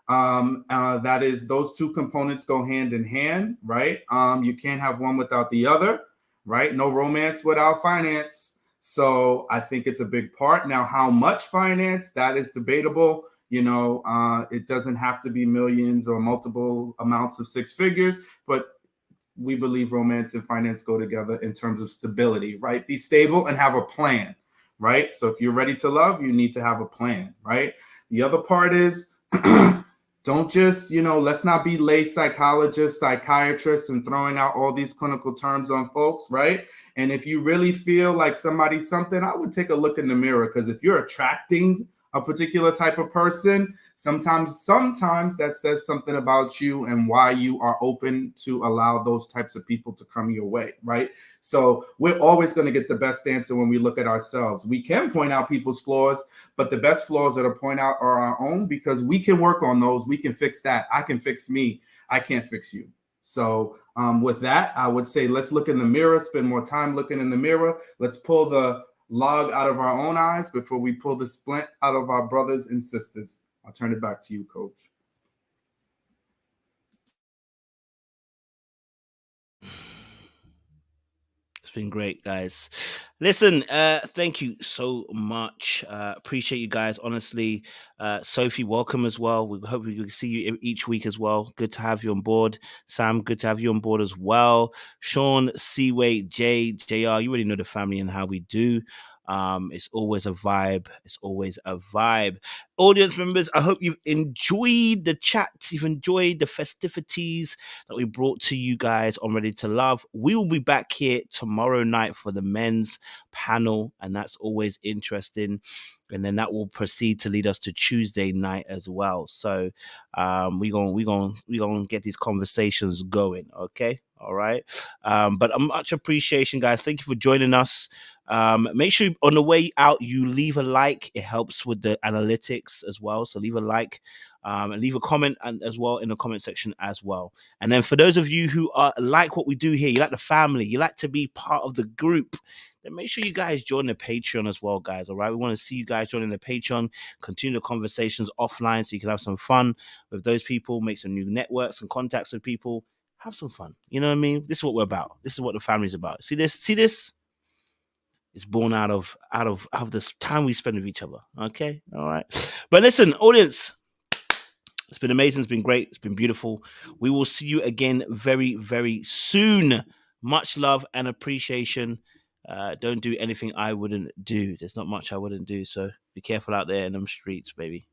That is, those two components go hand in hand, right? You can't have one without the other, right? No romance without finance. So I think it's a big part. Now, how much finance, that is debatable. It doesn't have to be millions or multiple amounts of six figures, but we believe romance and finance go together in terms of stability, right? Be stable and have a plan, right? So if you're ready to love, you need to have a plan, right? The other part is don't just, let's not be lay psychologists, psychiatrists, and throwing out all these clinical terms on folks, right? And if you really feel like somebody's something, I would take a look in the mirror, because if you're attracting a particular type of person, sometimes that says something about you and why you are open to allow those types of people to come your way, right? So we're always going to get the best answer when we look at ourselves. We can point out people's flaws, but the best flaws that are point out are our own, because we can work on those. We can fix that. I can fix me. I can't fix you. So with that, I would say let's look in the mirror, spend more time looking in the mirror. Let's pull the log out of our own eyes before we pull the splint out of our brothers and sisters. I'll turn it back to you, Coach. It's been great, guys. Listen, thank you so much. Appreciate you guys, honestly. Sophie, welcome as well. We hope we can see you each week as well. Good to have you on board. Sam, good to have you on board as well. Sean, Seaway, Jay, JR, you already know the family and how we do. It's always a vibe. It's always a vibe. Audience members, I hope you've enjoyed the chat. You've enjoyed the festivities that we brought to you guys on Ready to Love. We will be back here tomorrow night for the men's panel, and that's always interesting. And then that will proceed to lead us to Tuesday night as well. So we gonna get these conversations going. Okay, all right. But much appreciation, guys. Thank you for joining us. Make sure on the way out you leave a like. It helps with the analytics as well. So leave a like and leave a comment as well in the comment section as well. And then for those of you who are like what we do here, you like the family, you like to be part of the group, then make sure you guys join the Patreon as well, guys. All right, we want to see you guys joining the Patreon, continue the conversations offline so you can have some fun with those people, make some new networks and contacts with people. Have some fun. You know what I mean? This is what we're about. This is what the family's about. See this? See this? It's born out of this time we spend with each other. Okay, all right. But listen, audience, it's been amazing. It's been great. It's been beautiful. We will see you again very, very soon. Much love and appreciation. Don't do anything I wouldn't do. There's not much I wouldn't do. So be careful out there in them streets, baby.